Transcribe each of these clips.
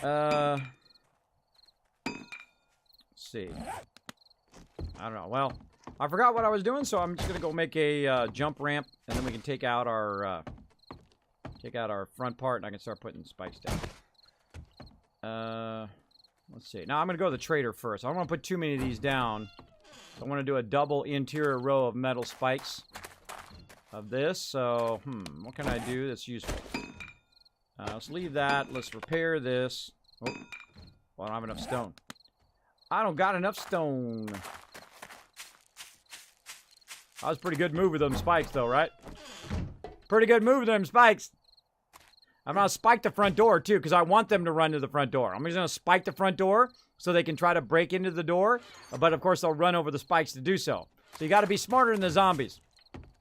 Let's see. I don't know. Well, I forgot what I was doing, so I'm just gonna go make a jump ramp, and then we can take out our front part, and I can start putting spikes down. Let's see. Now I'm gonna go to the trader first. I don't want to put too many of these down. I want to do a double interior row of metal spikes of this. So, what can I do that's useful? Let's leave that. Let's repair this. Oh, well, I don't have enough stone. I don't got enough stone. That was a pretty good move with them spikes, though, right? Pretty good move with them spikes. I'm going to spike the front door, too, because I want them to run to the front door. I'm just going to spike the front door so they can try to break into the door. But, of course, they'll run over the spikes to do so. So you got to be smarter than the zombies,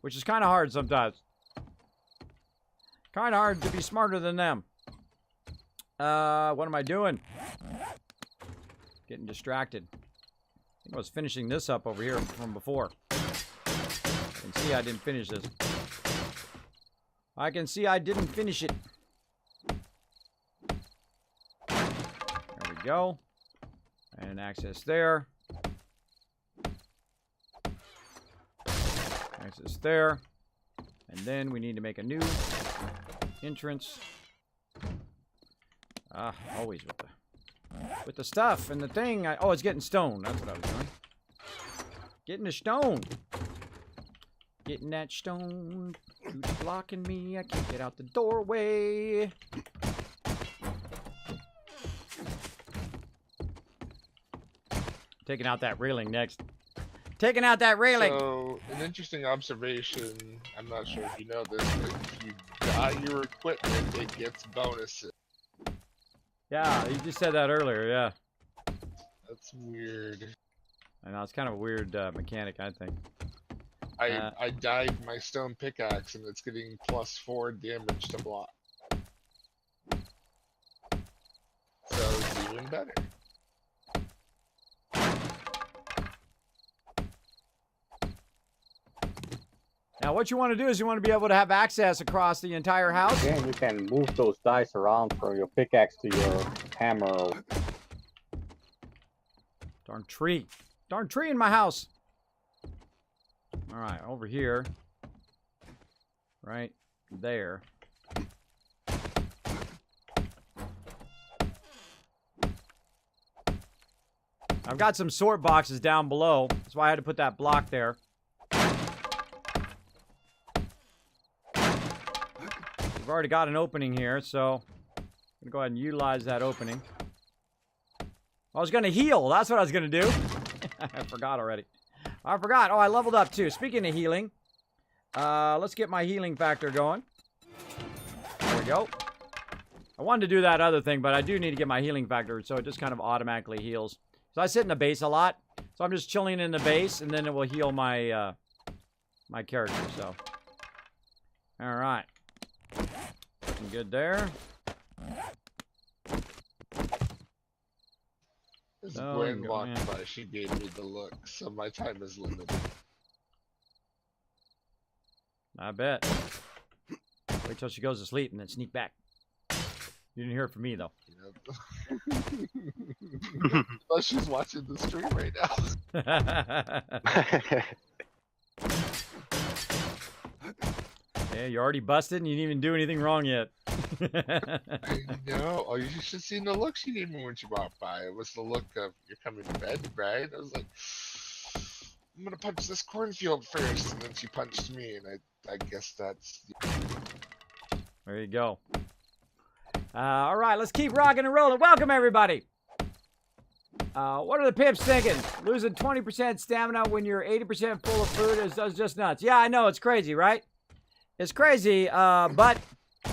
which is kind of hard sometimes. Kind of hard to be smarter than them. What am I doing? Getting distracted. I think I was finishing this up over here from before. I can see I didn't finish this. I can see I didn't finish it. There we go. And access there. Access there. And then we need to make a new entrance. Always with the stuff and the thing. Oh, it's getting stone. That's what I was doing. Getting the stone. Getting that stone. Who's blocking me? I can't get out the doorway. Taking out that railing next. Taking out that railing. So, an interesting observation. I'm not sure if you know this, but if you buy your equipment, it gets bonuses. Yeah, you just said that earlier, yeah. That's weird. I know, it's kind of a weird mechanic, I think. I dyed my stone pickaxe, and it's getting +4 damage to block. So, it's even better. Now, what you want to do is you want to be able to have access across the entire house. Again, you can move those dice around from your pickaxe to your hammer. Darn tree. Darn tree in my house. All right, over here. Right there. I've got some sort boxes down below. That's why I had to put that block there. We've already got an opening here, so I'm going to go ahead and utilize that opening. I was going to heal. That's what I was going to do. I forgot already. I forgot. Oh, I leveled up too. Speaking of healing, let's get my healing factor going. There we go. I wanted to do that other thing, but I do need to get my healing factor, so it just kind of automatically heals. So I sit in the base a lot, so I'm just chilling in the base, and then it will heal my my character. So, all right. Looking good there. As Gwen walked by, she gave me the look, so my time is limited. I bet. Wait till she goes to sleep and then sneak back. You didn't hear it from me, though. Yep. Unless she's watching the stream right now. Yeah, you're already busted and you didn't even do anything wrong yet. I know. Oh, you should have seen the look she gave me when she walked by. It was the look of, you're coming to bed, right? I was like, I'm going to punch this cornfield first. And then she punched me, and I guess that's... There you go. All right, let's keep rocking and rolling. Welcome, everybody. What are the pips thinking? Losing 20% stamina when you're 80% full of food is just nuts. Yeah, I know. It's crazy, right? It's crazy, but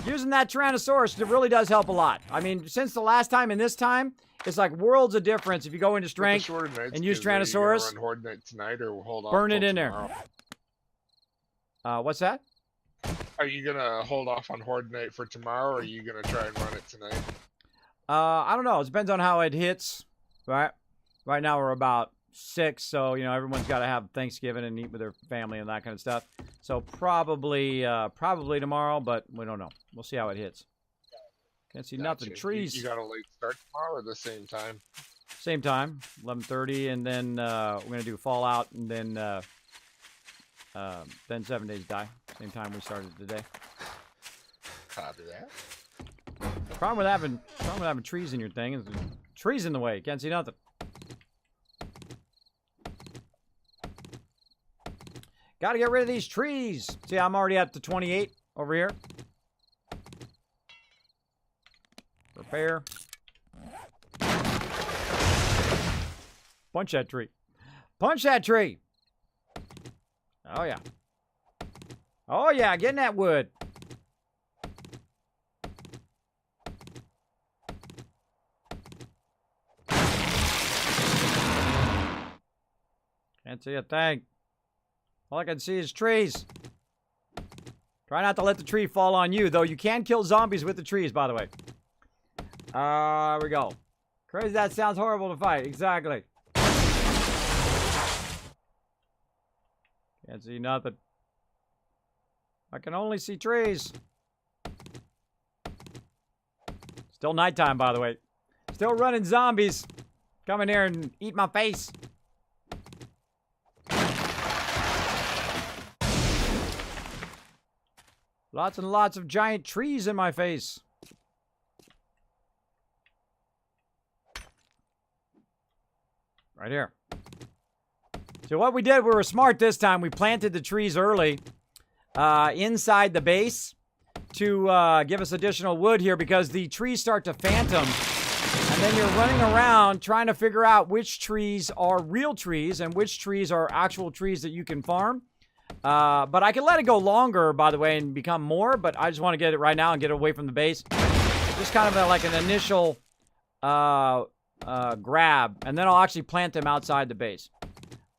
using that Tyrannosaurus, it really does help a lot. I mean, since the last time and this time, it's like worlds of difference if you go into strength and use Tyrannosaurus. Run Horde Night tonight or hold off burn it in tomorrow? There. What's that? Are you going to hold off on Horde Night for tomorrow, or are you going to try and run it tonight? I don't know. It depends on how it hits, right? Right now we're about 6, so, you know, everyone's got to have Thanksgiving and eat with their family and that kind of stuff. So probably tomorrow, but we don't know. We'll see how it hits. Can't see Gotcha. nothing. Trees. You got a late start tomorrow or the same time? Same time, 11:30, and then we're gonna do Fallout, and then 7 Days Die. Same time we started today. Copy that. Problem with having trees in your thing is there's trees in the way. You can't see nothing. Got to get rid of these trees. See, I'm already at the 28 over here. Repair. Punch that tree. Punch that tree. Oh, yeah. Oh, yeah. Getting that wood. Can't see a thing. All I can see is trees. Try not to let the tree fall on you, though you can kill zombies with the trees, by the way. Here we go. Crazy, that sounds horrible to fight. Exactly. Can't see nothing. I can only see trees. Still nighttime, by the way. Still running zombies. Come in here and eat my face. Lots and lots of giant trees in my face. Right here. So what we did, we were smart this time. We planted the trees early inside the base to give us additional wood here because the trees start to phantom. And then you're running around trying to figure out which trees are real trees and which trees are actual trees that you can farm. But I can let it go longer, by the way, and become more, but I just want to get it right now and get it away from the base. Just kind of like an initial grab, and then I'll actually plant them outside the base.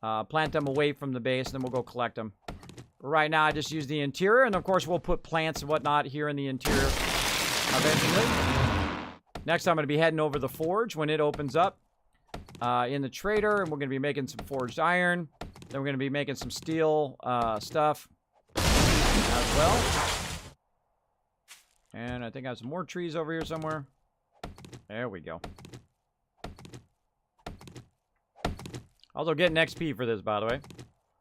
Plant them away from the base, and then we'll go collect them. But right now, I just use the interior, and of course, we'll put plants and whatnot here in the interior eventually. Next, I'm going to be heading over to the forge when it opens up in the trader, and we're going to be making some forged iron. Then we're going to be making some steel stuff as well. And I think I have some more trees over here somewhere. There we go. Also getting XP for this, by the way.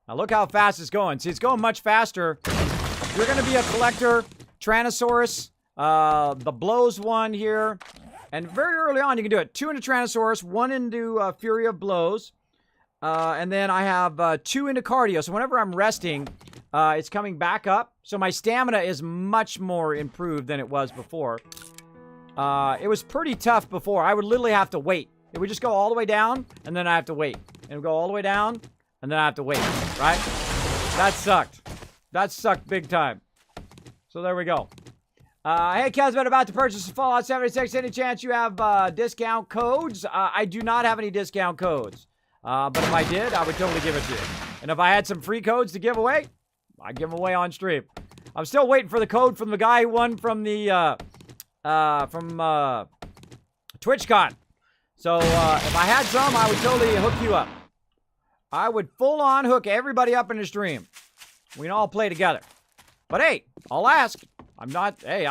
Now look how fast it's going. See, it's going much faster. If you're going to be a collector, Tyrannosaurus, the blows one here. And very early on, you can do it. 2 into Tyrannosaurus, 1 into Fury of Blows. And then I have 2 into cardio. So whenever I'm resting, it's coming back up. So my stamina is much more improved than it was before. It was pretty tough before. I would literally have to wait. It would just go all the way down, and then I have to wait. It would go all the way down, and then I have to wait, right? That sucked. That sucked big time. So there we go. Hey, Kismet, about to purchase a Fallout 76. Any chance you have discount codes? I do not have any discount codes. But if I did, I would totally give it to you. And if I had some free codes to give away, I'd give them away on stream. I'm still waiting for the code from the guy who won from the, TwitchCon. So, if I had some, I would totally hook you up. I would full-on hook everybody up in the stream. We can all play together. But hey, I'll ask. I'm not saying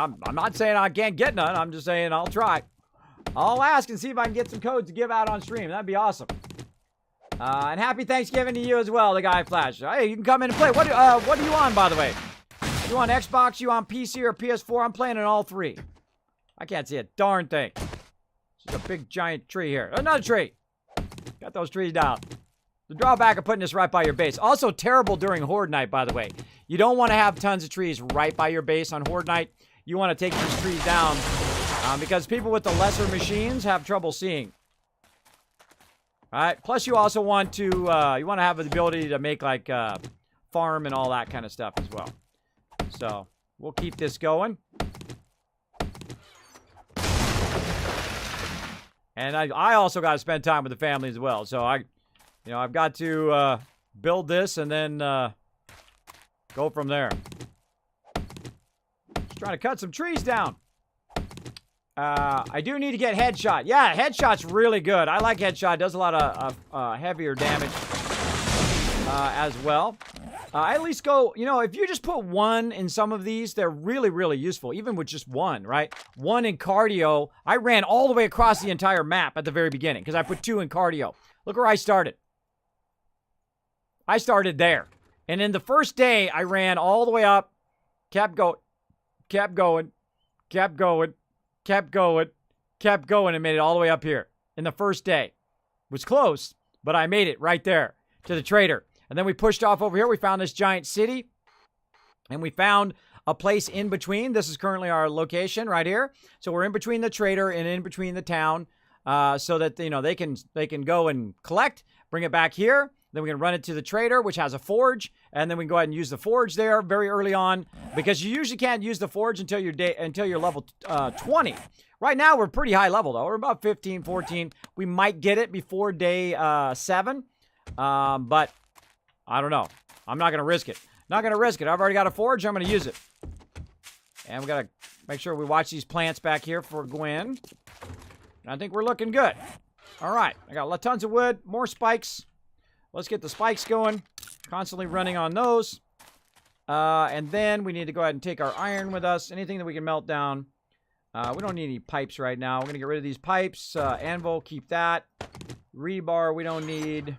I can't get none. I'm just saying I'll try. I'll ask and see if I can get some codes to give out on stream. That'd be awesome. And happy Thanksgiving to you as well, the guy Flash. Hey, you can come in and play. What are you on, by the way? You on Xbox, you on PC, or PS4? I'm playing on all 3. I can't see a darn thing. Just a big, giant tree here. Another tree. Got those trees down. The drawback of putting this right by your base. Also terrible during Horde Night, by the way. You don't want to have tons of trees right by your base on Horde Night. You want to take these trees down because people with the lesser machines have trouble seeing. All right. Plus, you also want to have the ability to make like farm and all that kind of stuff as well. So we'll keep this going. And I also got to spend time with the family as well. So I've got to build this and then go from there. Just trying to cut some trees down. I do need to get Headshot. Yeah, Headshot's really good. I like Headshot. It does a lot of heavier damage as well. I at least go, you know, if you just put 1 in some of these, they're really, really useful, even with just 1, right? 1 in cardio. I ran all the way across the entire map at the very beginning because I put 2 in cardio. Look where I started. I started there. And in the first day, I ran all the way up, kept going, kept going, kept going, kept going, kept going, and made it all the way up here in the first day. It was close, but I made it right there to the trader. And then we pushed off over here. We found this giant city, and we found a place in between. This is currently our location right here. So we're in between the trader and in between the town, so that, you know, they can go and collect, bring it back here. Then we can run it to the trader, which has a forge, and then we can go ahead and use the forge there very early on, because you usually can't use the forge until you're level 20. Right now we're pretty high level though. We're about 15, 14. We might get it before day 7, but I don't know. I'm not gonna risk it. Not gonna risk it. I've already got a forge. I'm gonna use it, and we gotta make sure we watch these plants back here for Gwen. And I think we're looking good. All right, I got tons of wood, more spikes. Let's get the spikes going. Constantly running on those. And then we need to go ahead and take our iron with us. Anything that we can melt down. We don't need any pipes right now. We're going to get rid of these pipes. Anvil, keep that. Rebar, we don't need.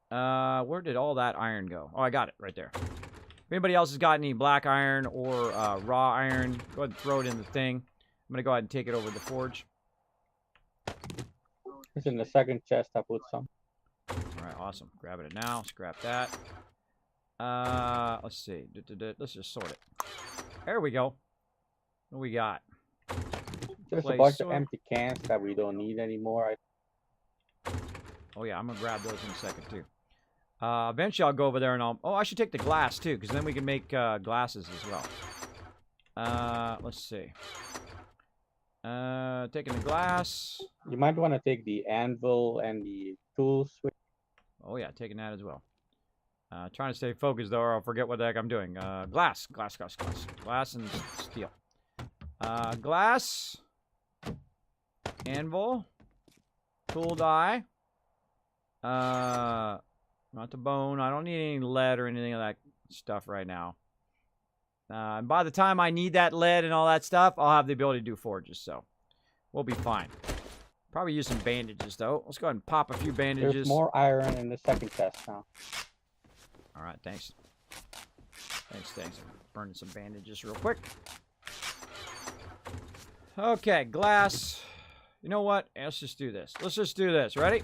Where did all that iron go? Oh, I got it right there. If anybody else has got any black iron or raw iron, go ahead and throw it in the thing. I'm going to go ahead and take it over to the forge. It's in the second chest. I put some. All right, awesome. Grabbing it now. Scrap that. Let's see. Let's just sort it. There we go. What do we got? Just a bunch of empty cans that we don't need anymore. Oh yeah, I'm gonna grab those in a second too. Eventually I'll go over there and I'll. Oh, I should take the glass too, because then we can make glasses as well. Let's see. Taking the glass. You might want to take the anvil and the tools. Oh yeah, taking that as well. Trying to stay focused though, or I'll forget what the heck I'm doing. Glass and steel. Glass, anvil, tool die. Not the bone. I don't need any lead or anything of that stuff right now. And by the time I need that lead and all that stuff, I'll have the ability to do forges, so we'll be fine. Probably use some bandages, though. Let's go ahead and pop a few bandages. There's more iron in the second chest now. All right, thanks. Thanks. Burning some bandages real quick. Okay, glass. You know what? Let's just do this. Let's just do this. Ready?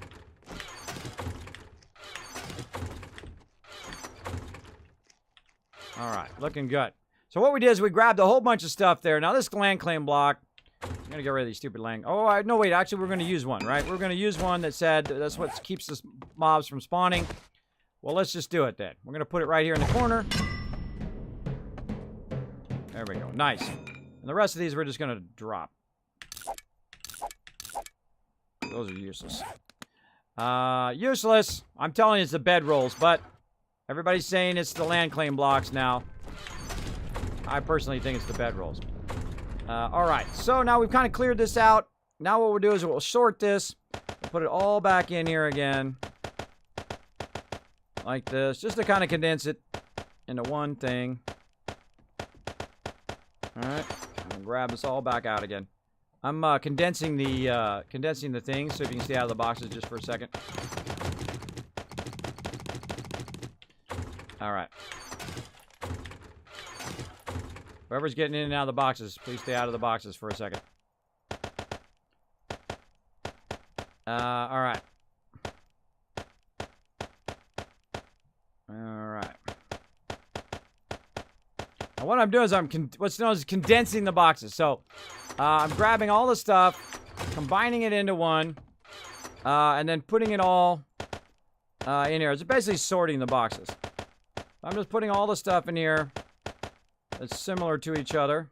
All right, looking good. So what we did is we grabbed a whole bunch of stuff there. Now this land claim block, I'm gonna get rid of these stupid land. Oh, no, wait. Actually, we're gonna use one, right? We're gonna use one that said that's what keeps the mobs from spawning. Well, let's just do it then. We're gonna put it right here in the corner. There we go. Nice. And the rest of these we're just gonna drop. Those are useless. Useless. I'm telling you, it's the bed rolls, but everybody's saying it's the land claim blocks now. I personally think it's the bed rolls. Alright, so now we've kind of cleared this out. Now what we'll do is we'll sort this. We'll put it all back in here again. Like this. Just to kind of condense it into one thing. Alright. I'm going to grab this all back out again. I'm condensing the things, so if you can stay out of the boxes just for a second. Alright. Whoever's getting in and out of the boxes, please stay out of the boxes for a second. Alright. Alright. Now what I'm doing is I'm what's known as condensing the boxes. So, I'm grabbing all the stuff, combining it into one, and then putting it all in here. It's basically sorting the boxes. I'm just putting all the stuff in here that's similar to each other.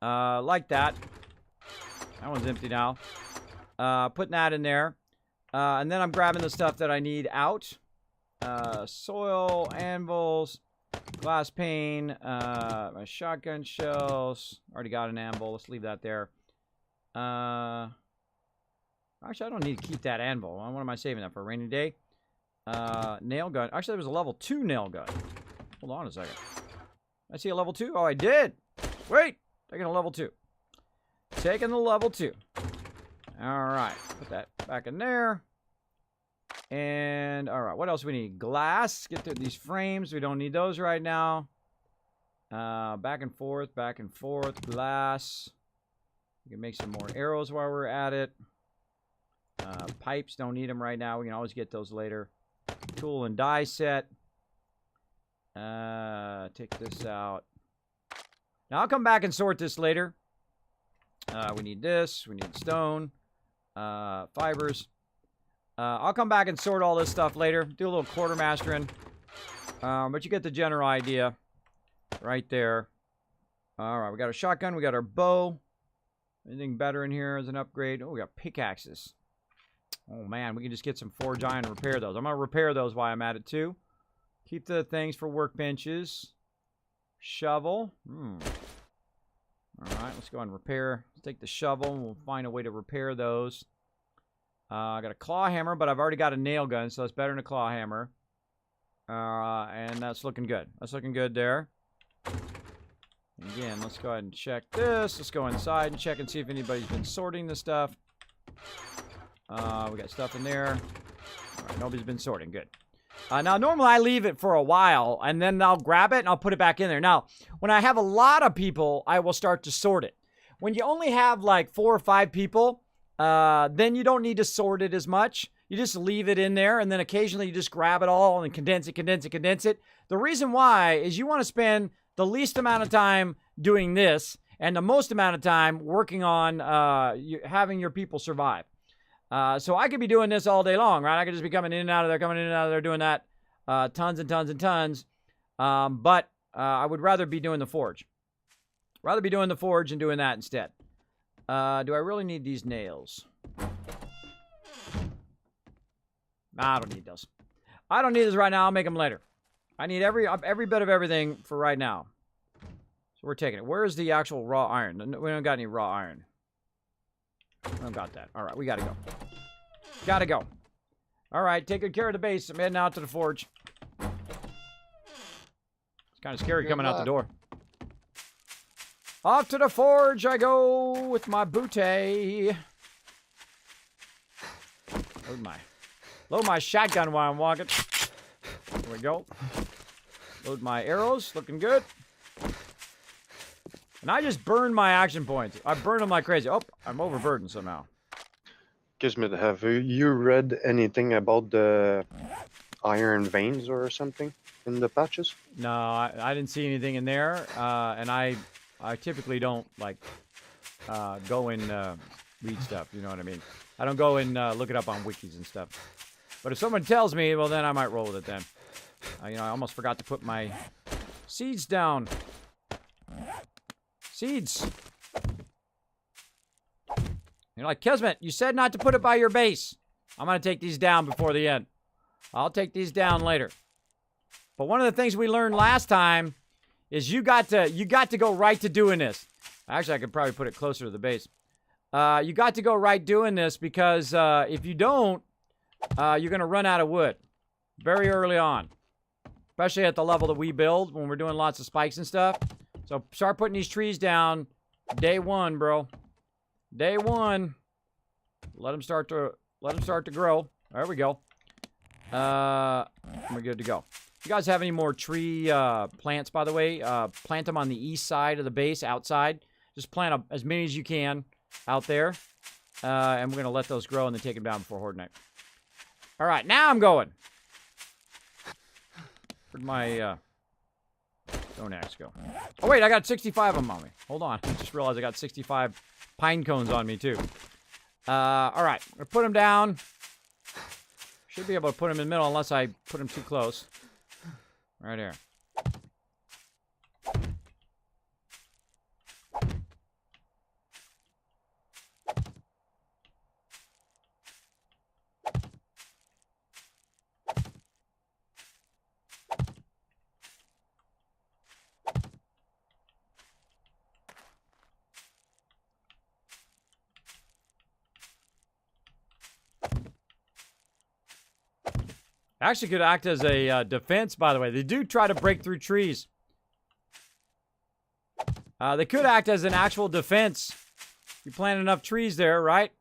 Like that. That one's empty now. Putting that in there. And then I'm grabbing the stuff that I need out. Soil, anvils, glass pane, my shotgun shells. Already got an anvil. Let's leave that there. Actually, I don't need to keep that anvil. What am I saving that for? A rainy day? Nail gun. Actually, there was a level 2 nail gun. Hold on a second. I see a level 2. Oh, I did. Wait. Taking a level 2. Taking the level 2. All right. Put that back in there. And, all right. What else we need? Glass. Get through these frames. We don't need those right now. Back and forth. Back and forth. Glass. We can make some more arrows while we're at it. Pipes. Don't need them right now. We can always get those later. Tool and die set. Take this out. Now I'll come back and sort this later. We need this. We need stone. Fibers. I'll come back and sort all this stuff later. Do a little quartermastering. But you get the general idea right there. Alright, we got our shotgun. We got our bow. Anything better in here as an upgrade? Oh, we got pickaxes. Oh, man. We can just get some forge iron and repair those. I'm going to repair those while I'm at it, too. Keep the things for workbenches. Shovel. Alright, let's go ahead and repair. Let's take the shovel and we'll find a way to repair those. I got a claw hammer, but I've already got a nail gun, so it's better than a claw hammer. And that's looking good. That's looking good there. Again, let's go ahead and check this. Let's go inside and check and see if anybody's been sorting the stuff. We got stuff in there. Alright, nobody's been sorting. Good. Now, normally I leave it for a while, and then I'll grab it and I'll put it back in there. Now, when I have a lot of people, I will start to sort it. When you only have like 4 or 5 people, then you don't need to sort it as much. You just leave it in there, and then occasionally you just grab it all and condense it. The reason why is you want to spend the least amount of time doing this and the most amount of time working on having your people survive. So I could be doing this all day long, right? I could just be coming in and out of there, doing that tons and tons and tons. But I would rather be doing the forge. Rather be doing the forge and doing that instead. Do I really need these nails? Nah, I don't need those. I don't need this right now. I'll make them later. I need every bit of everything for right now. So we're taking it. Where's the actual raw iron? We don't got any raw iron. I don't got that. All right, we gotta go. Gotta go. All right, take good care of the base. I'm heading out to the forge. It's kind of scary coming out the door. Off to the forge I go with my booty. Load my shotgun while I'm walking. There we go. Load my arrows. Looking good. And I just burned my action points. I burned them like crazy. Oh, I'm overburdened somehow. Kismet, have you read anything about the iron veins or something in the patches? No, I didn't see anything in there. And I typically don't, like, go and read stuff. You know what I mean? I don't go and look it up on wikis and stuff. But if someone tells me, well, then I might roll with it then. You know, I almost forgot to put my seeds down. Seeds. You're like, Kismet, you said not to put it by your base. I'm going to take these down before the end. I'll take these down later. But one of the things we learned last time is you got to go right to doing this. Actually, I could probably put it closer to the base. You got to go right doing this because if you don't, you're going to run out of wood very early on. Especially at the level that we build when we're doing lots of spikes and stuff. So start putting these trees down day 1, bro. Day 1. Let them start to grow. There we go. We're good to go. If you guys have any more tree plants, by the way, plant them on the east side of the base, outside. Just plant as many as you can out there. And we're going to let those grow and then take them down before Horde Night. All right, now I'm going. Where'd my stone axe go? Oh, wait, I got 65 of them on me. Hold on. I just realized I got 65 pine cones on me, too. All right, I'm going to put them down. Should be able to put them in the middle unless I put them too close. Right here. Actually could act as a defense, by the way. They do try to break through trees. They could act as an actual defense. You plant enough trees there, right?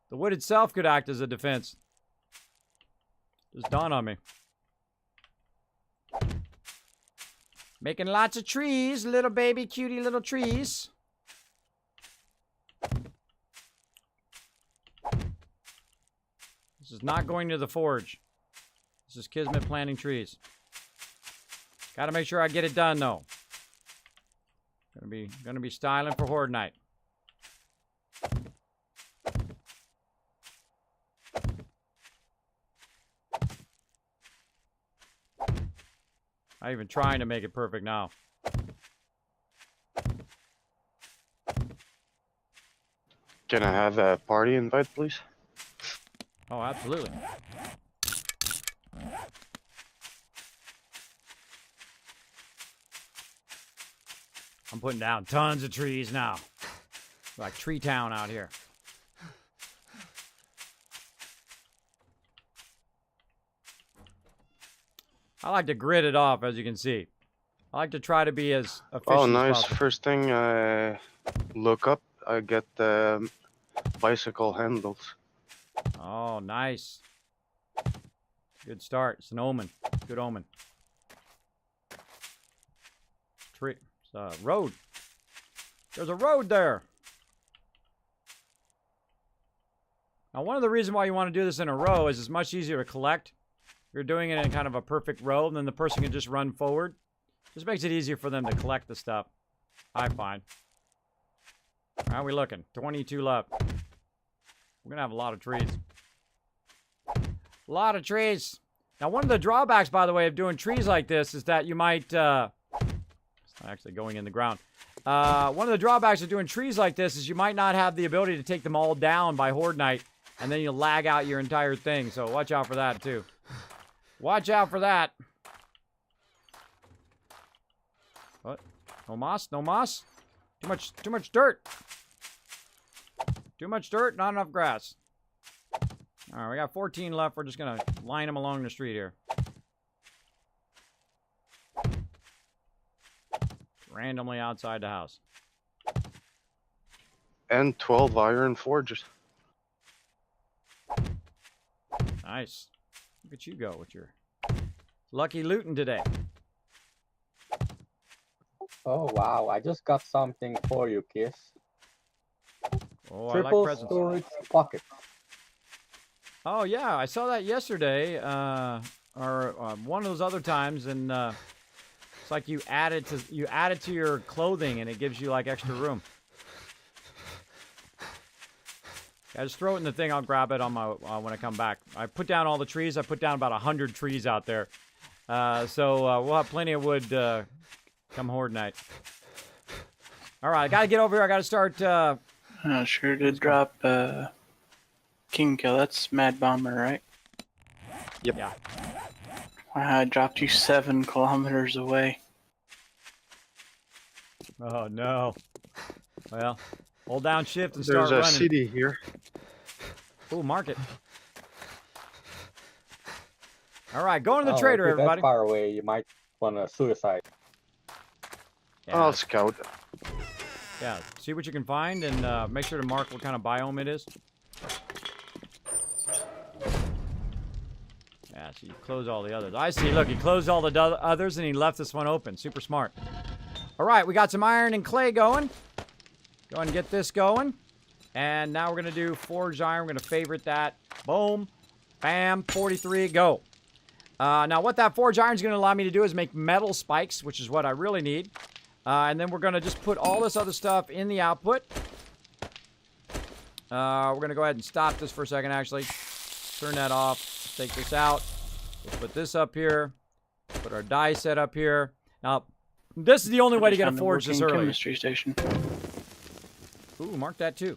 The wood itself could act as a defense. Just dawned on me. Making lots of trees, little baby cutie little trees. This is not going to the forge. This is Kismet planting trees. Gotta make sure I get it done though. Gonna be styling for Horde Night. Not even trying to make it perfect now. Can I have a party invite, please? Oh, absolutely. I'm putting down tons of trees now. Like Tree Town out here. I like to grid it off, as you can see. I like to try to be as efficient Oh, nice. as possible. First thing I look up, I get the bicycle handles. Oh, nice. Good start. It's an omen. Good omen. Tree. It's a road. There's a road there. Now, one of the reasons why you want to do this in a row is it's much easier to collect. You're doing it in kind of a perfect row, and then the person can just run forward. Just makes it easier for them to collect the stuff. I find. How are we looking? 22 left. We're going to have a lot of trees. A lot of trees. Now, one of the drawbacks, by the way, of doing trees like this is that you might... it's not actually going in the ground. One of the drawbacks of doing trees like this is you might not have the ability to take them all down by Horde Night, and then you'll lag out your entire thing. So watch out for that, too. Watch out for that. What? No moss? No moss? Too much dirt. Too much dirt, not enough grass. All right, we got 14 left. We're just going to line them along the street here. Randomly outside the house. And 12 iron forges. Nice. Look at you go with your lucky looting today. Oh wow, I just got something for you, Kiss. Oh, I like Triple presents. storage pocket. Oh yeah, I saw that yesterday, or one of those other times, and it's like you add it to your clothing, and it gives you like extra room. Yeah, just throw it in the thing. I'll grab it on my when I come back. I put down all the trees. I put down about 100 trees out there, so we'll have plenty of wood come Horde Night. All right, I gotta get over here. I gotta start. Sure did drop King Kill. That's Mad Bomber, right? Yep. Yeah. Wow, I dropped you 7 kilometers away. Oh no. Well, hold down shift and start There's a running. city here. Ooh, market. All right, going to the Oh, trader, if you're everybody. that far away, you might want to suicide. Yeah, I'll scout. yeah, see what you can find and make sure to mark what kind of biome it is. Yeah, so you close all the others. I see, look, he closed all the others and he left this one open. Super smart. All right, we got some iron and clay going. Go ahead and get this going. And now we're going to do forged iron. We're going to favorite that. Boom. Bam. 43. Go. Now, what that forged iron is going to allow me to do is make metal spikes, which is what I really need. And then we're going to just put all this other stuff in the output. We're going to go ahead and stop this for a second, actually. Turn that off. Take this out. We'll put this up here. Put our die set up here. Now, this is the only way to get a forge this early. Chemistry station. Ooh, mark that too.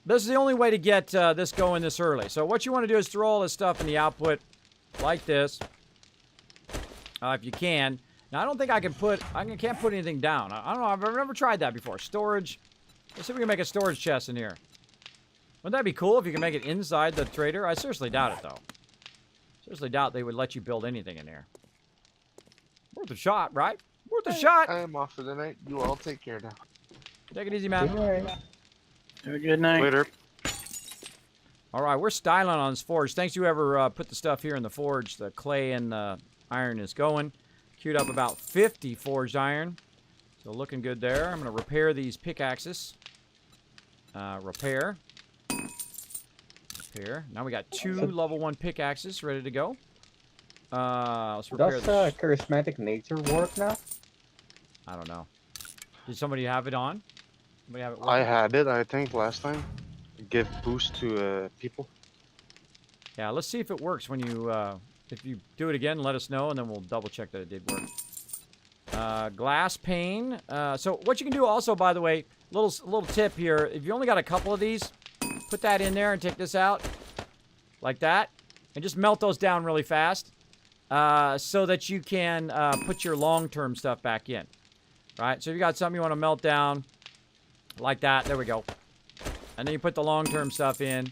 This is the only way to get this going this early. So what you want to do is throw all this stuff in the output like this, if you can. Now I don't think I can't put anything down. I don't know. I've never tried that before. Storage. Let's see if we can make a storage chest in here. Wouldn't that be cool if you can make it inside the trader? I seriously doubt it, though. Seriously doubt they would let you build anything in there. Worth a shot, right? Worth a shot. I am off for the night. You all take care now. Take it easy, man. Have a good night. Later. All right, we're styling on this forge. Thanks to whoever put the stuff here in the forge. The clay and the iron is going. Queued up about 50 forged iron. So looking good there. I'm going to repair these pickaxes. Repair. Now we got 2 level 1 pickaxes ready to go. Let's repair Does charismatic nature work now? I don't know. Did somebody have it on? Somebody have it I working? had it, I think, last time. Give boost to people. Yeah, let's see if it works when you, if you do it again, let us know, and then we'll double check that it did work. Glass pane. So what you can do also, by the way, little tip here, if you only got a couple of these, put that in there and take this out, like that, and just melt those down really fast, so that you can put your long-term stuff back in. Right, so if you got something you want to melt down, like that, there we go. And then you put the long-term stuff in,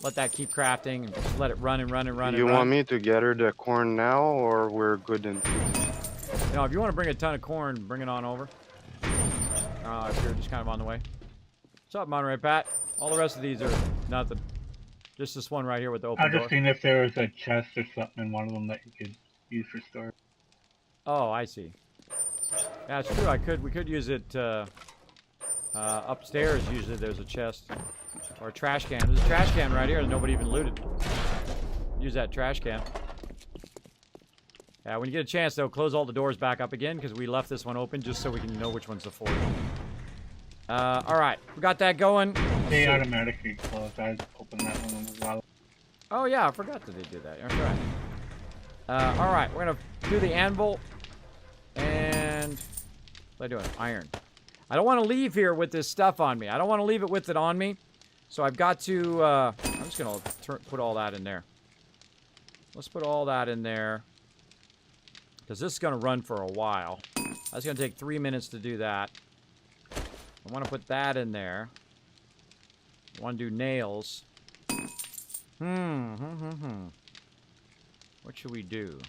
let that keep crafting, and just let it run and run and run. You want me to gather the corn now, or we're good in? You know, if you want to bring a ton of corn, bring it on over. If you're just kind of on the way. What's up, Monterey Pat? All the rest of these are nothing. Just this one right here with the open I door. just seen if there was a chest or something in one of them that you could use for storage. Oh, I see. Yeah, it's true. We could use it upstairs. Usually there's a chest or a trash can. There's a trash can right here that nobody even looted. Use that trash can. Yeah, when you get a chance, though, close all the doors back up again because we left this one open just so we can know which one's the forge. All right, we got that going. They automatically close. I opened that one as well. Oh yeah, I forgot that they did that. That's right. All right, we're gonna do the anvil and what am I doing? Iron. I don't want to leave here with this stuff on me. I don't want to leave it with it on me. So I've got to. I'm just gonna put all that in there. Let's put all that in there because this is gonna run for a while. That's gonna take 3 minutes to do that. I want to put that in there. I want to do nails. What should we do?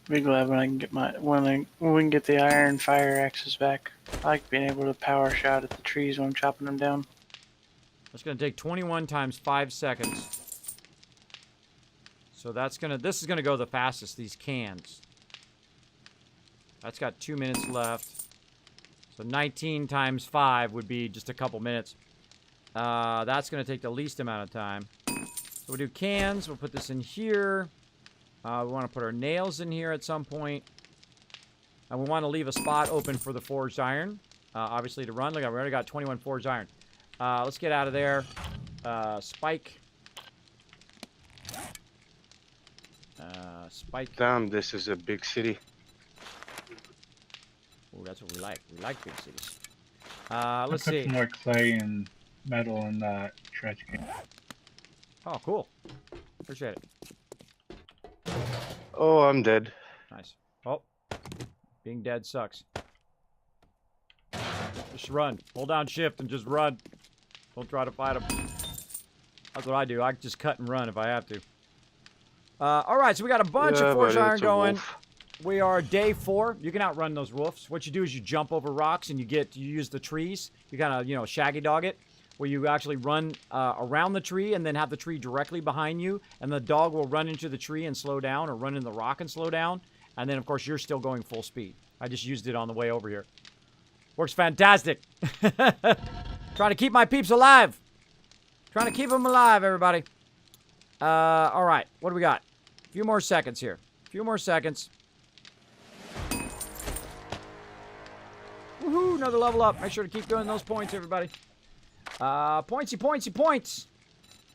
Be glad when I can get when we can get the iron fire axes back. I like being able to power shot at the trees when I'm chopping them down. That's gonna take 21 times 5 seconds. So that's gonna. This is gonna go the fastest. These cans. That's got 2 minutes left. So 19 times 5 would be just a couple minutes. That's gonna take the least amount of time. So we'll do cans. We'll put this in here. We want to put our nails in here at some point. And we want to leave a spot open for the forged iron. Obviously to run. Look, we already got 21 forged iron. Let's get out of there. Spike. Spike. Damn, this is a big city. Oh, that's what we like. We like big cities. Let's I put see. some more clay and metal in the trash can. Oh, cool. Appreciate it. Oh, I'm dead. Nice. Oh, being dead sucks. Just run. Hold down shift and just run. Don't try to fight them. That's what I do. I just cut and run if I have to. All right, so we got a bunch of forged iron going. We are day 4. You can outrun those wolves. What you do is you jump over rocks and you use the trees. You kind of, you know, shaggy dog it, where you actually run around the tree and then have the tree directly behind you, and the dog will run into the tree and slow down, or run in the rock and slow down, and then of course you're still going full speed. I just used it on the way over here. Works fantastic. Trying to keep my peeps alive. Trying to keep them alive, everybody. All right, what do we got? A few more seconds here. A few more seconds. Woohoo, another level up. Make sure to keep doing those points, everybody. Pointsy, pointsy, points.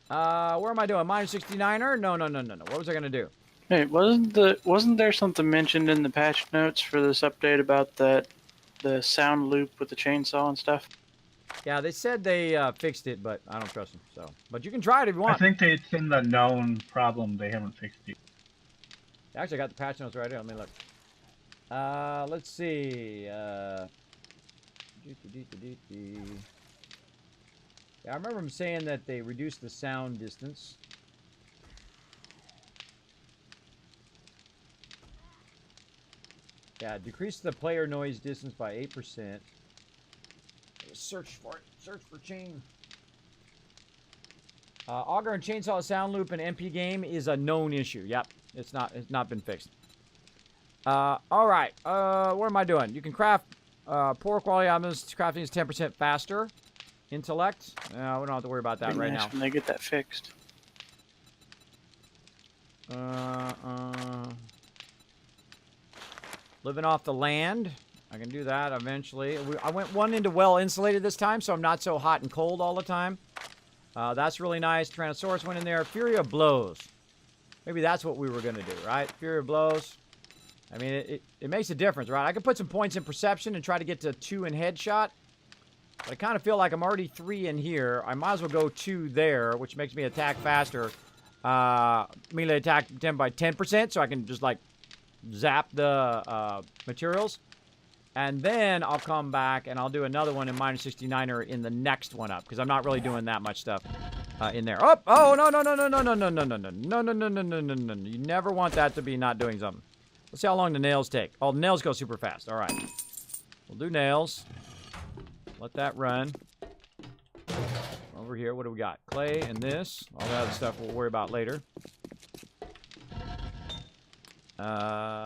Where am I doing? Minus 69er? No. What was I gonna do? Hey, wasn't there something mentioned in the patch notes for this update about the sound loop with the chainsaw and stuff? Yeah, they said they fixed it, but I don't trust them. So, but you can try it if you I want. think it's in the known problem. They haven't fixed it. Actually, I got the patch notes right here. Let me look. Let's see. Yeah, I remember him saying that they reduced the sound distance. Yeah, decrease the player noise distance by 8%. Search for it. Search for chain. Auger and chainsaw sound loop in MP game is a known issue. Yep, it's not been fixed. All right. What am I doing? You can craft poor quality items. Crafting is 10% faster. Intellect. We don't have to worry about that right now. When they get that fixed. Living off the land. I can do that eventually. I went one into well insulated this time, so I'm not so hot and cold all the time. That's really nice. Tyrannosaurus went in there. Fury of Blows. Maybe that's what we were going to do, right? Fury of Blows. I mean, it makes a difference, right? I could put some points in perception and try to get to 2 in headshot. But I kind of feel like I'm already 3 in here. I might as well go 2 there, which makes me attack faster. Melee attack 10 by 10%, so I can just, like, zap the materials. And then I'll come back and I'll do another one in minus 69er in the next one up, because I'm not really doing that much stuff in there. Oh, no. You never want that to be not doing something. Let's see how long the nails take. Oh, the nails go super fast. All right. We'll do nails. Let that run. Over here, what do we got? Clay and this. All that other stuff we'll worry about later.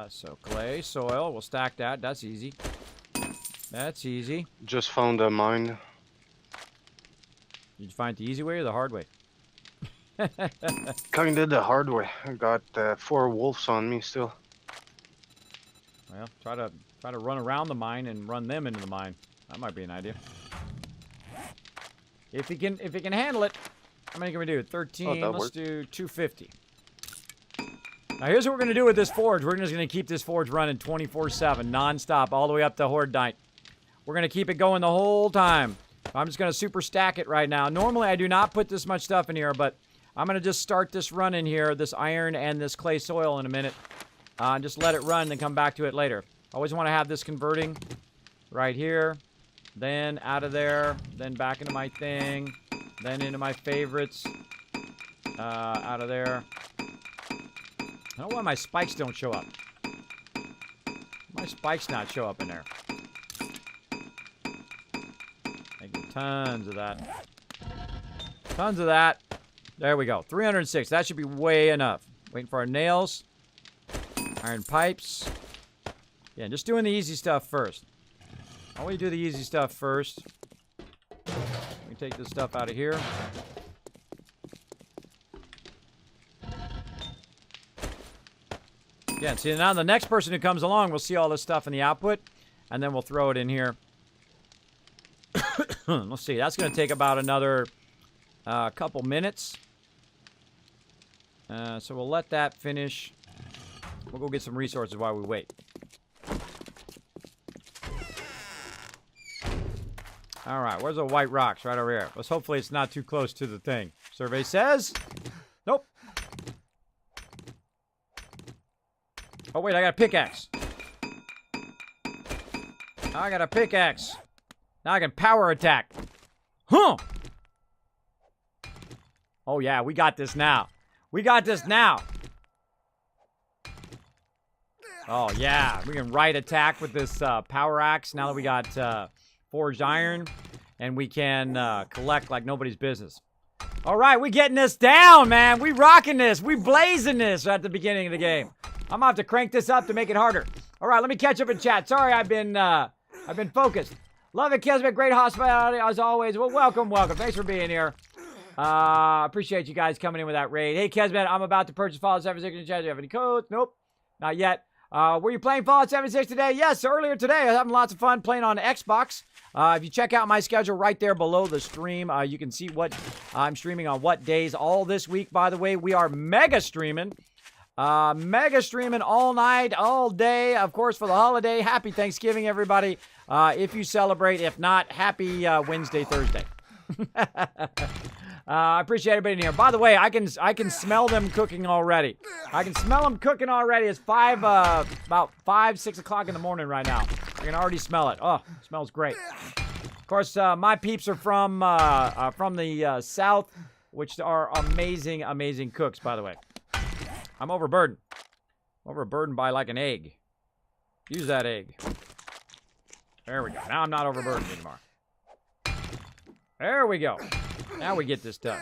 So clay, soil, we'll stack that. That's easy. That's easy. Just found a mine. Did you find it the easy way or the hard way? Kinda the hard way. I got 4 wolves on me still. Well, try to run around the mine and run them into the mine. That might be an idea. If he can handle it. How many can we do? 13. Oh, Let's do 250. Now here's what we're gonna do with this forge. We're just gonna keep this forge running 24/7, non-stop, all the way up to Horde Night. We're gonna keep it going the whole time. I'm just gonna super stack it right now. Normally I do not put this much stuff in here, but I'm gonna just start this run in here, this iron and this clay soil in a minute. And just let it run and then come back to it later. Always want to have this converting right here, then out of there, then back into my thing, then into my favorites, out of there. I don't know why my spikes don't show up. My spikes not show up in there. Making tons of that. Tons of that. There we go. 306. That should be way enough. Waiting for our nails. Iron pipes. Yeah, just doing the easy stuff first. Always do the easy stuff first. Let me take this stuff out of here. Yeah, see, now the next person who comes along will see all this stuff in the output, and then we'll throw it in here. Let's see, that's going to take about another couple minutes. So we'll let that finish. We'll go get some resources while we wait. All right, where's the white rocks? Right over here. Let's hopefully it's not too close to the thing. Survey says, nope. Oh, wait, I got a pickaxe. I got a pickaxe. Now I can power attack. Huh. Oh, yeah, we got this now. We got this now. Oh, yeah. We can right attack with this power axe now that we got forged iron. And we can collect like nobody's business. All right, we getting this down, man. We rocking this. We blazing this at the beginning of the game. I'm gonna have to crank this up to make it harder. All right, let me catch up in chat. Sorry, I've been focused. Love it, Kismet. Great hospitality as always. Well, welcome. Thanks for being here. Appreciate you guys coming in with that raid. Hey, Kismet, I'm about to purchase Fallout 76 in the chat. Do you have any codes? Nope, not yet. Were you playing Fallout 76 today? Yes, earlier today. I was having lots of fun playing on Xbox. If you check out my schedule right there below the stream, you can see what I'm streaming on what days. All this week, by the way, we are mega streaming. Mega streaming all night, all day, of course, for the holiday. Happy Thanksgiving, everybody. If you celebrate. If not, happy Wednesday, Thursday. I appreciate everybody in here. By the way, I can smell them cooking already. I can smell them cooking already. It's about 5, 6 o'clock in the morning right now. I can already smell it. Oh, it smells great. Of course, my peeps are from the south, which are amazing, amazing cooks, by the way. I'm overburdened. Overburdened by like an egg. Use that egg. There we go. Now I'm not overburdened anymore. There we go. Now we get this done.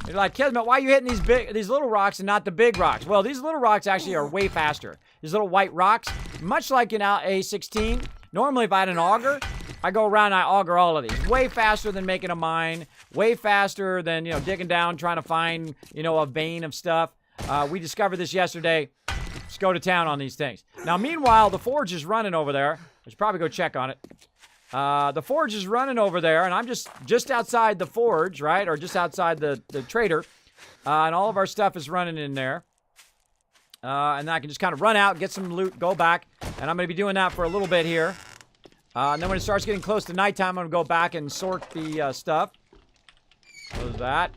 You're like, Kismet, why are you hitting these little rocks and not the big rocks? Well, these little rocks actually are way faster. These little white rocks, much like in A16, normally if I had an auger, I go around and I auger all of these. Way faster than making a mine. Way faster than, digging down, trying to find, a vein of stuff. We discovered this yesterday. Let's go to town on these things. Now, meanwhile, the forge is running over there. I should probably go check on it. The forge is running over there, and I'm just outside the forge, right? Or just outside the trader. And all of our stuff is running in there. And I can just kind of run out, get some loot, go back. And I'm going to be doing that for a little bit here. And then when it starts getting close to nighttime, I'm going to go back and sort the stuff. Close that.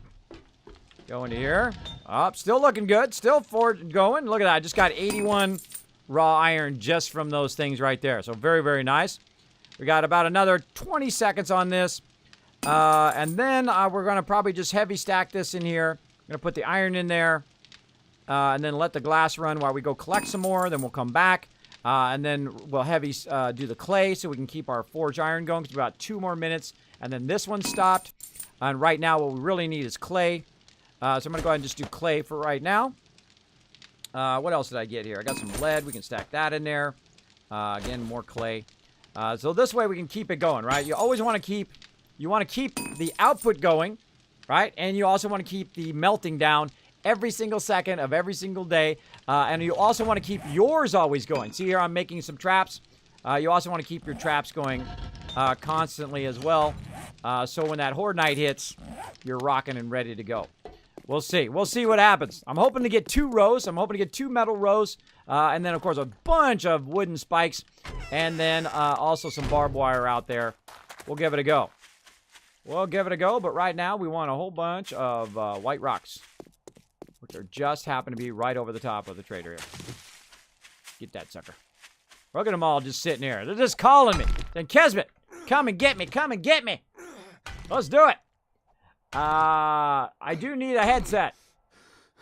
Go into here. Still looking good. Still forge going. Look at that. I just got 81 raw iron just from those things right there. So very, very nice. We got about another 20 seconds on this. And then we're going to probably just heavy stack this in here. I'm going to put the iron in there. And then let the glass run while we go collect some more. Then we'll come back. And then we'll heavy do the clay so we can keep our forge iron going. It's about 2 more minutes. And then this one stopped. And right now what we really need is clay. So I'm going to go ahead and just do clay for right now. What else did I get here? I got some lead. We can stack that in there. Again, more clay. So this way we can keep it going, right? You always want to keep the output going, right? And you also want to keep the melting down every single second of every single day. And you also want to keep yours always going. See here, I'm making some traps. You also want to keep your traps going constantly as well. So when that horde night hits, you're rocking and ready to go. We'll see. We'll see what happens. I'm hoping to get 2 rows. I'm hoping to get 2 metal rows. And then, of course, a bunch of wooden spikes. And then also some barbed wire out there. We'll give it a go. We'll give it a go. But right now, we want a whole bunch of white rocks. Which are just happen to be right over the top of the trader here. Get that sucker. Look at them all just sitting here. They're just calling me. Then Kismet, come and get me. Come and get me. Let's do it. I do need a headset.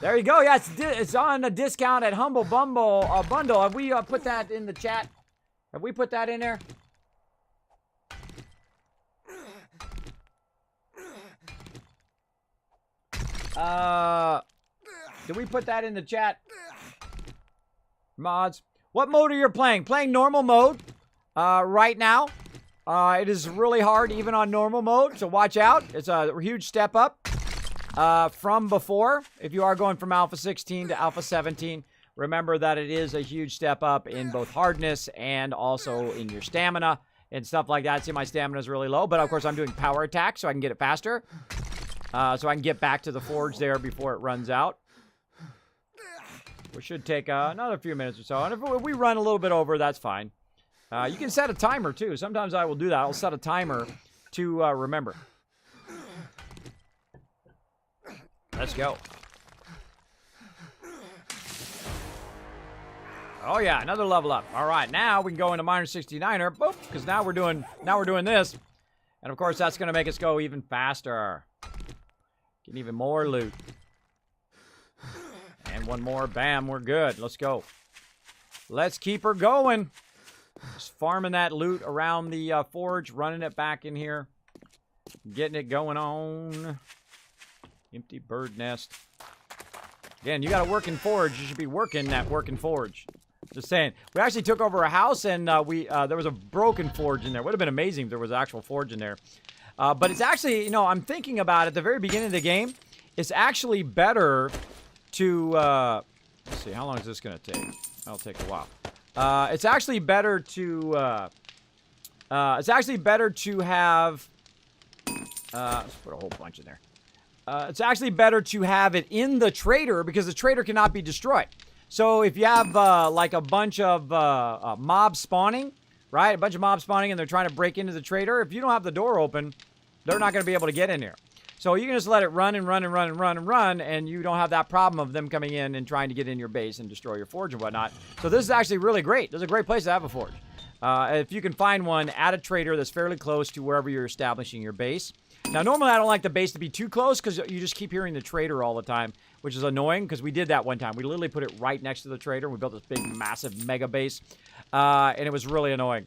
There you go. Yeah, it's on a discount at Humble Bundle. Have we put that in the chat? Have we put that in there? Did we put that in the chat? Mods. What mode are you playing? Playing normal mode right now. It is really hard even on normal mode, so watch out. It's a huge step up from before. If you are going from Alpha 16 to Alpha 17, remember that it is a huge step up in both hardness and also in your stamina and stuff like that. See, my stamina is really low, but of course I'm doing power attack so I can get it faster. So I can get back to the forge there before it runs out. We should take another few minutes or so. And if we run a little bit over, that's fine. You can set a timer, too. Sometimes I will do that. I'll set a timer to remember. Let's go. Oh, yeah, another level up. All right, now we can go into Miner 69er. Boop, because now we're doing this. And, of course, that's going to make us go even faster. Get even more loot. And one more. Bam, we're good. Let's go. Let's keep her going. Just farming that loot around the forge, running it back in here. Getting it going on. Empty bird nest. Again, you got a working forge. You should be working that working forge. Just saying. We actually took over a house, and there was a broken forge in there. Would have been amazing if there was an actual forge in there. But it's actually, I'm thinking about it at the very beginning of the game. It's actually better to, let's see, how long is this going to take? That'll take a while. It's actually better to have, let's put a whole bunch in there. It's actually better to have it in the trader because the trader cannot be destroyed. So if you have, like a bunch of, mobs spawning, right? A bunch of mobs spawning and they're trying to break into the trader. If you don't have the door open, they're not going to be able to get in here. So you can just let it run and run and run and run and run, and you don't have that problem of them coming in and trying to get in your base and destroy your forge and whatnot. So this is actually really great. This is a great place to have a forge. If you can find one, add a trader that's fairly close to wherever you're establishing your base. Now, normally I don't like the base to be too close because you just keep hearing the trader all the time, which is annoying because we did that one time. We literally put it right next to the trader. We built this big, massive mega base, and it was really annoying.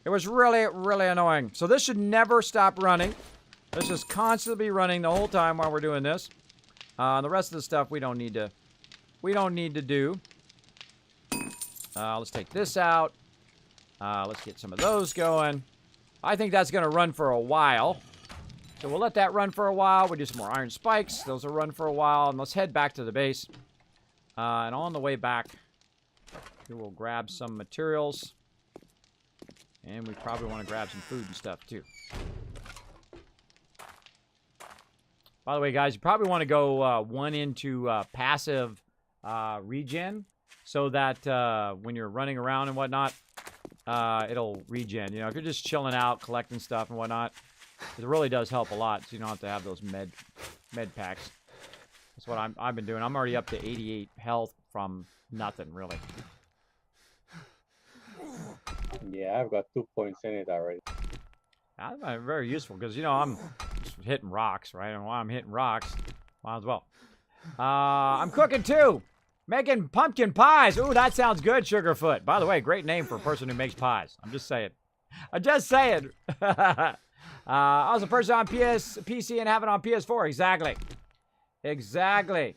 It was really, really annoying. So this should never stop running. Let's just constantly be running the whole time while we're doing this. The rest of the stuff we don't need to do. Let's take this out. Let's get some of those going. I think that's going to run for a while. So we'll let that run for a while. We'll do some more iron spikes. Those will run for a while. And let's head back to the base. And on the way back, we will grab some materials. And we probably want to grab some food and stuff, too. By the way, guys, you probably want to go one into passive regen so that when you're running around and whatnot, it'll regen. You know, if you're just chilling out, collecting stuff and whatnot, it really does help a lot, so you don't have to have those med packs. That's what I've been doing. I'm already up to 88 health from nothing, really. Yeah, I've got 2 points in it already. That's very useful because, you know, I'm just hitting rocks, right? And while I'm hitting rocks, might as well. I'm cooking too. Making pumpkin pies. Ooh, that sounds good, Sugarfoot. By the way, great name for a person who makes pies. I'm just saying. I'm just saying. I was a person on PC and have it on PS4. Exactly. Exactly.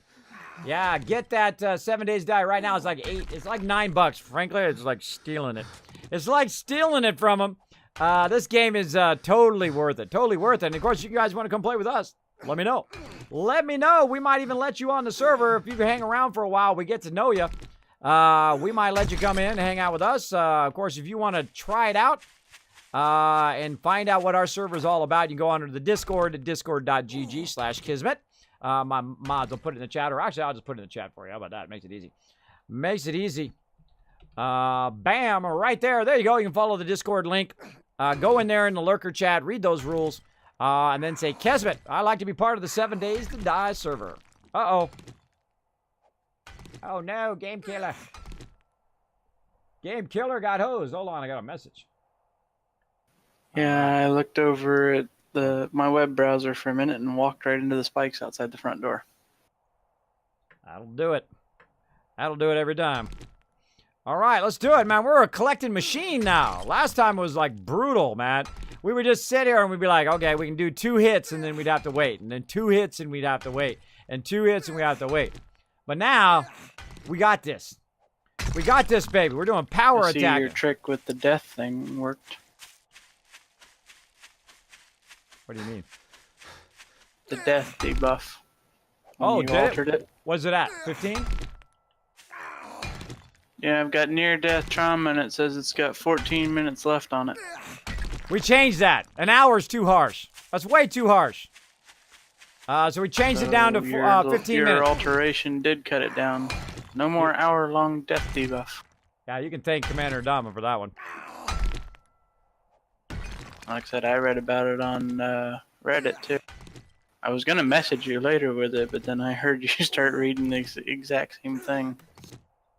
Yeah, get that 7 Days Die right now. It's like it's like $9. Frankly, it's like stealing it. It's like stealing it from them. This game is totally worth it. Totally worth it. And of course, you guys want to come play with us, let me know. Let me know. We might even let you on the server. If you hang around for a while, we get to know you. We might let you come in and hang out with us. Of course, if you want to try it out and find out what our server is all about, you can go on to the Discord at discord.gg/Kismet. My mods will put it in the chat, or actually, I'll just put it in the chat for you. How about that? Makes it easy. Makes it easy. Bam, right there. There you go. You can follow the Discord link. Go in there in the lurker chat, read those rules, and then say, Kismet, I'd like to be part of the 7 Days to Die server. Uh-oh. Oh, no, Game Killer. Game Killer got hosed. Hold on, I got a message. Yeah, I looked over at my web browser for a minute and walked right into the spikes outside the front door. That'll do it. That'll do it every time. All right, let's do it, man. We're a collecting machine now. Last time was like brutal, man. We would just sit here and we'd be like, okay, we can do 2 hits and then we'd have to wait. And then 2 hits and we'd have to wait. And 2 hits and we'd have to wait. But now, we got this. We got this, baby. We're doing power attack. attack. Your trick with the death thing worked. What do you mean? The death debuff. Oh, you altered it? What's it at? 15? Yeah, I've got near-death trauma, and it says it's got 14 minutes left on it. We changed that. An hour's too harsh. That's way too harsh. So we changed it down to 15 minutes. Your alteration did cut it down. No more hour-long death debuff. Yeah, you can thank Commander Adama for that one. Like I said, I read about it on Reddit, too. I was going to message you later with it, but then I heard you start reading the exact same thing.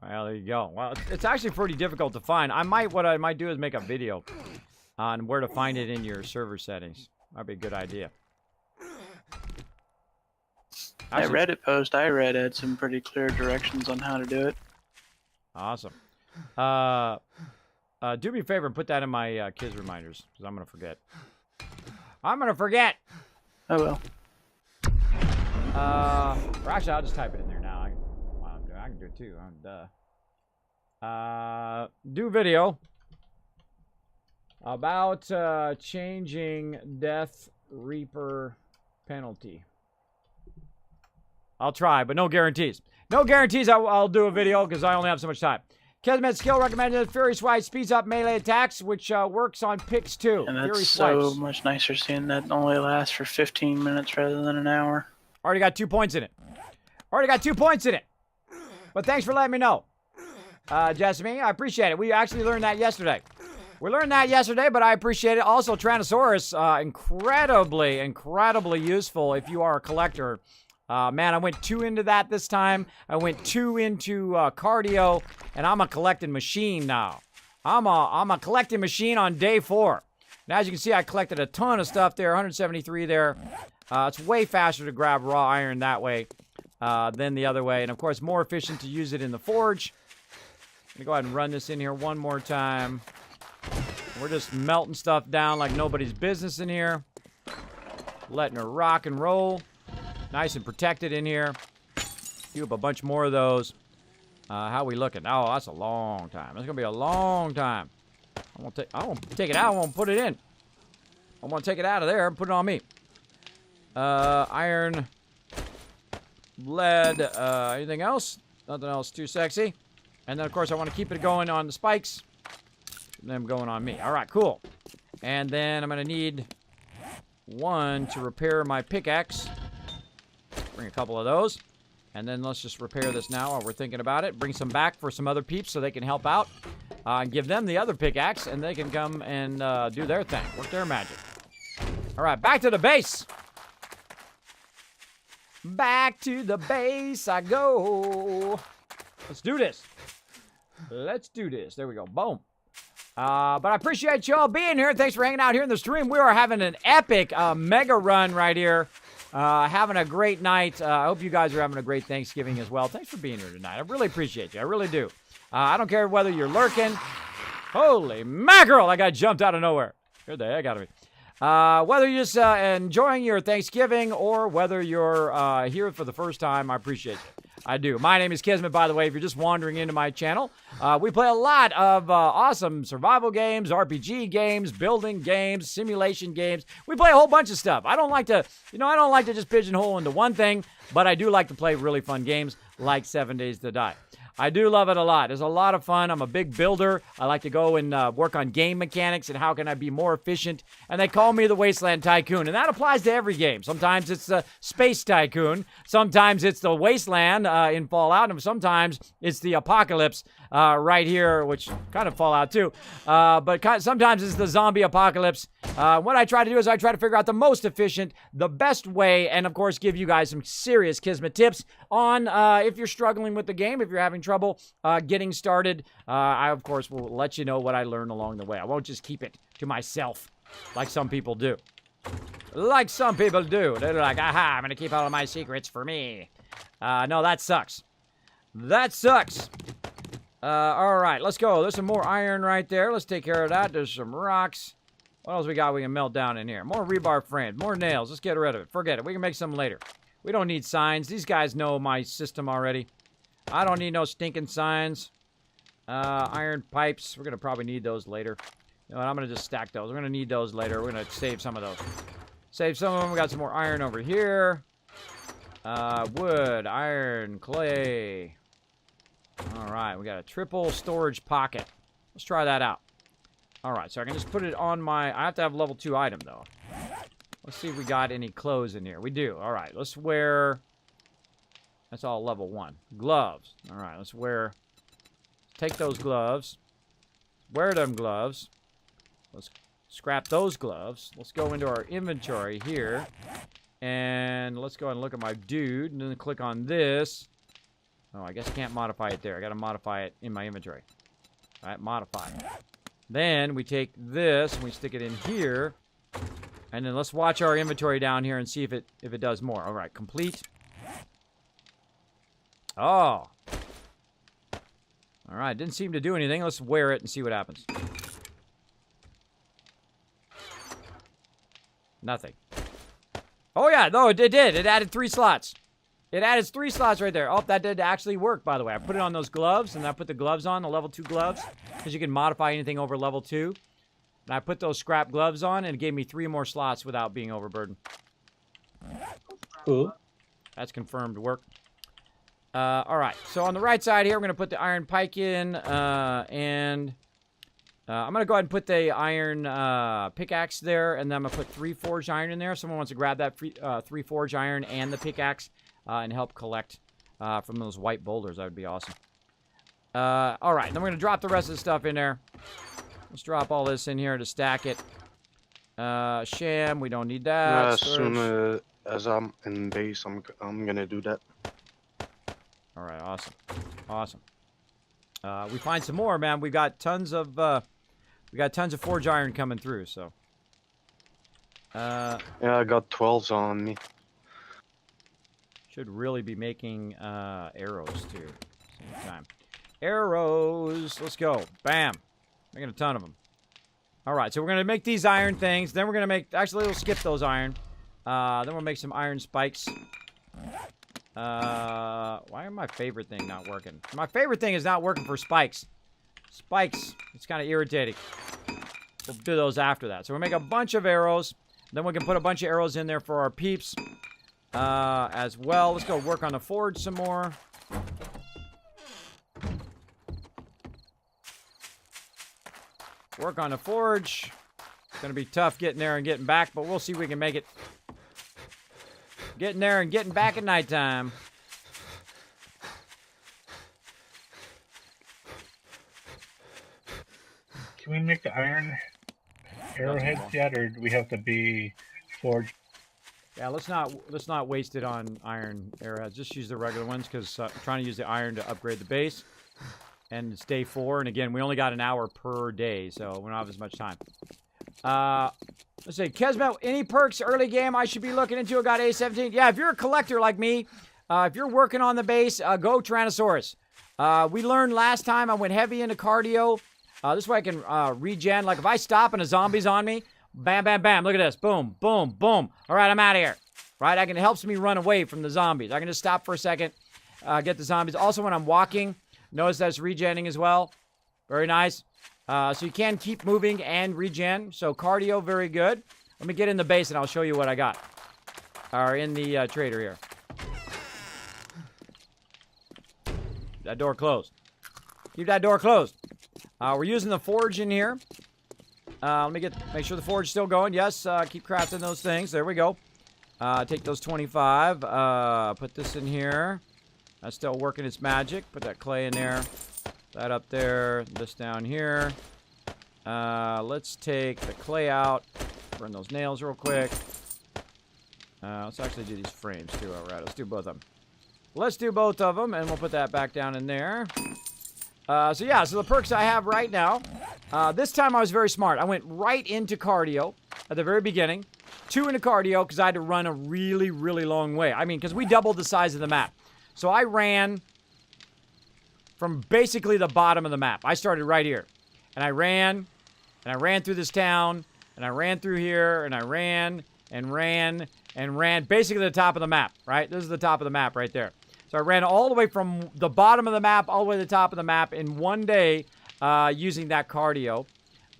Well, there you go. Well, it's actually pretty difficult to find. What I might do is make a video on where to find it in your server settings. That'd be a good idea. That Reddit post I read had some pretty clear directions on how to do it. Awesome. Do me a favor and put that in my kids reminders, because I'm going to forget. I'm going to forget! Oh, well. Or actually, I'll just type it in there now. I can do it too. Do video about changing Death Reaper penalty. I'll try, but no guarantees. No guarantees I'll do a video because I only have so much time. Kismet skill recommended Fury Swipe speeds up melee attacks, which works on picks too. And that's Fury so swipes. much nicer seeing that only lasts for 15 minutes rather than an hour. Already got 2 points in it. Already got 2 points in it. But thanks for letting me know, Jessamy. I appreciate it. We actually learned that yesterday. We learned that yesterday, but I appreciate it. Also, Tyrannosaurus, incredibly, incredibly useful if you are a collector. Man, I went 2 into that this time. I went 2 into cardio, and I'm a collecting machine now. I'm a collecting machine on day 4. And as you can see, I collected a ton of stuff there, 173 there. It's way faster to grab raw iron that way than the other way. And of course, more efficient to use it in the forge. I'm gonna go ahead and run this in here one more time. We're just melting stuff down like nobody's business in here. Letting her rock and roll. Nice and protected in here. Do up a bunch more of those. How we looking? Oh, that's a long time. That's gonna be a long time. I won't take it out. I won't put it in. I want to take it out of there and put it on me. Iron, lead, anything else? Nothing else too sexy. And then, of course, I want to keep it going on the spikes. And them going on me. All right, cool. And then I'm going to need 1 to repair my pickaxe. Bring a couple of those. And then let's just repair this now while we're thinking about it. Bring some back for some other peeps so they can help out. And give them the other pickaxe, and they can come and do their thing. Work their magic. All right, back to the base. Back to the base I go. Let's do this. Let's do this. There we go. Boom. But I appreciate y'all being here. Thanks for hanging out here in the stream. We are having an epic mega run right here. Having a great night. I hope you guys are having a great Thanksgiving as well. Thanks for being here tonight. I really appreciate you. I really do. I don't care whether you're lurking. Holy mackerel, I got jumped out of nowhere. Where the heck out of me. Whether you're just enjoying your Thanksgiving or whether you're here for the first time, I appreciate you. I do. My name is Kismet, by the way, if you're just wandering into my channel. We play a lot of awesome survival games, RPG games, building games, simulation games. We play a whole bunch of stuff. I don't like to just pigeonhole into one thing, but I do like to play really fun games like 7 Days to Die. I do love it a lot. It's a lot of fun. I'm a big builder. I like to go and work on game mechanics and how can I be more efficient. And they call me the Wasteland Tycoon. And that applies to every game. Sometimes it's the Space Tycoon. Sometimes it's the Wasteland in Fallout. And sometimes it's the Apocalypse right here, which kind of Fallout too. But sometimes it's the Zombie Apocalypse. What I try to do is I try to figure out the most efficient, the best way, and of course give you guys some serious Kismet tips on if you're struggling with the game, if you're having trouble getting started. I, of course, will let you know what I learned along the way. I won't just keep it to myself like some people do. Like some people do. They're like, aha, I'm going to keep all of my secrets for me. No, that sucks. That sucks. All right, let's go. There's some more iron right there. Let's take care of that. There's some rocks. What else we got we can melt down in here? More rebar frames, more nails. Let's get rid of it. Forget it. We can make some later. We don't need signs. These guys know my system already. I don't need no stinking signs. Iron pipes. We're going to probably need those later. You know what? I'm going to just stack those. We're going to need those later. We're going to save some of those. Save some of them. We got some more iron over here. Wood, iron, clay. All right. We got a triple storage pocket. Let's try that out. All right. So I can just put it on my... I have to have level 2 item, though. Let's see if we got any clothes in here. We do. All right. Let's wear... That's all level 1. Gloves. All right. Let's wear... Take those gloves. Wear them gloves. Let's scrap those gloves. Let's go into our inventory here. And let's go and look at my dude. And then click on this. Oh, I guess I can't modify it there. I got to modify it in my inventory. All right. Modify. Then we take this and we stick it in here. And then let's watch our inventory down here and see if it does more. All right. Complete. Oh. All right, didn't seem to do anything. Let's wear it and see what happens. Nothing. Oh, yeah, no, it did. It added 3 slots. It added 3 slots right there. Oh, that did actually work, by the way. I put it on those gloves, and I put the gloves on, the level 2 gloves, because you can modify anything over level 2. And I put those scrap gloves on, and it gave me 3 more slots without being overburdened. Cool. That's confirmed work. All right, so on the right side here, we're going to put the iron pike in, and I'm going to go ahead and put the iron pickaxe there, and then I'm going to put 3 forged iron in there. If someone wants to grab that 3 forged iron and the pickaxe and help collect from those white boulders, that would be awesome. All right, then we're going to drop the rest of the stuff in there. Let's drop all this in here to stack it. Sham, we don't need that. As soon as I'm in base, I'm going to do that. All right, awesome. Awesome. we find some more, man. We got tons of forge iron coming through. So. Yeah, I got 12s on me. Should really be making arrows too. Same time. Arrows. Let's go. Bam. Making a ton of them. All right, so we're gonna make these iron things. Then we're gonna make. Actually, we'll skip those iron. Then we'll make some iron spikes. Why is my favorite thing not working? My favorite thing is not working for spikes. Spikes. It's kind of irritating. We'll do those after that. So we'll make a bunch of arrows. Then we can put a bunch of arrows in there for our peeps as well. Let's go work on the forge some more. Work on the forge. It's going to be tough getting there and getting back, but we'll see if we can make it. Getting there and getting back at nighttime. Can we make the iron arrowheads yet, or do we have to be forged? Yeah, let's not waste it on iron arrowheads. Just use the regular ones because I'm trying to use the iron to upgrade the base. And it's day 4, and again, we only got an hour per day, so we don't have as much time. Let's see, Kismet, any perks early game I should be looking into? I got A17. Yeah, if you're a collector like me, if you're working on the base, go Tyrannosaurus. We learned last time I went heavy into cardio. This way I can regen. Like if I stop and a zombie's on me, bam, bam, bam. Look at this. Boom, boom, boom. All right, I'm out of here. Right, it helps me run away from the zombies. I can just stop for a second, get the zombies. Also, when I'm walking, notice that's regenning as well. Very nice. So you can keep moving and regen. So cardio, very good. Let me get in the base and I'll show you what I got. Or in the trader here. That door closed. Keep that door closed. We're using the forge in here. Let me make sure the forge is still going. Yes, keep crafting those things. There we go. Take those 25. Put this in here. That's still working its magic. Put that clay in there. That up there. This down here. Let's take the clay out. Burn those nails real quick. Let's actually do these frames too. All right, let's do both of them. Let's do both of them, and we'll put that back down in there. So yeah, so the perks I have right now. This time I was very smart. I went right into cardio at the very beginning. 2 into cardio because I had to run a really, really long way. I mean, because we doubled the size of the map. So I ran from basically the bottom of the map. I started right here. And I ran through this town, and I ran through here, and I ran, and ran, and ran. Basically the top of the map, right? This is the top of the map right there. So I ran all the way from the bottom of the map all the way to the top of the map in one day using that cardio.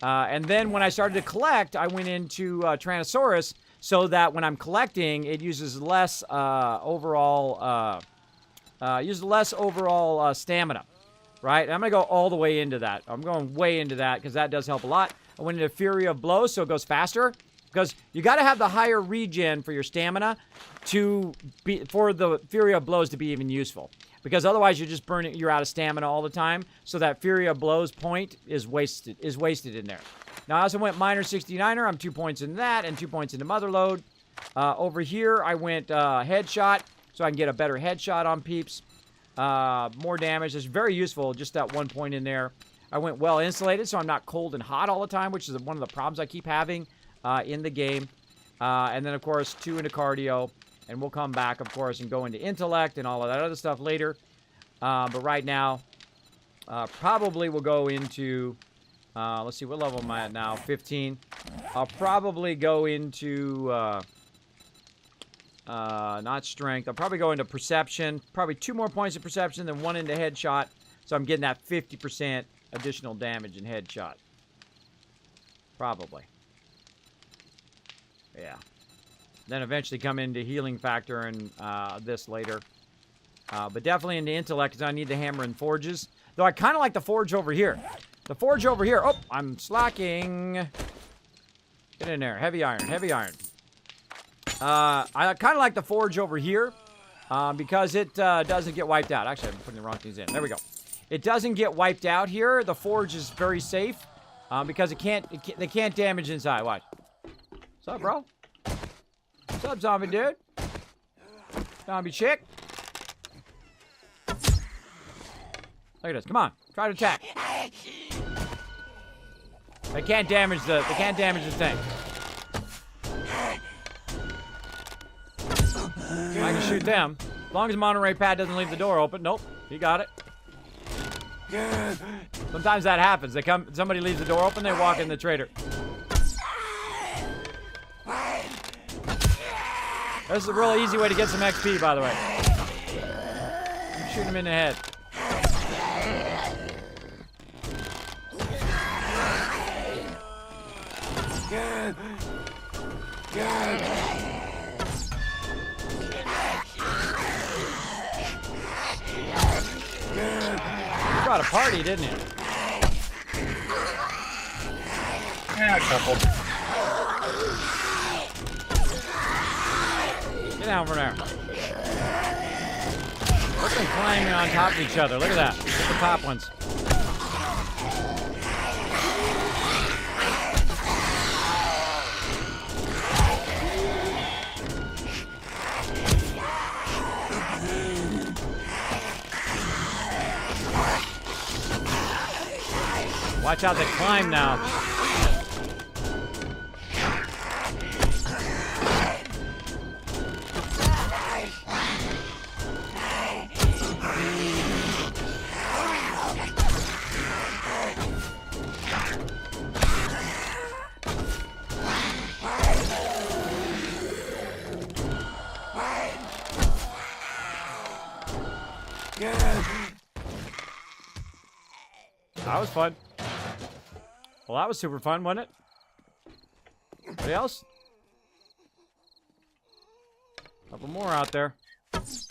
And then when I started to collect, I went into Tyrannosaurus so that when I'm collecting, it uses less overall stamina, right? And I'm going to go all the way into that. I'm going way into that because that does help a lot. I went into Fury of Blows, so it goes faster. Because you got to have the higher regen for your stamina for the Fury of Blows to be even useful. Because otherwise you're just burning, you're out of stamina all the time. So that Fury of Blows point is wasted in there. Now I also went Miner 69er. I'm 2 points in that and 2 points into Motherload. Over here I went Headshot, so I can get a better headshot on peeps. More damage. It's very useful, just that 1 point in there. I went Well Insulated, so I'm not cold and hot all the time, which is one of the problems I keep having in the game. And then, of course, 2 into Cardio. And we'll come back, of course, and go into Intellect and all of that other stuff later. But right now, probably we'll go into... let's see, what level am I at now? 15. I'll probably go into... not Strength. I'll probably go into Perception. Probably 2 more points of Perception, then 1 into Headshot. So I'm getting that 50% additional damage in Headshot. Probably. Yeah. Then eventually come into Healing Factor and this later. But definitely into Intellect because I need the Hammer and Forges. Though I kind of like the Forge over here. The Forge over here. Oh, I'm slacking. Get in there. Heavy Iron. Heavy Iron. I kind of like the Forge over here because it doesn't get wiped out. Actually, I'm putting the wrong things in. There we go. It doesn't get wiped out here. The Forge is very safe because they can't damage inside. Watch. What's up, bro? What's up, zombie dude? Zombie chick? Look Look at this. Come on. Try to attack. They can't damage the thing. I can shoot them. As long as Monterey Pat doesn't leave the door open. Nope. He got it. Sometimes that happens. Somebody leaves the door open, they walk in the trader. This is a really easy way to get some XP, by the way. Shoot him in the head. You brought a party, didn't you? Yeah, a couple. Get down from there. Look at them climbing on top of each other. Look at that. Look at the top ones. Watch out, they climb now. That was fun. Well, that was super fun, wasn't it? Anybody else? Couple more out there. It's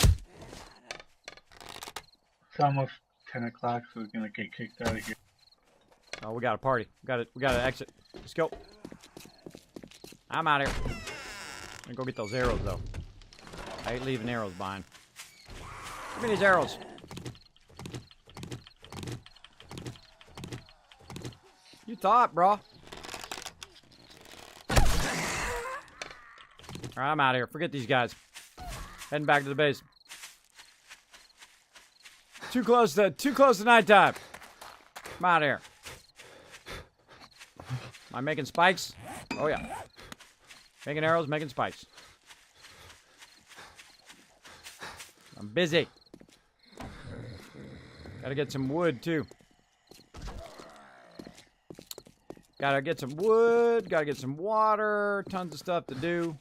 almost 10 o'clock, so we're gonna get kicked out of here. Oh, we got a party. We got to exit. Let's go. I'm out here. I'm gonna go get those arrows, though. I ain't leaving arrows behind. Give me these arrows. You thought, bro. All right, I'm out of here. Forget these guys. Heading back to the base. Too close to nighttime. I'm out of here. Am I making spikes? Oh yeah. Making arrows, making spikes. I'm busy. Gotta get some wood too. Gotta get some wood, gotta get some water, tons of stuff to do.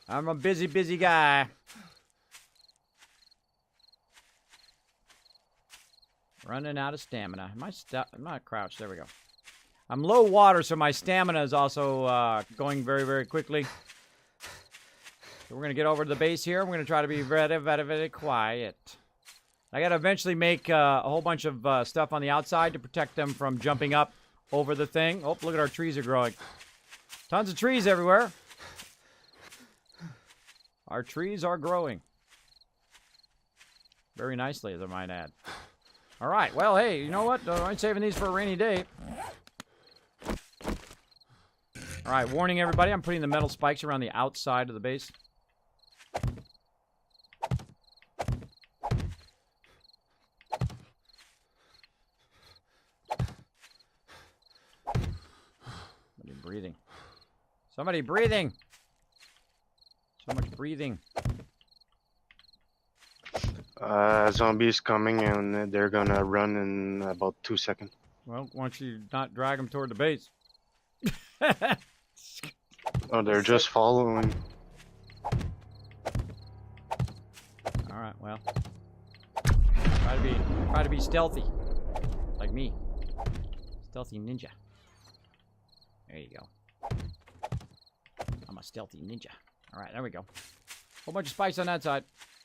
I'm a busy, busy guy. Running out of stamina. I'm not crouched. There we go. I'm low water, so my stamina is also going very, very quickly. So we're going to get over to the base here. We're going to try to be very, very, very quiet. I got to eventually make a whole bunch of stuff on the outside to protect them from jumping up over the thing. Oh, look at our trees are growing. Tons of trees everywhere. Our trees are growing. Very nicely, as I might add. All right. Well, hey, you know what? I'm saving these for a rainy day. All right. Warning, everybody. I'm putting the metal spikes around the outside of the base. Somebody breathing. Somebody breathing. So much breathing. Zombies coming and they're gonna run in about 2 seconds. Well, why don't you not drag them toward the base? Oh, they're just following. All right, well, try to be stealthy, like me, stealthy ninja. There you go. I'm a stealthy ninja. All right, there we go. Whole bunch of spikes on that side.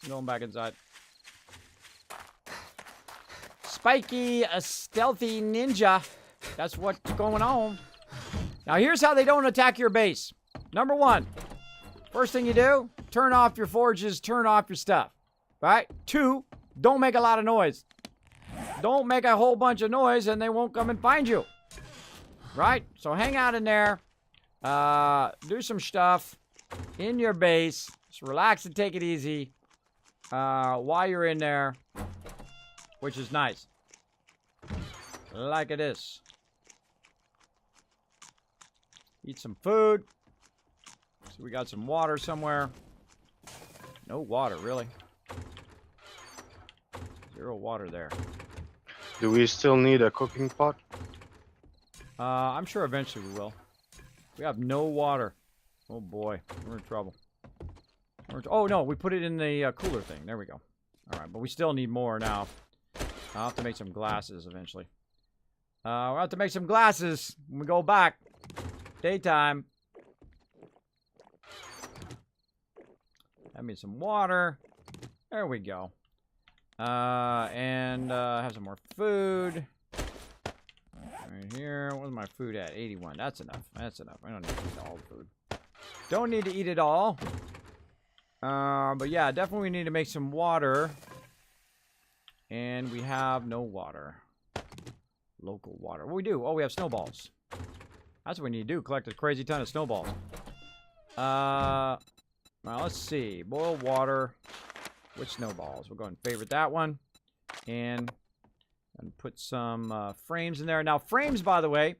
Going back inside. Spiky, a stealthy ninja. That's what's going on. Now, here's how they don't attack your base. Number one, first thing you do, turn off your forges, turn off your stuff. Right? Two, don't make a lot of noise. Don't make a whole bunch of noise and they won't come and find you. Right? So hang out in there. Do some stuff in your base. Just relax and take it easy while you're in there, which is nice. like it is. Eat some food. So we got some water somewhere. No water, really. 0 water there. Do we still need a cooking pot? I'm sure eventually we will. We have no water. Oh boy, we're in trouble. Oh no, we put it in the cooler thing. There we go. Alright, but we still need more now. I'll have to make some glasses eventually. We'll have to make some glasses when we go back. Daytime. Have me some water. There we go. And have some more food. Right here. Where's my food at? 81. That's enough. That's enough. I don't need to eat all the food. Don't need to eat it all. But yeah, definitely need to make some water. And we have no water. Local water. What do we do? Oh, we have snowballs. That's what we need to do. Collect a crazy ton of snowballs. Now let's see. Boil water with snowballs. We'll go ahead and favorite that one. And put some frames in there. Now, frames, by the way,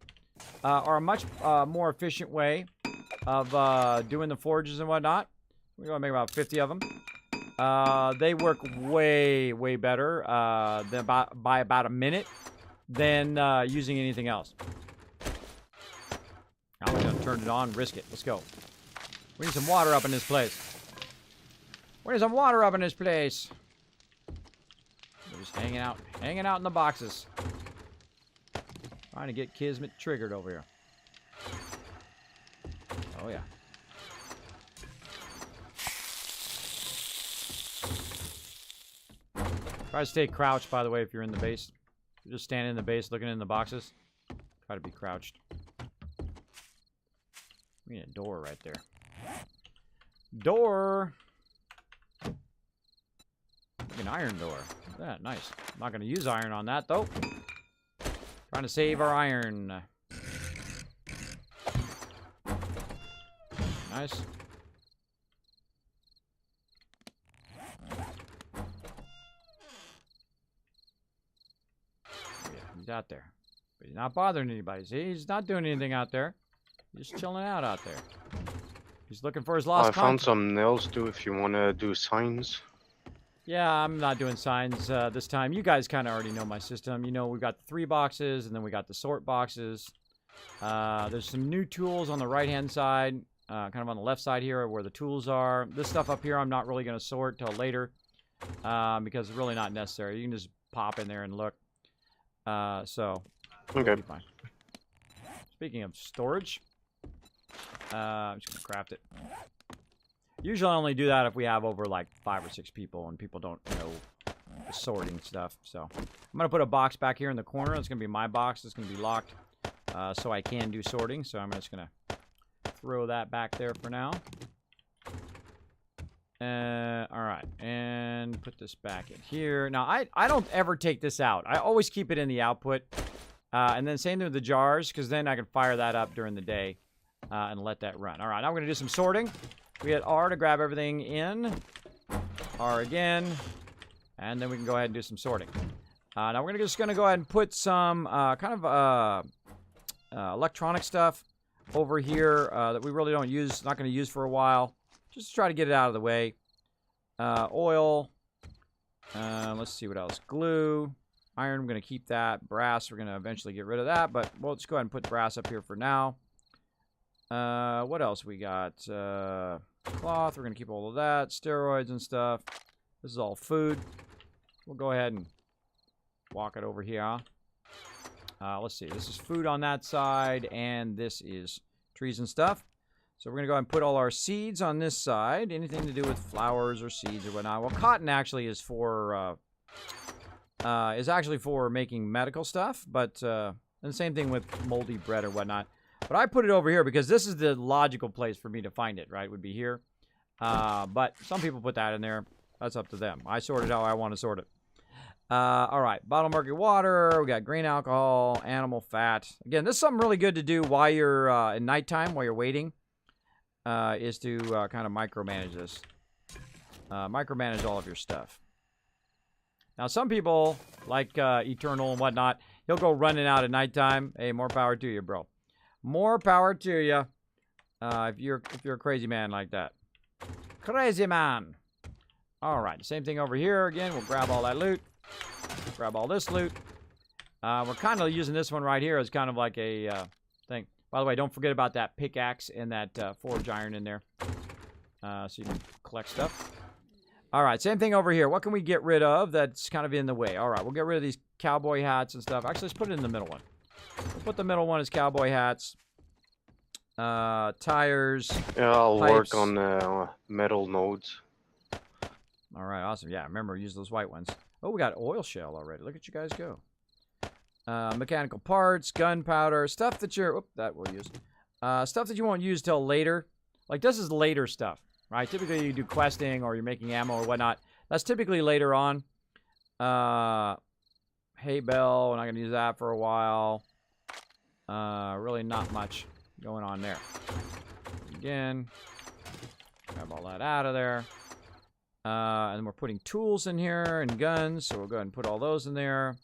are a much more efficient way of doing the forges and whatnot. We're going to make about 50 of them. They work way, way better by about a minute than using anything else. Now we're going to turn it on, risk it. Let's go. We need some water up in this place. We need some water up in this place. We're just hanging out in the boxes. Trying to get Kismet triggered over here. Oh, yeah. Try to stay crouched, by the way, if you're in the base. You're just standing in the base looking in the boxes. Try to be crouched. We need a door right there. Door! Like an iron door. Look at that, nice. I'm not going to use iron on that, though. Trying to save our iron. Nice. He's out there. But he's not bothering anybody. See, he's not doing anything out there. He's just chilling out there. He's looking for his lost I found contact. some nails too if you want to do signs. Yeah, I'm not doing signs this time. You guys kind of already know my system. You know, we've got the 3 boxes, and then we got the sort boxes. There's some new tools on the right-hand side, kind of on the left side here where the tools are. This stuff up here I'm not really going to sort till later because it's really not necessary. You can just pop in there and look. So, Okay. be fine. Speaking of storage, I'm just gonna craft it. Usually I only do that if we have over like 5 or 6 people and people don't know the sorting stuff. So, I'm gonna put a box back here in the corner. It's gonna be my box. It's gonna be locked, so I can do sorting. So I'm just gonna throw that back there for now. Alright, and put this back in here. Now, I don't ever take this out. I always keep it in the output. And then same thing with the jars, because then I can fire that up during the day and let that run. Alright, now we're going to do some sorting. We hit R to grab everything in. R again. And then we can go ahead and do some sorting. Now we're just going to go ahead and put some kind of electronic stuff over here that we really don't use, not going to use for a while. Just to try to get it out of the way. Oil. Let's see what else. Glue. Iron, I'm going to keep that. Brass, we're going to eventually get rid of that. But we'll just go ahead and put brass up here for now. What else we got? Cloth, we're going to keep all of that. Steroids and stuff. This is all food. We'll go ahead and walk it over here. Let's see. This is food on that side. And this is trees and stuff. So we're going to go ahead and put all our seeds on this side. Anything to do with flowers or seeds or whatnot. Well, cotton actually is for making medical stuff. But and the same thing with moldy bread or whatnot. But I put it over here because this is the logical place for me to find it, right? Would be here. But some people put that in there. That's up to them. I sort it how I want to sort it. All right. Bottled murky water. We got grain alcohol, animal fat. Again, this is something really good to do while you're in nighttime, while you're waiting. Is to kind of micromanage this. Micromanage all of your stuff. Now, some people, like Eternal and whatnot, He'll go running out at nighttime. Hey, more power to you, bro. More power to you. If you're a crazy man like that. Crazy man. All right, same thing over here again. We'll grab all that loot. Grab all this loot. We're kind of using this one right here as kind of like a thing. By the way, don't forget about that pickaxe and that forge iron in there. So you can collect stuff. All right, same thing over here. What can we get rid of that's kind of in the way? All right, we'll get rid of these cowboy hats and stuff. Actually, let's put it in the middle one. We'll put the middle one as cowboy hats. Tires. Yeah, I'll pipes. work on metal nodes. All right, awesome. Yeah, remember, use those white ones. Oh, we got oil shell already. Look at you guys go. Mechanical parts, gunpowder, stuff that you're... Oop, that we'll use. Stuff that you won't use till later. Like, this is later stuff, right? Typically, you do questing or you're making ammo or whatnot. That's typically later on. Hay bale, we're not going to use that for a while. Really not much going on there. Again, grab all that out of there. And then we're putting tools in here and guns, so we'll go ahead and put all those in there.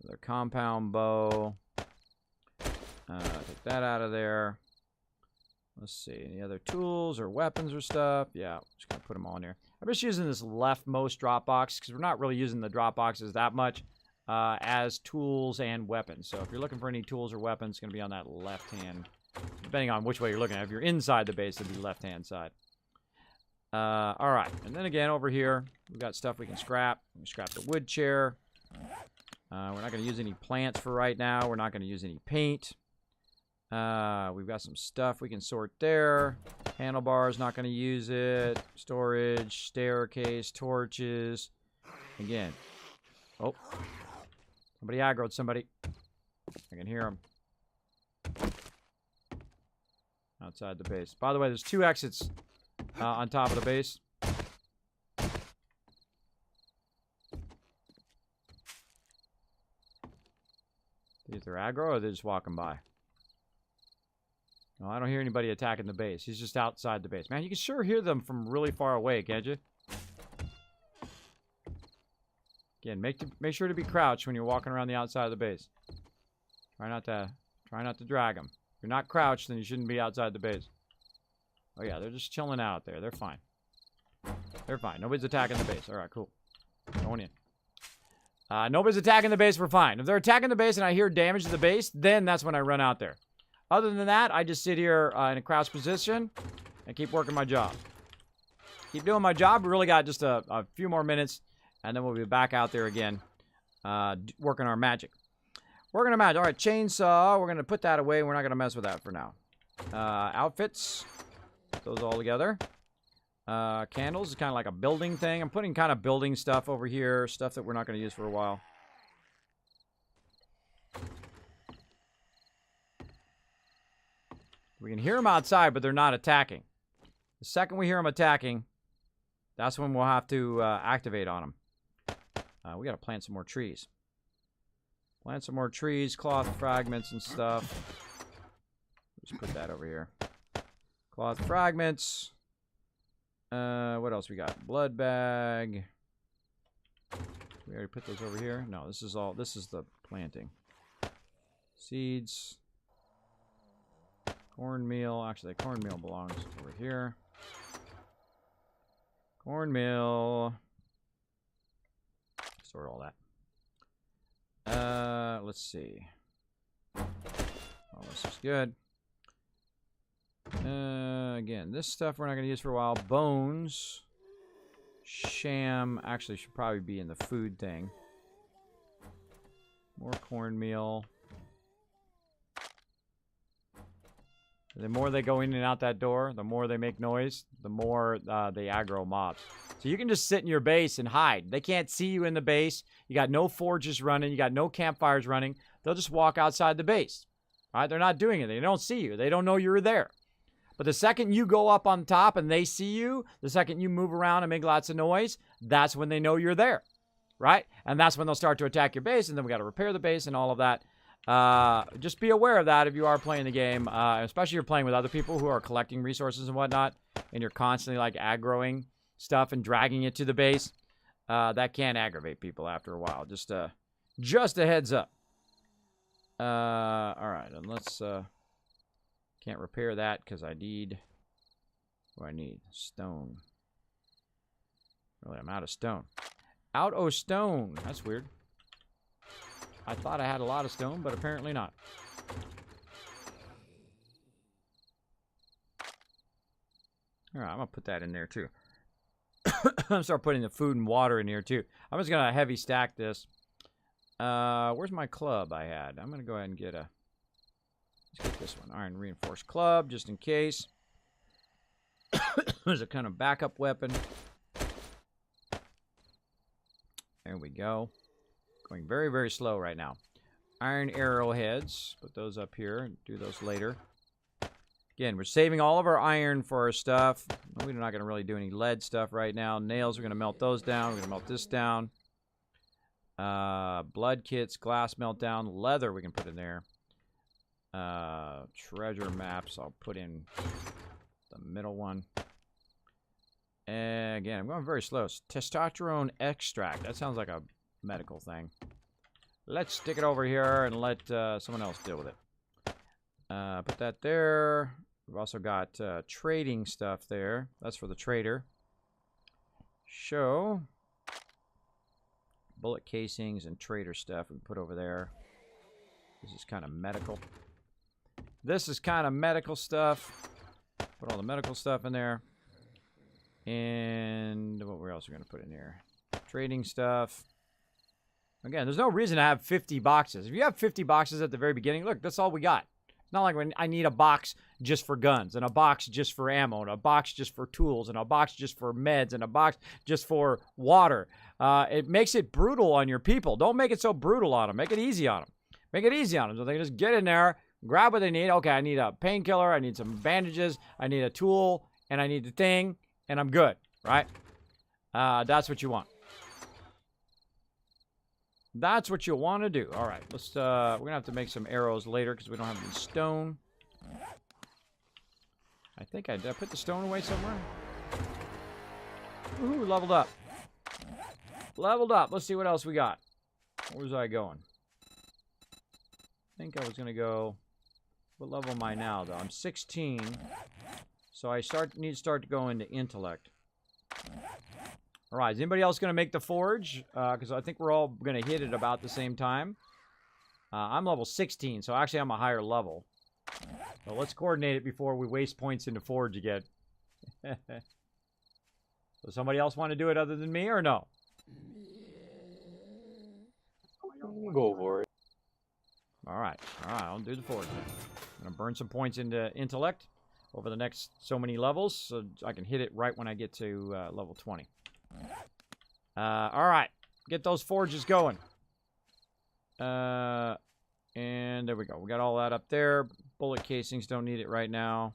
Their compound bow. Take that out of there. Let's see, any other tools or weapons or stuff? Yeah, just gonna put them all in here. I'm just using this leftmost drop box because we're not really using the drop boxes that much as tools and weapons. So if you're looking for any tools or weapons, it's gonna be on that left hand, depending on which way you're looking at. If you're inside the base, it'd be left hand side. All right, and then again over here, we've got stuff we can scrap. We can scrap the wood chair. We're not going to use any plants for right now. We're not going to use any paint. We've got some stuff we can sort there. Handlebars, not going to use it. Storage, staircase, torches. Again. Oh. Somebody aggroed somebody. I can hear them. Outside the base. By the way, there's 2 exits on top of the base. Is there aggro or they're just walking by? No, I don't hear anybody attacking the base. He's just outside the base. Man, you can sure hear them from really far away, can't you? Again, make sure to be crouched when you're walking around the outside of the base. Try not to drag them. If you're not crouched, then you shouldn't be outside the base. Oh yeah, they're just chilling out there. They're fine. They're fine. Nobody's attacking the base. All right, cool. Going in. Nobody's attacking the base, we're fine. If they're attacking the base and I hear damage to the base, then that's when I run out there. Other than that, I just sit here in a crouched position and keep working my job. Keep doing my job. We really got just a few more minutes, and then we'll be back out there again working our magic. Working our magic. All right, chainsaw. We're going to put that away. We're not going to mess with that for now. Outfits. Put those all together. Candles is kind of like a building thing. I'm putting kind of building stuff over here. Stuff that we're not going to use for a while. We can hear them outside, but they're not attacking. The second we hear them attacking, that's when we'll have to activate on them. We got to plant some more trees. Plant some more trees, cloth fragments and stuff. Just put that over here. Cloth fragments. What else we got? Blood bag. We already put those over here. No, this is the planting. Seeds. Cornmeal. Actually, cornmeal belongs over here. Cornmeal. Sort all that. Let's see. Oh, this is good. Again, this stuff we're not going to use for a while. Bones. Sham. Actually, should probably be in the food thing. More cornmeal. The more they go in and out that door, the more they make noise, the more they aggro mobs. So you can just sit in your base and hide. They can't see you in the base. You got no forges running. You got no campfires running. They'll just walk outside the base. All right? They're not doing it. They don't see you. They don't know you're there. But the second you go up on top and they see you, the second you move around and make lots of noise, that's when they know you're there, right? And that's when they'll start to attack your base, and then we got to repair the base and all of that. Just be aware of that if you are playing the game, especially if you're playing with other people who are collecting resources and whatnot, and you're constantly like aggroing stuff and dragging it to the base. That can aggravate people after a while. Just a heads up. All right, and let's can't repair that because I need what I need stone. Really, I'm out of stone. Out of stone. That's weird. I thought I had a lot of stone, but apparently not. All right, I'm gonna put that in there too. I'm gonna start putting the food and water in here too. I'm just gonna heavy stack this. Where's my club I had? I'm gonna go ahead and get a. Let's get this one, iron reinforced club, just in case. There's a kind of backup weapon. There we go. Going very, very slow right now. Iron arrowheads. Put those up here and do those later. Again, we're saving all of our iron for our stuff. We're not going to really do any lead stuff right now. Nails, we're going to melt those down. We're going to melt this down. Blood kits, glass meltdown. Leather we can put in there. Treasure maps, I'll put in the middle one. And again, I'm going very slow. Testosterone extract. That sounds like a medical thing. Let's stick it over here and let someone else deal with it. Put that there. We've also got trading stuff there. That's for the trader. Show. Bullet casings and trader stuff we can put over there. This is kind of medical. This is kind of medical stuff. Put all the medical stuff in there. And what else are we going to put in here? Trading stuff. Again, there's no reason to have 50 boxes. If you have 50 boxes at the very beginning, look, that's all we got. It's not like when I need a box just for guns, and a box just for ammo, and a box just for tools, and a box just for meds, and a box just for water. It makes it brutal on your people. Don't make it so brutal on them. Make it easy on them. Make it easy on them so they can just get in there, grab what they need. Okay, I need a painkiller. I need some bandages. I need a tool, and I need the thing, and I'm good, right? That's what you want. That's what you want to do. All right, let's. We're gonna have to make some arrows later because we don't have any stone. I think did I put the stone away somewhere? Ooh, leveled up. Leveled up. Let's see what else we got. Where was I going? I think I was gonna go. What level am I now, though? I'm 16, so I need to start to go into intellect. All right, is anybody else going to make the forge? Because I think we're all going to hit it about the same time. I'm level 16, so actually I'm a higher level. So let's coordinate it before we waste points into forge again. Does somebody else want to do it other than me, or no? Go for it. All right, I'll do the forge then. I'm going to burn some points into intellect over the next so many levels, so I can hit it right when I get to level 20. All right, get those forges going. And there we go. We got all that up there. Bullet casings, don't need it right now.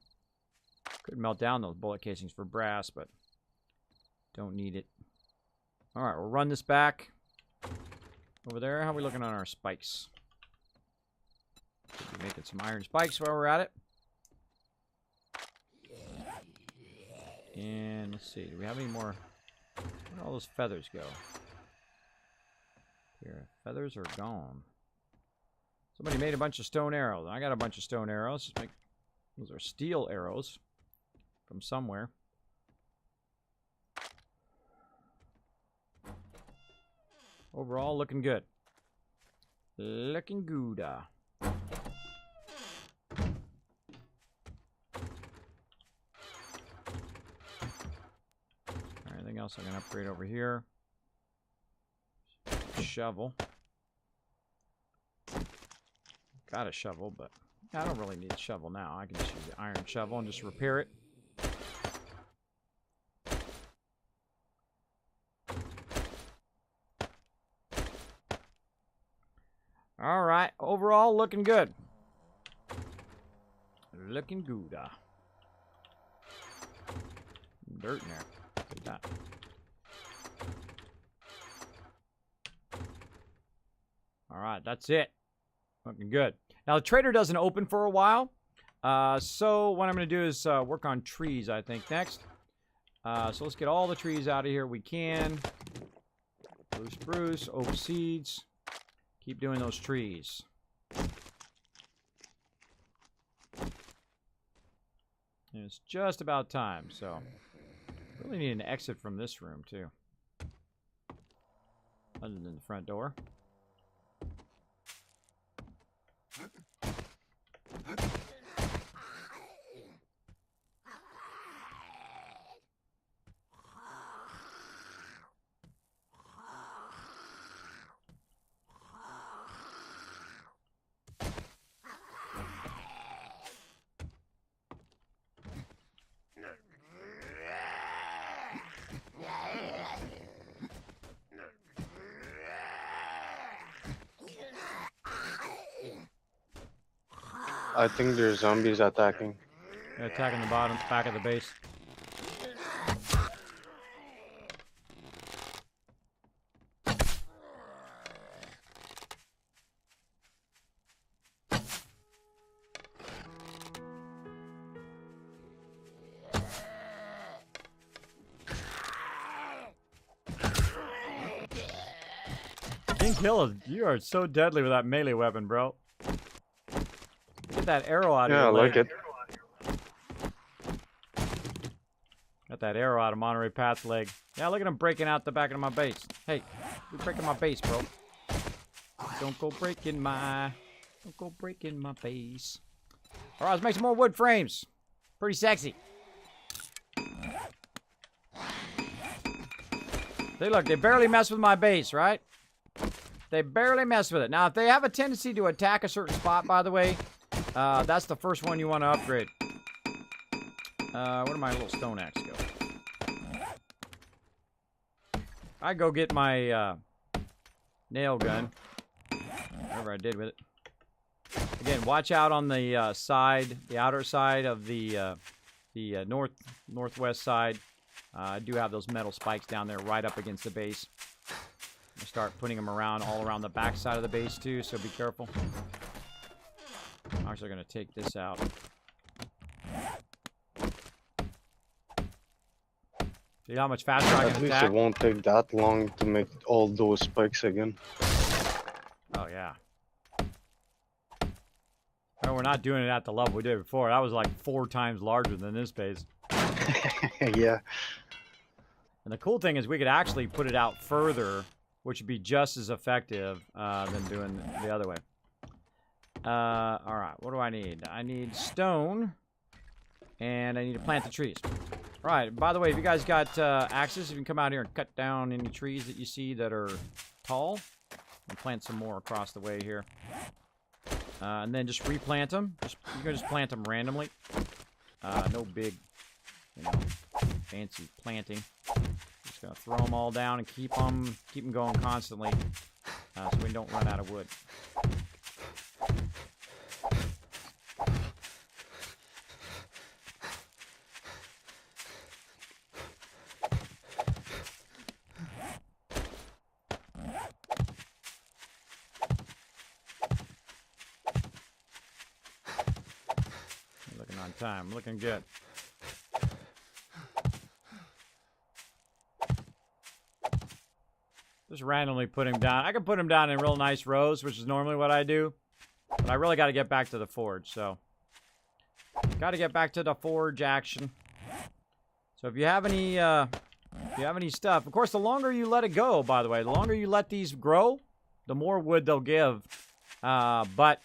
Could melt down those bullet casings for brass, but don't need it. All right, we'll run this back over there. How are we looking on our spikes? Could be making some iron spikes while we're at it. And let's see, do we have any more? Where'd all those feathers go? Here, feathers are gone. Somebody made a bunch of stone arrows. I got a bunch of stone arrows. Those are steel arrows from somewhere. Overall, looking good. Looking good. Anything else I can upgrade over here? Shovel. Got a shovel, but I don't really need a shovel now. I can just use the iron shovel and just repair it. All right, overall looking good. Looking good. Dirt in there. Look at that. All right, that's it. Looking good. Now, the trader doesn't open for a while. So what I'm going to do is work on trees, I think, next. So let's get all the trees out of here we can. Blue spruce, oak seeds. Keep doing those trees. And it's just about time, so really need an exit from this room too. Other than the front door. I think there's zombies attacking. They're attacking the back of the base. King Killer, you are so deadly with that melee weapon, bro. Get that arrow out of Yeah, I your leg. like it. Got that arrow out of Monterey Pat's leg. Yeah, look at him breaking out the back of my base. Hey, you're breaking my base, bro. Don't go breaking my base. All right, let's make some more wood frames. Pretty sexy. See, look, they barely mess with my base, right? They barely mess with it. Now, if they have a tendency to attack a certain spot, by the way, that's the first one you want to upgrade. Where did my little stone axe go? I go get my nail gun. Whatever I did with it. Again, watch out on the side, the outer side of the northwest side. I do have those metal spikes down there right up against the base. I start putting them around all around the back side of the base too, so be careful. I'm actually going to take this out. See how much faster I At can least attack? it won't take that long to make all those spikes again. Oh, yeah. Oh, we're not doing it at the level we did before. That was like 4 times larger than this base. Yeah. And the cool thing is we could actually put it out further, which would be just as effective than doing the other way. All right, what do I need? I need stone, and I need to plant the trees. All right, by the way, if you guys got axes, you can come out here and cut down any trees that you see that are tall, and plant some more across the way here. And then just replant them. You can just plant them randomly. No big, fancy planting. Just gonna throw them all down and keep them going constantly, so we don't run out of wood. Looking on time, looking good. Just randomly put him down. I can put him down in real nice rows, which is normally what I do. But I really got to get back to the forge, so. Got to get back to the forge action. So if you have any stuff, of course, the longer you let it go, by the way, the longer you let these grow, the more wood they'll give. But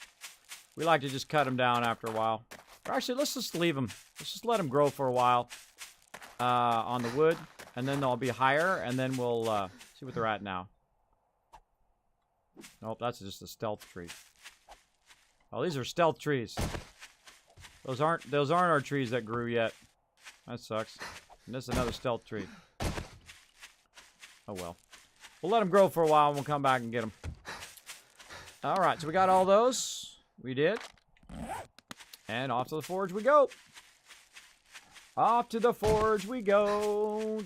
we like to just cut them down after a while. Or actually, let's just leave them. Let's just let them grow for a while on the wood, and then they'll be higher, and then we'll see what they're at now. Nope, that's just a stealth tree. Oh, these are stealth trees. Those aren't our trees that grew yet. That sucks. And this is another stealth tree. Oh well. We'll let them grow for a while and we'll come back and get them. Alright, so we got all those. We did. And off to the forge we go. Off to the forge we go.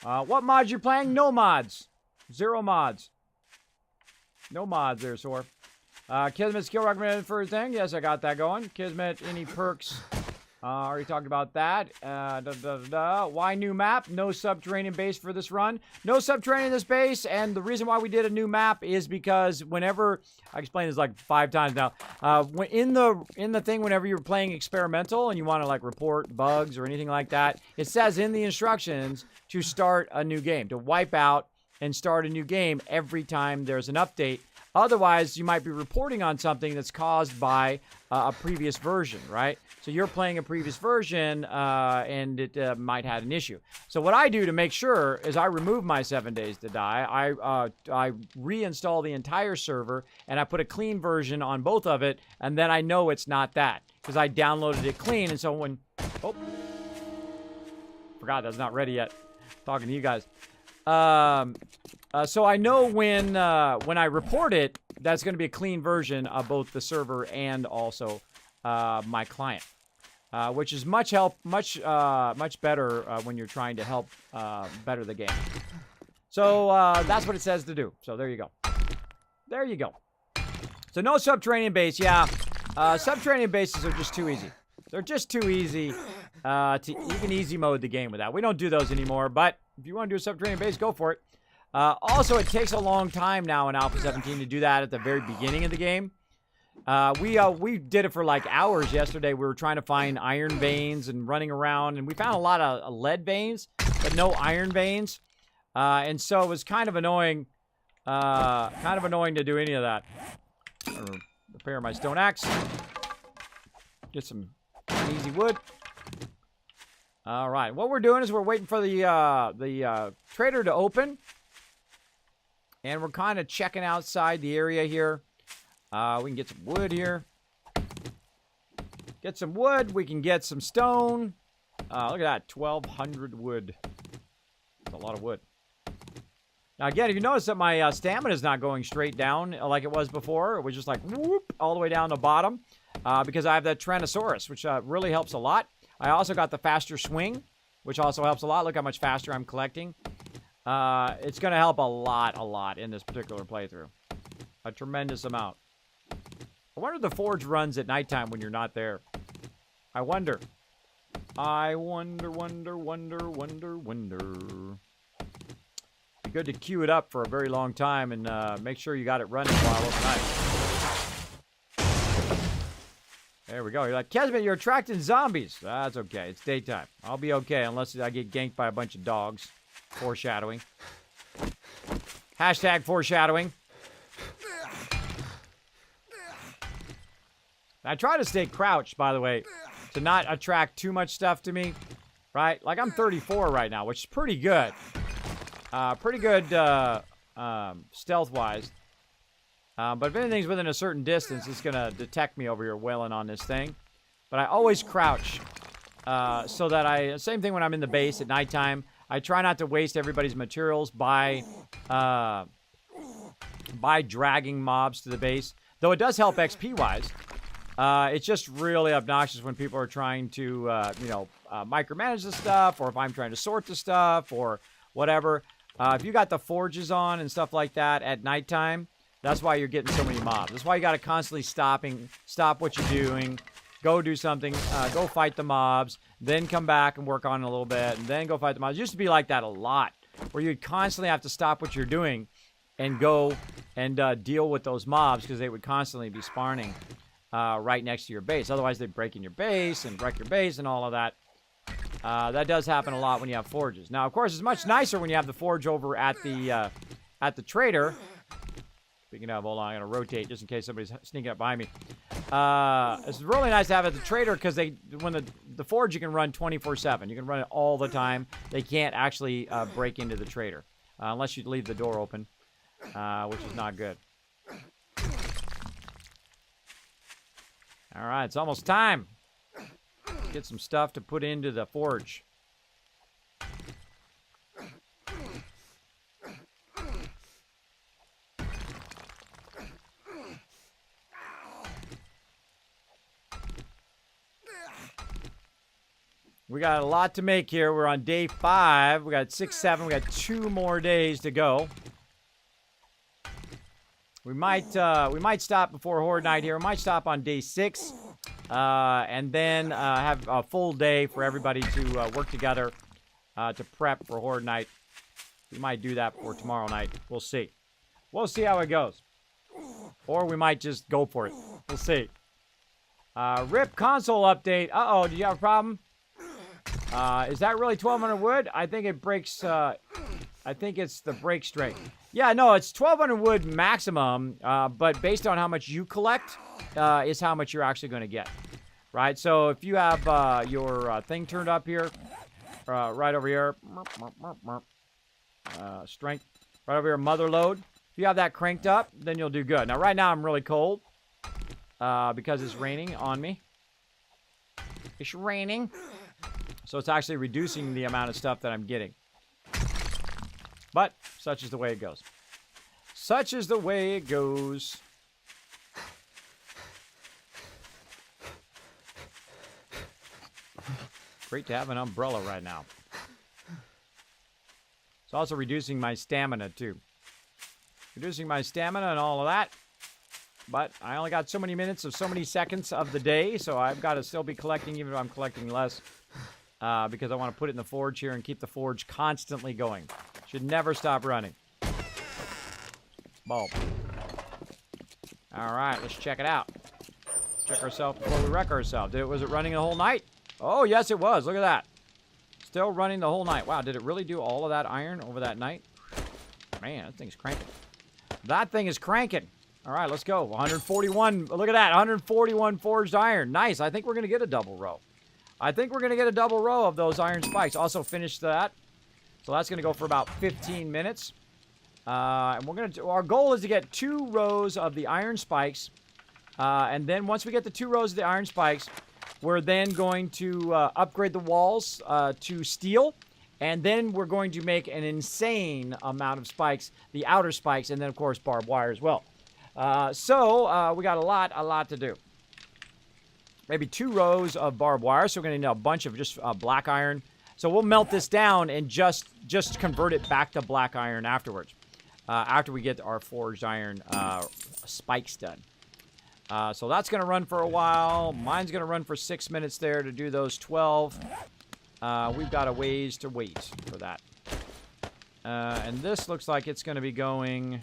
What mods you playing? No mods. 0 mods. No mods there, Sor. Kismet skill recommended for a thing. Yes, I got that going. Kismet, any perks Already talked about that. Why new map? No subterranean base for this run. No subterranean this base, and the reason why we did a new map is because whenever I explained this like 5 times now, in the thing, whenever you're playing experimental and you want to like report bugs or anything like that, it says in the instructions to start a new game, to wipe out and start a new game every time there's an update. Otherwise, you might be reporting on something that's caused by a previous version, right? So you're playing a previous version, and it might have an issue. So what I do to make sure is I remove my 7 Days to Die. I reinstall the entire server, and I put a clean version on both of it, and then I know it's not that because I downloaded it clean. And so when... Oh. Forgot that's not ready yet. Talking to you guys. So I know when I report it, that's going to be a clean version of both the server and also my client, which is much better when you're trying to help better the game. So that's what it says to do. So there you go. There you go. So no subterranean base. Yeah, subterranean bases are just too easy. They're just too easy. You can easy mode the game with that. We don't do those anymore, but if you want to do a subterranean base, go for it. Also, it takes a long time now in Alpha 17 to do that at the very beginning of the game. We did it for like hours yesterday. We were trying to find iron veins and running around, and we found a lot of lead veins, but no iron veins. And so it was kind of annoying to do any of that. Repair my stone axe. Get some easy wood. All right, what we're doing is we're waiting for the trader to open. And we're kind of checking outside the area here. We can get some wood here. Get some wood. We can get some stone. Look at that, 1,200 wood. That's a lot of wood. Now, again, if you notice that my stamina is not going straight down like it was before. It was just like, whoop, all the way down the bottom. Because I have that Tyrannosaurus, which really helps a lot. I also got the faster swing, which also helps a lot. Look how much faster I'm collecting. It's going to help a lot in this particular playthrough. A tremendous amount. I wonder if the forge runs at nighttime when you're not there. I wonder. I wonder. Be good to queue it up for a very long time and make sure you got it running while overnight. There we go. You're like, Kismet, you're attracting zombies. That's okay. It's daytime. I'll be okay unless I get ganked by a bunch of dogs. Foreshadowing. Hashtag foreshadowing. I try to stay crouched, by the way, to not attract too much stuff to me. Right? Like, I'm 34 right now, which is pretty good. Pretty good stealth-wise. But if anything's within a certain distance, it's going to detect me over here wailing on this thing. But I always crouch. So that same thing when I'm in the base at nighttime. I try not to waste everybody's materials by dragging mobs to the base. Though it does help XP-wise. It's just really obnoxious when people are trying to, micromanage the stuff. Or if I'm trying to sort the stuff or whatever. If you got the forges on and stuff like that at nighttime, that's why you're getting so many mobs. That's why you got to constantly stop what you're doing, go do something, go fight the mobs, then come back and work on it a little bit, and then go fight the mobs. It used to be like that a lot, where you'd constantly have to stop what you're doing and go and deal with those mobs because they would constantly be spawning right next to your base. Otherwise, they'd break in your base and wreck your base and all of that. That does happen a lot when you have forges. Now, of course, it's much nicer when you have the forge over at the trader. Speaking of, hold on, I'm going to rotate just in case somebody's sneaking up behind me. It's really nice to have at the trader because when the forge you can run 24/7. You can run it all the time. They can't actually break into the trader unless you leave the door open, which is not good. All right, it's almost time. Get some stuff to put into the forge. We got a lot to make here. We're on day 5. We got 6, 7. We got 2 more days to go. We might stop before Horde Night here. We might stop on day 6. and then have a full day for everybody to work together to prep for Horde Night. We might do that for tomorrow night. We'll see. We'll see how it goes. Or we might just go for it. We'll see. RIP console update. Uh-oh, do you have a problem? Is that really 1,200 wood? I think it breaks, I think it's the break strength. Yeah, no, it's 1,200 wood maximum, but based on how much you collect, is how much you're actually going to get. Right? So if you have your thing turned up here, right over here, strength, right over here, mother load. If you have that cranked up, then you'll do good. Now, right now, I'm really cold because it's raining on me. It's raining. So it's actually reducing the amount of stuff that I'm getting. But such is the way it goes. Such is the way it goes. Great to have an umbrella right now. It's also reducing my stamina, too. Reducing my stamina and all of that. But I only got so many minutes of so many seconds of the day, so I've got to still be collecting, even if I'm collecting less. Because I want to put it in the forge here and keep the forge constantly going. Should never stop running. Bulb. Alright, let's check it out. Check ourselves before we wreck ourselves. Was it running the whole night? Oh, yes, it was. Look at that. Still running the whole night. Wow, did it really do all of that iron over that night? Man, that thing's cranking. That thing is cranking. All right, let's go. 141. Look at that. 141 forged iron. Nice. I think we're going to get a double row. I think we're going to get a double row of those iron spikes. Also finished that. So that's going to go for about 15 minutes. And we're going to. Our goal is to get 2 rows of the iron spikes. And then once we get the 2 rows of the iron spikes, we're then going to upgrade the walls to steel. And then we're going to make an insane amount of spikes, the outer spikes, and then, of course, barbed wire as well. So we got a lot to do. Maybe 2 rows of barbed wire, so we're going to need a bunch of just black iron. So we'll melt this down and just convert it back to black iron afterwards, after we get our forged iron spikes done. So that's going to run for a while. Mine's going to run for 6 minutes there to do those 12. We've got a ways to wait for that. And this looks like it's going to be going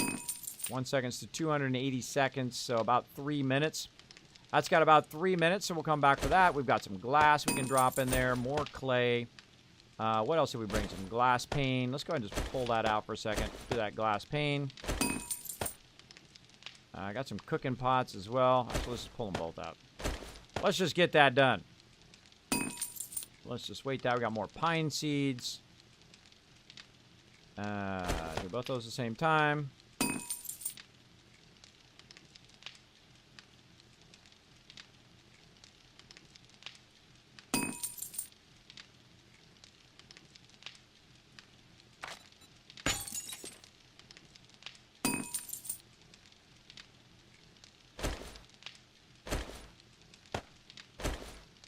1 second to 280 seconds, so about 3 minutes. That's got about 3 minutes, so we'll come back for that. We've got some glass we can drop in there, more clay. What else did we bring? Some glass pane. Let's go ahead and just pull that out for a second. Do that glass pane. I got some cooking pots as well. Actually, let's just pull them both out. Let's just get that done. Let's just wait that. We got more pine seeds. Do both those at the same time.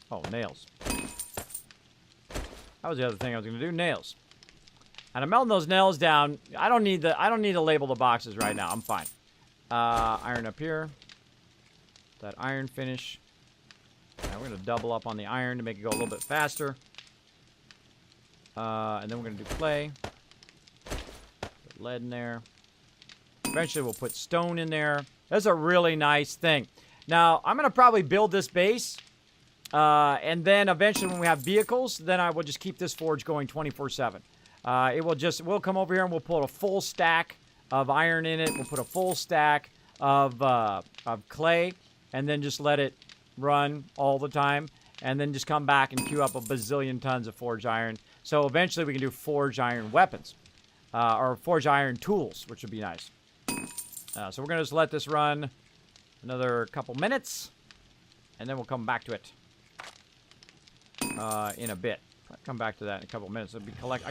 Oh, nails. That was the other thing I was going to do. Nails. And I'm melting those nails down. I don't need to label the boxes right now. I'm fine. Iron up here. That iron finish. Now we're going to double up on the iron to make it go a little bit faster. And then we're going to do clay. Put lead in there. Eventually we'll put stone in there. That's a really nice thing. Now, I'm going to probably build this base. And then eventually when we have vehicles, then I will just keep this forge going 24/7. We'll come over here and we'll put a full stack of iron in it. We'll put a full stack of clay and then just let it run all the time. And then just come back and queue up a bazillion tons of forged iron. So eventually we can do forged iron weapons. Or forged iron tools, which would be nice. So we're going to just let this run another couple minutes. And then we'll come back to it in a bit. I'll come back to that in a couple minutes. I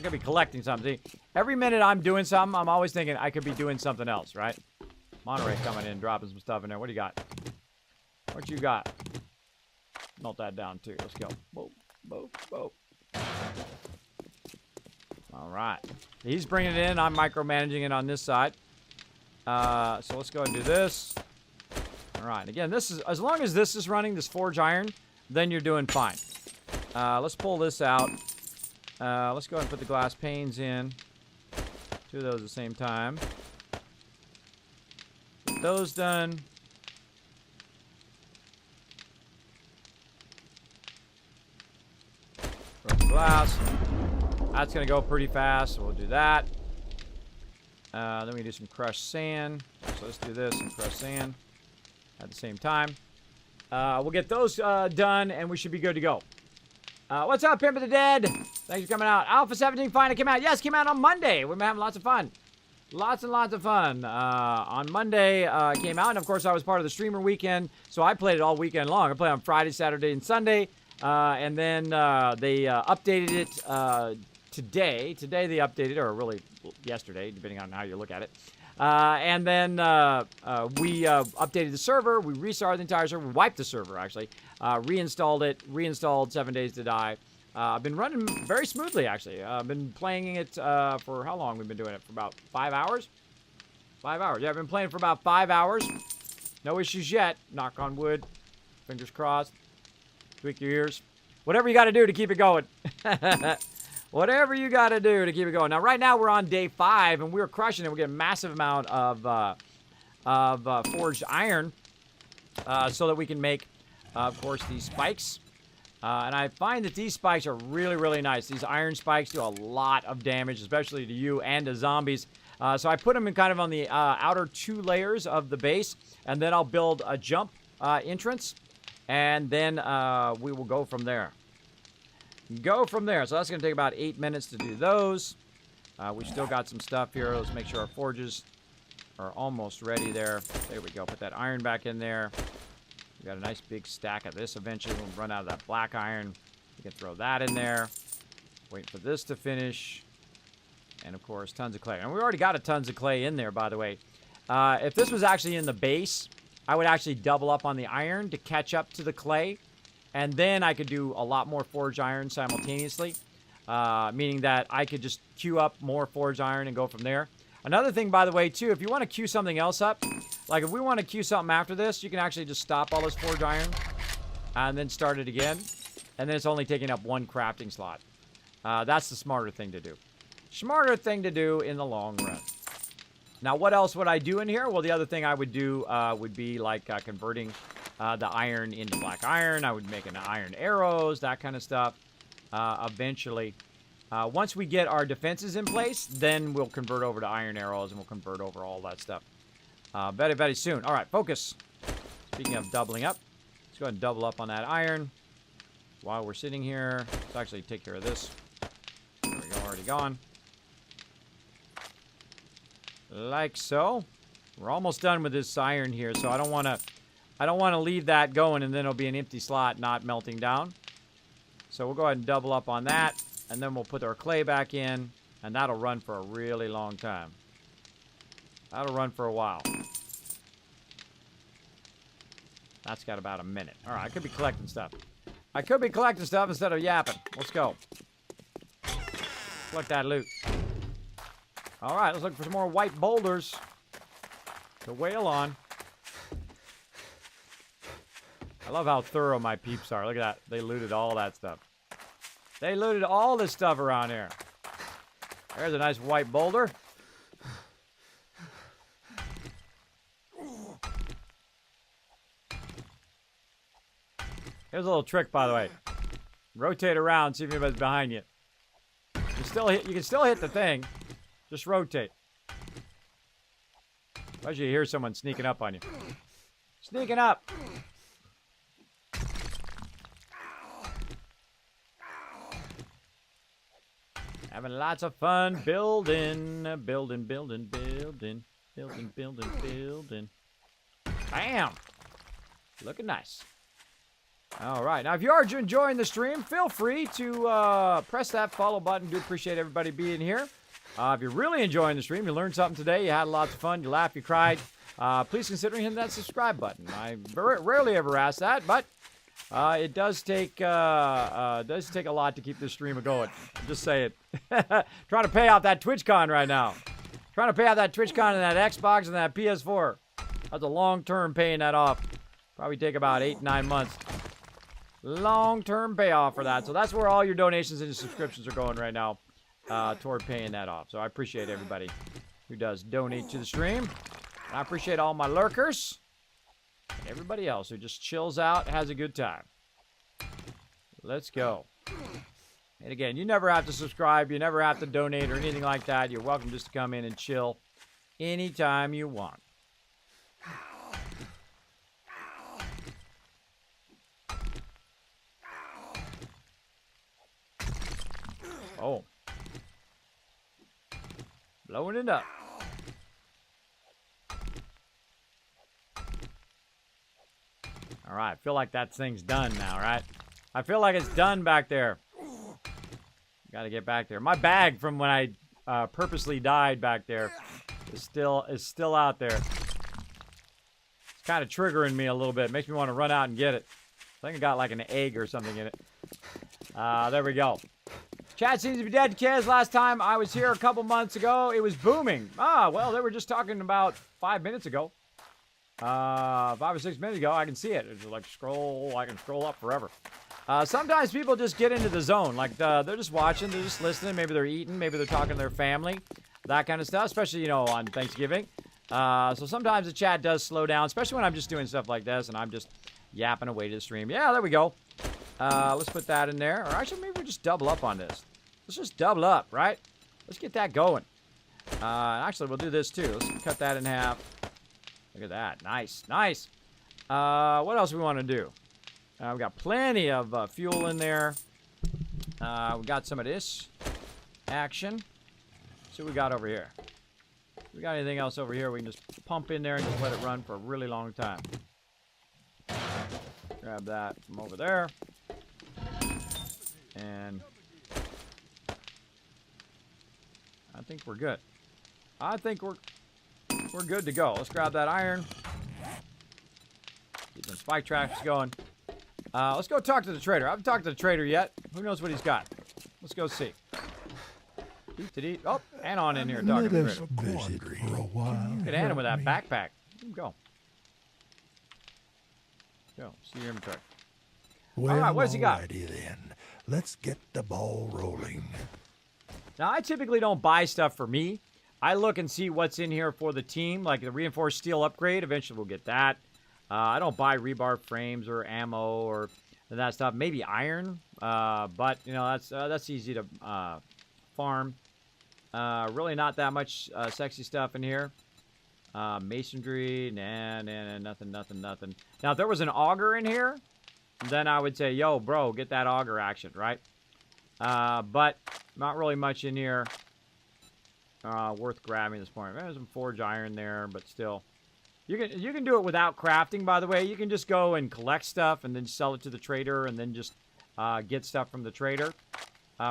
could be collecting something. See, every minute I'm doing something, I'm always thinking I could be doing something else, right? Monterey coming in, dropping some stuff in there. What do you got? What you got? Melt that down too. Let's go. Boop, boop, boop. All right. He's bringing it in. I'm micromanaging it on this side. So let's go and do this. All All right. Again, this is as long as this is running, this forge iron, then you're doing fine. Let's pull this out. Let's go ahead and put the glass panes in. 2 of those at the same time. Get those done. Broken glass. That's going to go pretty fast, so we'll do that. Then we do some crushed sand. So let's do this and crushed sand at the same time. We'll get those done, and we should be good to go. What's up, Pimp of the Dead? Thanks for coming out. Alpha 17 finally came out. Yes, came out on Monday. We've been having lots of fun. Lots and lots of fun. On Monday, it came out, and of course, I was part of the streamer weekend, so I played it all weekend long. I played on Friday, Saturday, and Sunday, and then they updated it today. Today they updated, or really yesterday, depending on how you look at it. And then we updated the server. We restarted the entire server. We wiped the server, actually. Reinstalled it. Reinstalled 7 Days to Die. I've been running very smoothly, actually. I've been playing it for how long? We've been doing it for about 5 hours? 5 hours. Yeah, I've been playing for about 5 hours. No issues yet. Knock on wood. Fingers crossed. Tweak your ears. Whatever you got to do to keep it going. Whatever you got to do to keep it going. Now, right now, we're on day 5, and we're crushing it. We're getting a massive amount of forged iron so that we can make, of course, these spikes. And I find that these spikes are really, really nice. These iron spikes do a lot of damage, especially to you and to zombies. So I put them in kind of on the outer 2 layers of the base, and then I'll build a jump entrance, and then we will go from there. So that's going to take about 8 minutes to do those. We've still got some stuff here. Let's make sure our forges are almost ready there. There we go. Put that iron back in there. We got a nice big stack of this. Eventually, we'll run out of that black iron. We can throw that in there. Wait for this to finish. And, of course, tons of clay. And we already got a tons of clay in there, by the way. If this was actually in the base, I would actually double up on the iron to catch up to the clay. And then I could do a lot more forged iron simultaneously, meaning that I could just queue up more forged iron and go from there. Another thing, by the way, too, if you want to queue something else up, like if we want to queue something after this, you can actually just stop all this forged iron and then start it again. And then it's only taking up 1 crafting slot. That's the smarter thing to do. Smarter thing to do in the long run. Now, what else would I do in here? Well, the other thing I would do would be like converting the iron into black iron. I would make an iron arrows, that kind of stuff. Eventually, once we get our defenses in place, then we'll convert over to iron arrows and we'll convert over all that stuff very, very soon. All right, focus. Speaking of doubling up, let's go ahead and double up on that iron while we're sitting here. Let's actually take care of this. There we go, already gone. Like so. We're almost done with this iron here, so I don't want to leave that going and then it'll be an empty slot not melting down. So we'll go ahead and double up on that, and then we'll put our clay back in, and that'll run for a really long time. That'll run for a while. That's got about a minute. All right, I could be collecting stuff. I could be collecting stuff instead of yapping. Let's go. Collect that loot. All right, let's look for some more white boulders to wail on. I love how thorough my peeps are. Look at that. They looted all that stuff. They looted all this stuff around here. There's a nice white boulder. Here's a little trick, by the way. Rotate around, see if anybody's behind you. You can still hit the thing. Just rotate. Why'd you hear someone sneaking up on you? Sneaking up! Having lots of fun building. Bam! Looking nice. All right. Now, if you are enjoying the stream, feel free to press that follow button. Do appreciate everybody being here. If you're really enjoying the stream, you learned something today, you had lots of fun, you laughed, you cried, please consider hitting that subscribe button. I rarely ever ask that, but it does take a lot to keep this stream going. I'm just saying. Trying to pay off that TwitchCon right now. Trying to pay off that TwitchCon and that Xbox and that PS4. That's a long term paying that off. Probably take about 8-9 months. Long-term payoff for that. So that's where all your donations and your subscriptions are going right now, toward paying that off. So I appreciate everybody who does donate to the stream. And I appreciate all my lurkers and everybody else who just chills out, has a good time. Let's go. And again, you never have to subscribe. You never have to donate or anything like that. You're welcome just to come in and chill anytime you want. Oh. Blowing it up. All right, I feel like that thing's done now, right? I feel like it's done back there. Got to get back there. My bag from when I purposely died back there is still out there. It's kind of triggering me a little bit. Makes me want to run out and get it. I think I got like an egg or something in it. There we go. Chat seems to be dead, kids. Last time I was here a couple months ago, it was booming. Well, they were just talking about 5 minutes ago. 5 or 6 minutes ago, I can see it. It's like scroll. I can scroll up forever. Sometimes people just get into the zone. Like, they're just watching, they're just listening. Maybe they're eating, maybe they're talking to their family. That kind of stuff, especially, you know, on Thanksgiving. So sometimes the chat does slow down, especially when I'm just doing stuff like this and I'm just yapping away to the stream. Yeah, there we go. Let's put that in there. Or actually, maybe we just double up on this. Let's just double up, right? Let's get that going. Actually, we'll do this too. Let's cut that in half. Look at that. Nice, nice. What else we want to do? We've got plenty of fuel in there. We got some of this action. See what we got over here. If we got anything else over here, we can just pump in there and just let it run for a really long time. Grab that from over there. And I think we're good. I think we're good to go. Let's grab that iron. Keep some spike tracks going. Let's go talk to the trader. I haven't talked to the trader yet. Who knows what he's got? Let's go see. D2D. Oh, Anon in here talking to the trader. Visit for a while. Look at Anon with that backpack. Let him go. Go. See your inventory. Well, all right, what's he got? Alrighty then. Let's get the ball rolling. Now, I typically don't buy stuff for me. I look and see what's in here for the team, like the reinforced steel upgrade. Eventually, we'll get that. I don't buy rebar frames or ammo or that stuff. Maybe iron, but you know that's easy to farm. Really, not that much sexy stuff in here. Masonry, nah, nothing. Now, if there was an auger in here, then I would say, yo, bro, get that auger action, right? But not really much in here worth grabbing at this point. There's some forge iron there, but still. You can do it without crafting, by the way. You can just go and collect stuff and then sell it to the trader and then just get stuff from the trader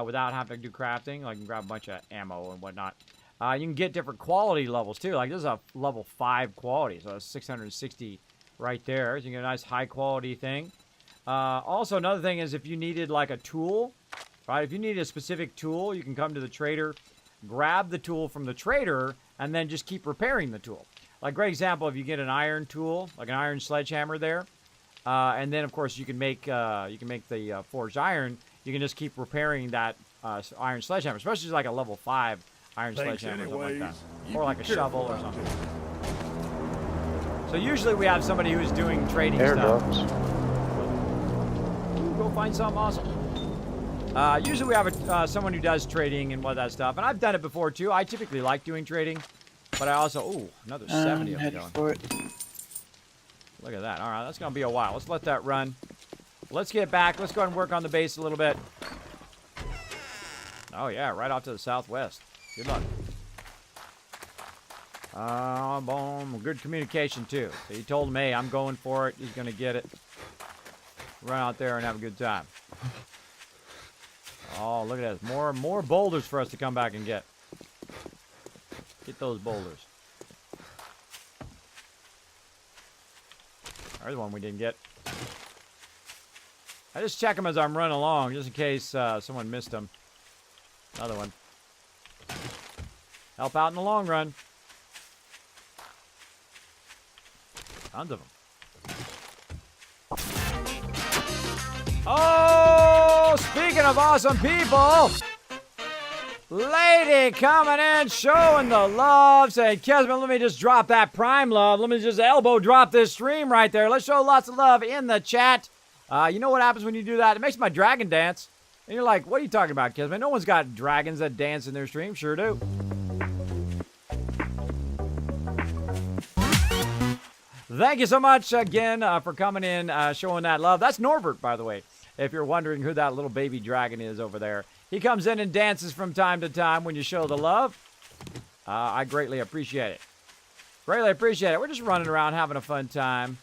without having to do crafting. Like, you can grab a bunch of ammo and whatnot. You can get different quality levels, too. Like, this is a level 5 quality, so it's 660 right there. So you get a nice high-quality thing. Also, another thing is if you needed, like, a tool, right? If you need a specific tool, you can come to the trader, grab the tool from the trader, and then just keep repairing the tool. Like, great example, if you get an iron tool, like an iron sledgehammer there, and then, of course, you can make the forged iron, you can just keep repairing that iron sledgehammer, especially like a level 5 iron sledgehammer or something like that. Or like a shovel or something. So usually we have somebody who's doing trading stuff. Ooh, go find something awesome. Usually we have someone who does trading and what that stuff, and I've done it before too. I typically like doing trading, but I also another 70 of them going. For it. Look at that. All right, that's gonna be a while. Let's let that run. Let's get back. Let's go ahead and work on the base a little bit. Oh yeah, right off to the southwest. Good luck. Boom. Good communication too. So he told him, hey, I'm going for it. He's gonna get it. Run out there and have a good time. Oh, look at this. More boulders for us to come back and get. Get those boulders. There's one we didn't get. I just check them as I'm running along, just in case someone missed them. Another one. Help out in the long run. Tons of them. Oh, speaking of awesome people, lady coming in, showing the love, saying, Kismet, let me just drop that prime love. Let me just elbow drop this stream right there. Let's show lots of love in the chat. You know what happens when you do that? It makes my dragon dance. And you're like, what are you talking about, Kismet? No one's got dragons that dance in their stream. Sure do. Thank you so much again for coming in, showing that love. That's Norbert, by the way, if you're wondering who that little baby dragon is over there. He comes in and dances from time to time when you show the love. I greatly appreciate it. Greatly appreciate it. We're just running around having a fun time.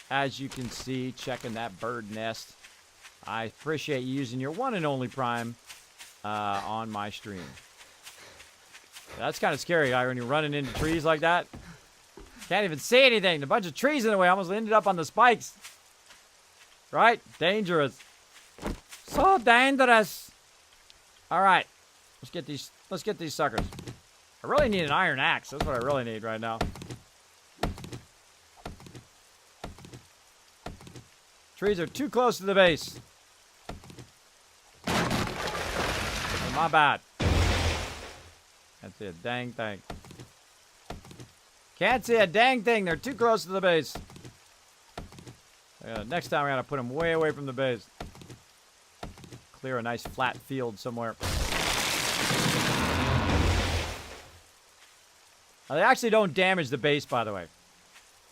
As you can see, checking that bird nest. I appreciate you using your one and only Prime on my stream. That's kind of scary, guy, when you're running into trees like that. Can't even see anything. A bunch of trees in the way. I almost ended up on the spikes. Right? Dangerous. So dangerous. All right. Let's get these suckers. I really need an iron axe. That's what I really need right now. Trees are too close to the base. Oh, my bad. Can't see a dang thing. Can't see a dang thing. They're too close to the base. Next time, we gotta put them way away from the base. Clear a nice flat field somewhere. Now, they actually don't damage the base, by the way.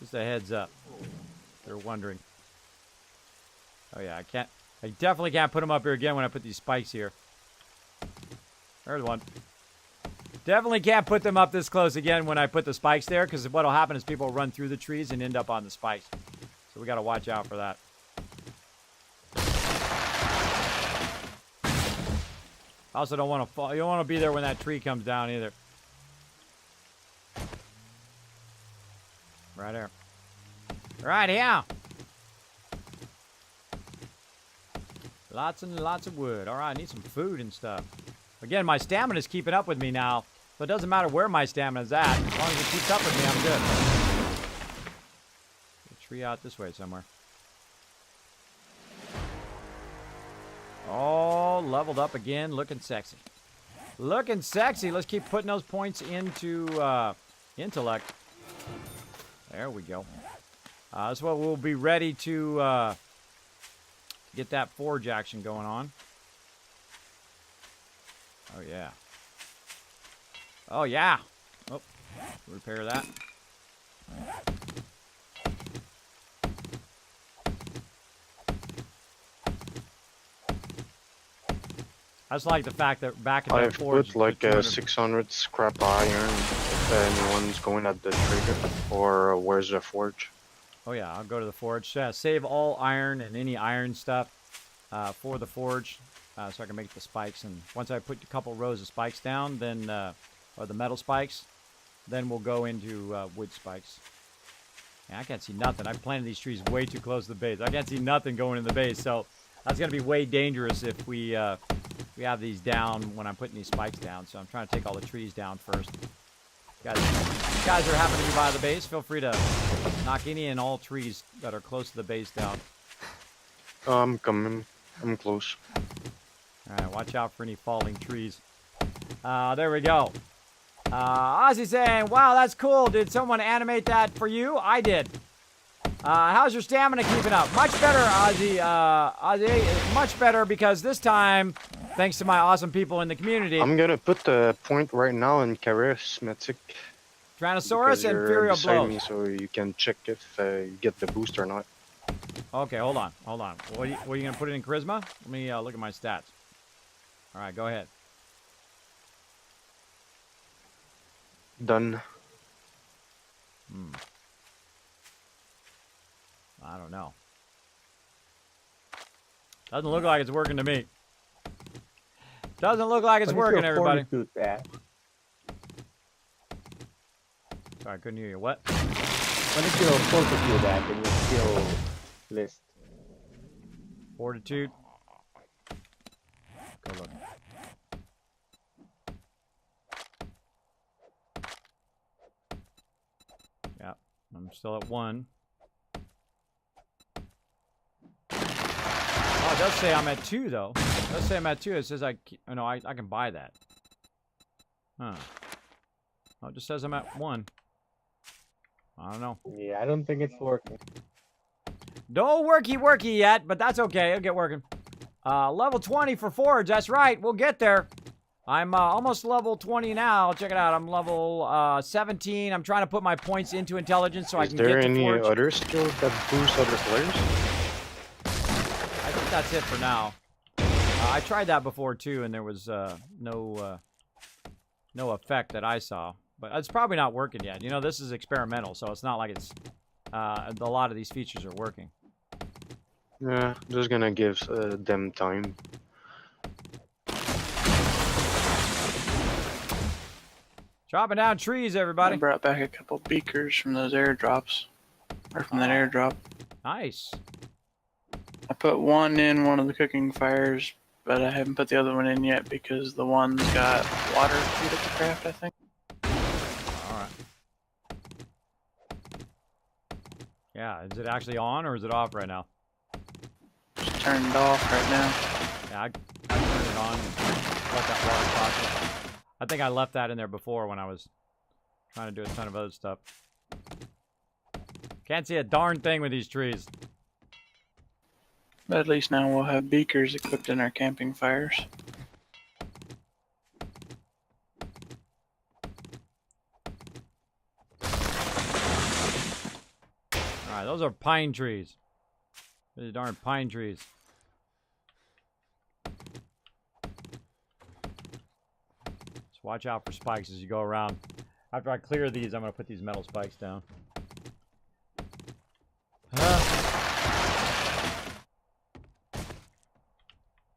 Just a heads up. If you're wondering. Oh yeah, I definitely can't put them up here again when I put these spikes here. There's one. Definitely can't put them up this close again when I put the spikes there, because what'll happen is people will run through the trees and end up on the spikes. So we gotta watch out for that. I also don't want to fall. You don't want to be there when that tree comes down either. Right there. Right here. Lots and lots of wood. All right, I need some food and stuff. Again, my stamina's keeping up with me now. So it doesn't matter where my stamina's at. As long as it keeps up with me, I'm good. A tree out this way somewhere. Oh, leveled up again. Looking sexy. Looking sexy. Let's keep putting those points into intellect. There we go. So we'll be ready to get that forge action going on. Oh, yeah. Oh, yeah. Oh, repair that. I just like the fact that back in the forge... I've put like 600 scrap iron if anyone's going at the trigger. Or where's the forge? Oh, yeah. I'll go to the forge. Save all iron and any iron stuff for the forge. So I can make the spikes, and once I put a couple rows of spikes down, then or the metal spikes, then we'll go into wood spikes. And I can't see nothing. I've planted these trees way too close to the base. I can't see nothing going in the base, so that's gonna be way dangerous if we have these down when I'm putting these spikes down. So I'm trying to take all the trees down first. Guys are happen to be by the base. Feel free to knock any and all trees that are close to the base down. I'm coming. I'm close. Alright, watch out for any falling trees. There we go. Ozzy saying, wow, that's cool. Did someone animate that for you? I did. How's your stamina keeping up? Much better, Ozzy. Ozzy, much better because this time, thanks to my awesome people in the community. I'm gonna put the point right now in charismatic. Tyrannosaurus and Imperial Blow. Me so you can check if you get the boost or not. Okay, hold on. What are you going to put it in Charisma? Let me look at my stats. All right, go ahead. Done. I don't know. Doesn't look like it's working to me. Doesn't look like it's working, everybody. Sorry, I couldn't hear you. What? What is your fortitude at in your skill list? Fortitude. Go look. Yeah, I'm still at 1. Oh it does say I'm at 2 though. It does say I'm at 2. It says I can buy that. Huh. Oh, it just says I'm at 1. I don't know. Yeah, I don't think it's working. No worky yet, but that's okay. It'll get working. Level 20 for Forge. That's right. We'll get there. I'm almost level 20 now. Check it out. I'm level 17. I'm trying to put my points into intelligence so I Is can there get to any Forge. other skills that boost other players? I think that's it for now. I tried that before too, and there was no effect that I saw. But it's probably not working yet. You know, this is experimental, so it's not like it's a lot of these features are working. Yeah, just gonna give them time. Chopping down trees, everybody. I brought back a couple beakers from those airdrops. Or from that airdrop. Nice. I put one in one of the cooking fires, but I haven't put the other one in yet because the one's got water due to the craft, I think. Alright. Yeah, is it actually on or is it off right now? It's turned off right now. Yeah, I turned it on and let that water process. I think I left that in there before when I was trying to do a ton of other stuff. Can't see a darn thing with these trees. But at least now we'll have beakers equipped in our camping fires. Alright, those are pine trees. These darn pine trees. Just watch out for spikes as you go around. After I clear these, I'm going to put these metal spikes down.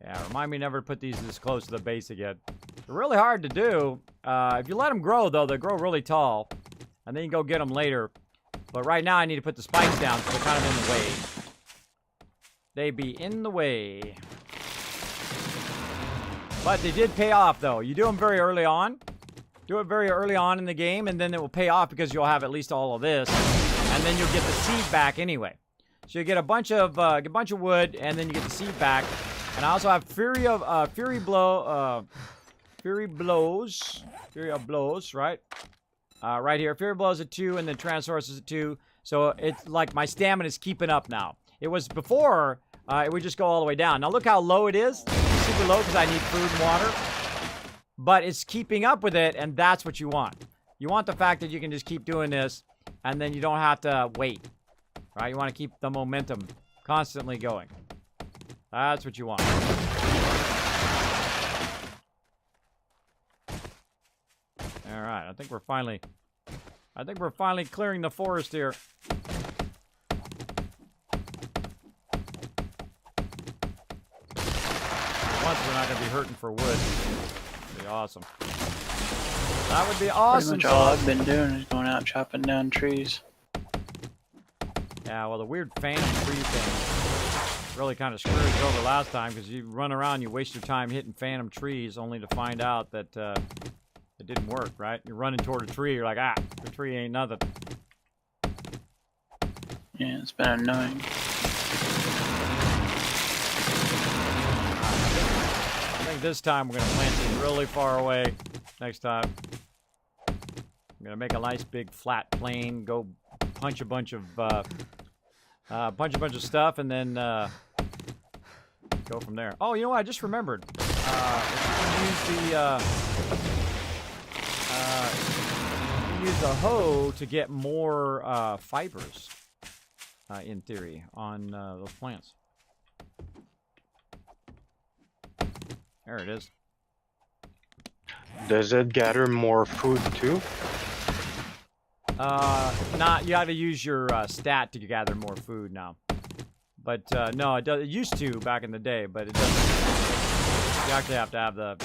Yeah, remind me never to put these this close to the base again. They're really hard to do. If you let them grow, though, they grow really tall. And then you go get them later. But right now, I need to put the spikes down, so they're kind of in the way. They be in the way. But they did pay off, though. You do them very early on. Do it very early on in the game, and then it will pay off because you'll have at least all of this. And then you'll get the seed back anyway. So you get a bunch of wood, and then you get the seed back. And I also have Fury of Blows, right? Right here, Fury Blows at 2, and then Transource is at 2. So it's like my stamina is keeping up now. It was before, it would just go all the way down. Now look how low it is. It's super low because I need food and water. But it's keeping up with it, and that's what you want. You want the fact that you can just keep doing this, and then you don't have to wait. Right? You want to keep the momentum constantly going. That's what you want. All right, I think we're finally clearing the forest here. Once we're not going to be hurting for wood. That'd be awesome. That would be awesome. Pretty much all I've been doing is going out chopping down trees. Yeah, well, the weird phantom tree thing really kind of screwed you over last time because you run around, you waste your time hitting phantom trees only to find out that it didn't work, right? You're running toward a tree, you're like, ah, the tree ain't nothing. Yeah, it's been annoying. I think this time we're going to plant these really far away next time. I'm going to make a nice big flat plane, go punch a bunch of stuff, and then go from there. Oh, you know what? I just remembered. If you can use the hoe to get more fibers, in theory, on those plants. There it is. Does it gather more food too? You got to use your stat to gather more food now. But no, it does. It used to back in the day, but it doesn't. You actually have to have the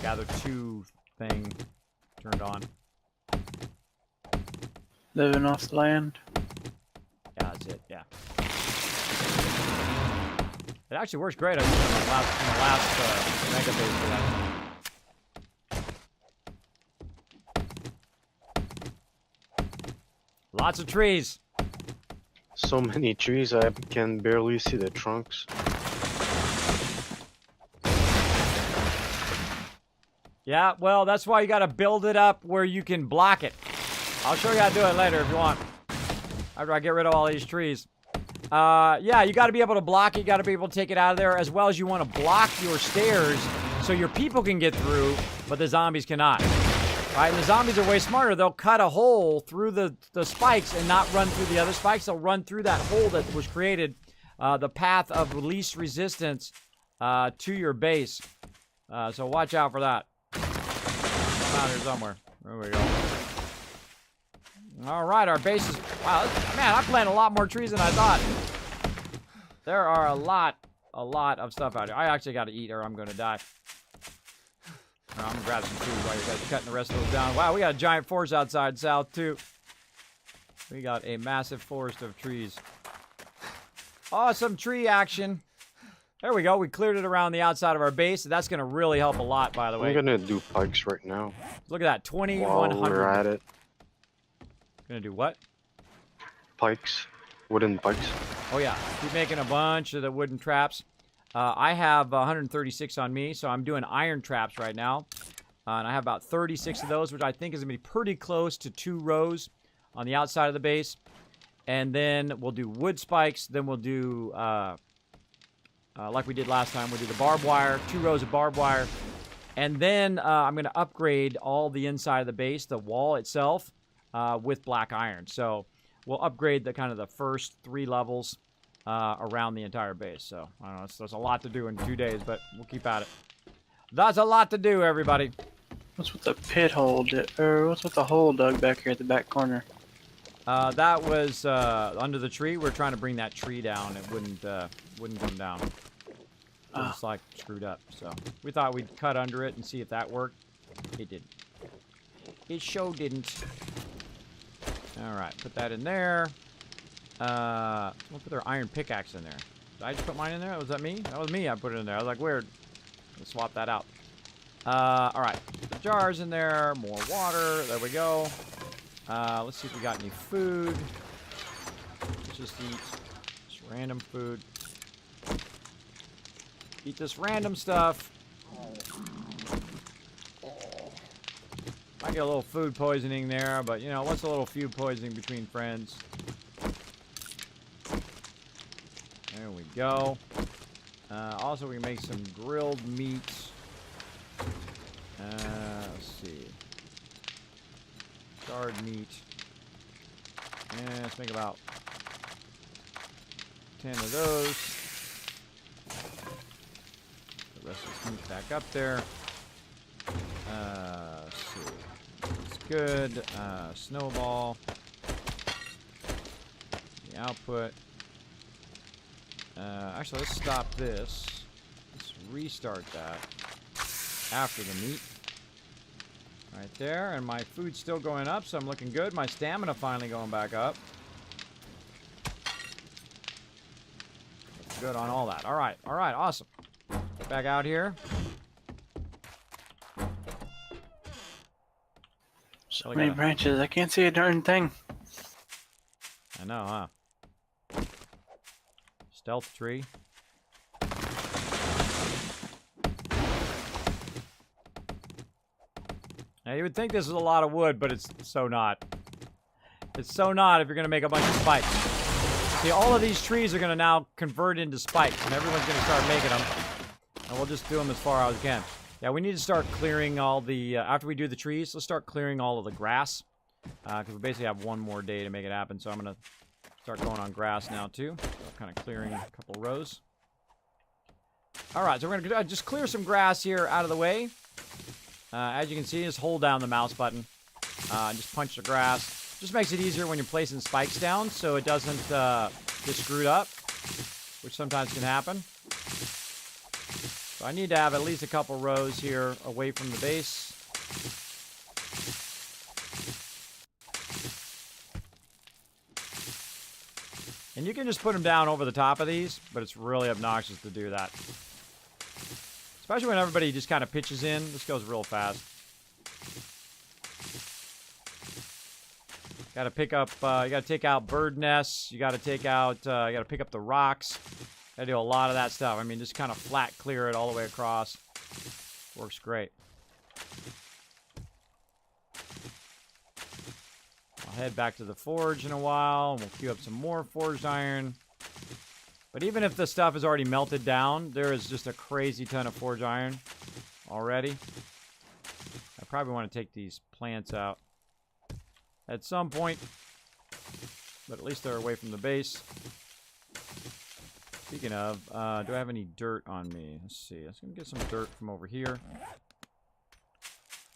gather 2 thing turned on. Living off the land. Yeah, that's it. Yeah. It actually works great. I used it in the last mega base for that. Lots of trees. So many trees, I can barely see the trunks. Yeah, well, that's why you got to build it up where you can block it. I'll show you how to do it later if you want. After I get rid of all these trees. Yeah, you got to be able to block it. You got to be able to take it out of there, as well as you want to block your stairs so your people can get through, but the zombies cannot. Right, and the zombies are way smarter. They'll cut a hole through the spikes and not run through the other spikes. They'll run through that hole that was created, the path of least resistance to your base. So watch out for that. Out here somewhere. There we go. All right, our base is... Wow, man, I planted a lot more trees than I thought. There are a lot of stuff out here. I actually got to eat or I'm going to die. I'm going to grab some food while you guys are cutting the rest of those down. Wow, we got a giant forest outside south, too. We got a massive forest of trees. Awesome tree action. There we go. We cleared it around the outside of our base. That's going to really help a lot, by the way. I'm gonna do pikes right now. Look at that, While 2,100. we're at it. Gonna do what? Pikes. Wooden pikes. Oh, yeah. Keep making a bunch of the wooden traps. I have 136 on me, so I'm doing iron traps right now. And I have about 36 of those, which I think is going to be pretty close to 2 rows on the outside of the base. And then we'll do wood spikes. Then we'll do, like we did last time, we'll do the barbed wire, 2 rows of barbed wire. And then I'm going to upgrade all the inside of the base, the wall itself, with black iron. So we'll upgrade the kind of the first 3 levels around the entire base. So I don't know, there's a lot to do in 2 days, but we'll keep at it. That's a lot to do, everybody. What's with the pit hole, or what's with the hole dug back here at the back corner? That was under the tree. We're trying to bring that tree down. It wouldn't come down. It was like screwed up. So we thought we'd cut under it and see if that worked. It didn't. It sure didn't. All right, put that in there. We'll put their iron pickaxe in there. Did I just put mine in there? Was that me? That was me. I put it in there. I was like, weird. Let's swap that out. All right, the jars in there. More water. There we go. Let's see if we got any food. Let's just eat just random food. Eat this random stuff. Might get a little food poisoning there, but you know, what's a little food poisoning between friends? There we go. Also, we can make some grilled meats. Let's see. Charred meat. And let's make about 10 of those. The rest of this meat back up there. Let's see. That's good. Snowball. The output. Actually, let's stop this. Let's restart that after the meat. Right there, and my food's still going up, so I'm looking good. My stamina finally going back up. Looks good on all that. All right, awesome. Get back out here. So many branches, I can't see a darn thing. I know, huh? Stealth tree. Now, you would think this is a lot of wood, but it's so not. It's so not if you're going to make a bunch of spikes. See, all of these trees are going to now convert into spikes, and everyone's going to start making them. And we'll just do them as far as we can. Yeah, we need to start clearing all the... after we do the trees, let's start clearing all of the grass. Because we basically have one more day to make it happen, so I'm going to start going on grass now, too. So kind of clearing a couple rows. Alright, so we're going to just clear some grass here out of the way. As you can see, just hold down the mouse button. Just punch the grass. Just makes it easier when you're placing spikes down so it doesn't get screwed up, which sometimes can happen. So I need to have at least a couple rows here away from the base. And you can just put them down over the top of these, but it's really obnoxious to do that. Especially when everybody just kind of pitches in. This goes real fast. Got to pick up, you got to take out bird nests. You got to take out, you got to pick up the rocks. Got to do a lot of that stuff. I mean, just kind of flat clear it all the way across. Works great. I'll head back to the forge in a while, and we'll queue up some more forged iron. But even if the stuff is already melted down, there is just a crazy ton of forged iron already. I probably want to take these plants out at some point, but at least they're away from the base. Speaking of, do I have any dirt on me? Let's see. Let's gonna get some dirt from over here.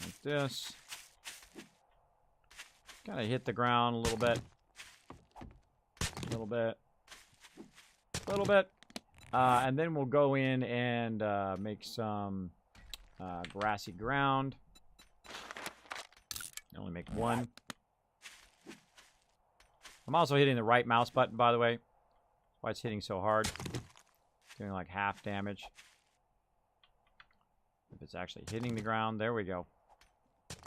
Like this. Kind of hit the ground a little bit. A little bit. A little bit. And then we'll go in and make some grassy ground. Only make one. I'm also hitting the right mouse button, by the way. Why it's hitting so hard. Doing like half damage. If it's actually hitting the ground, there we go.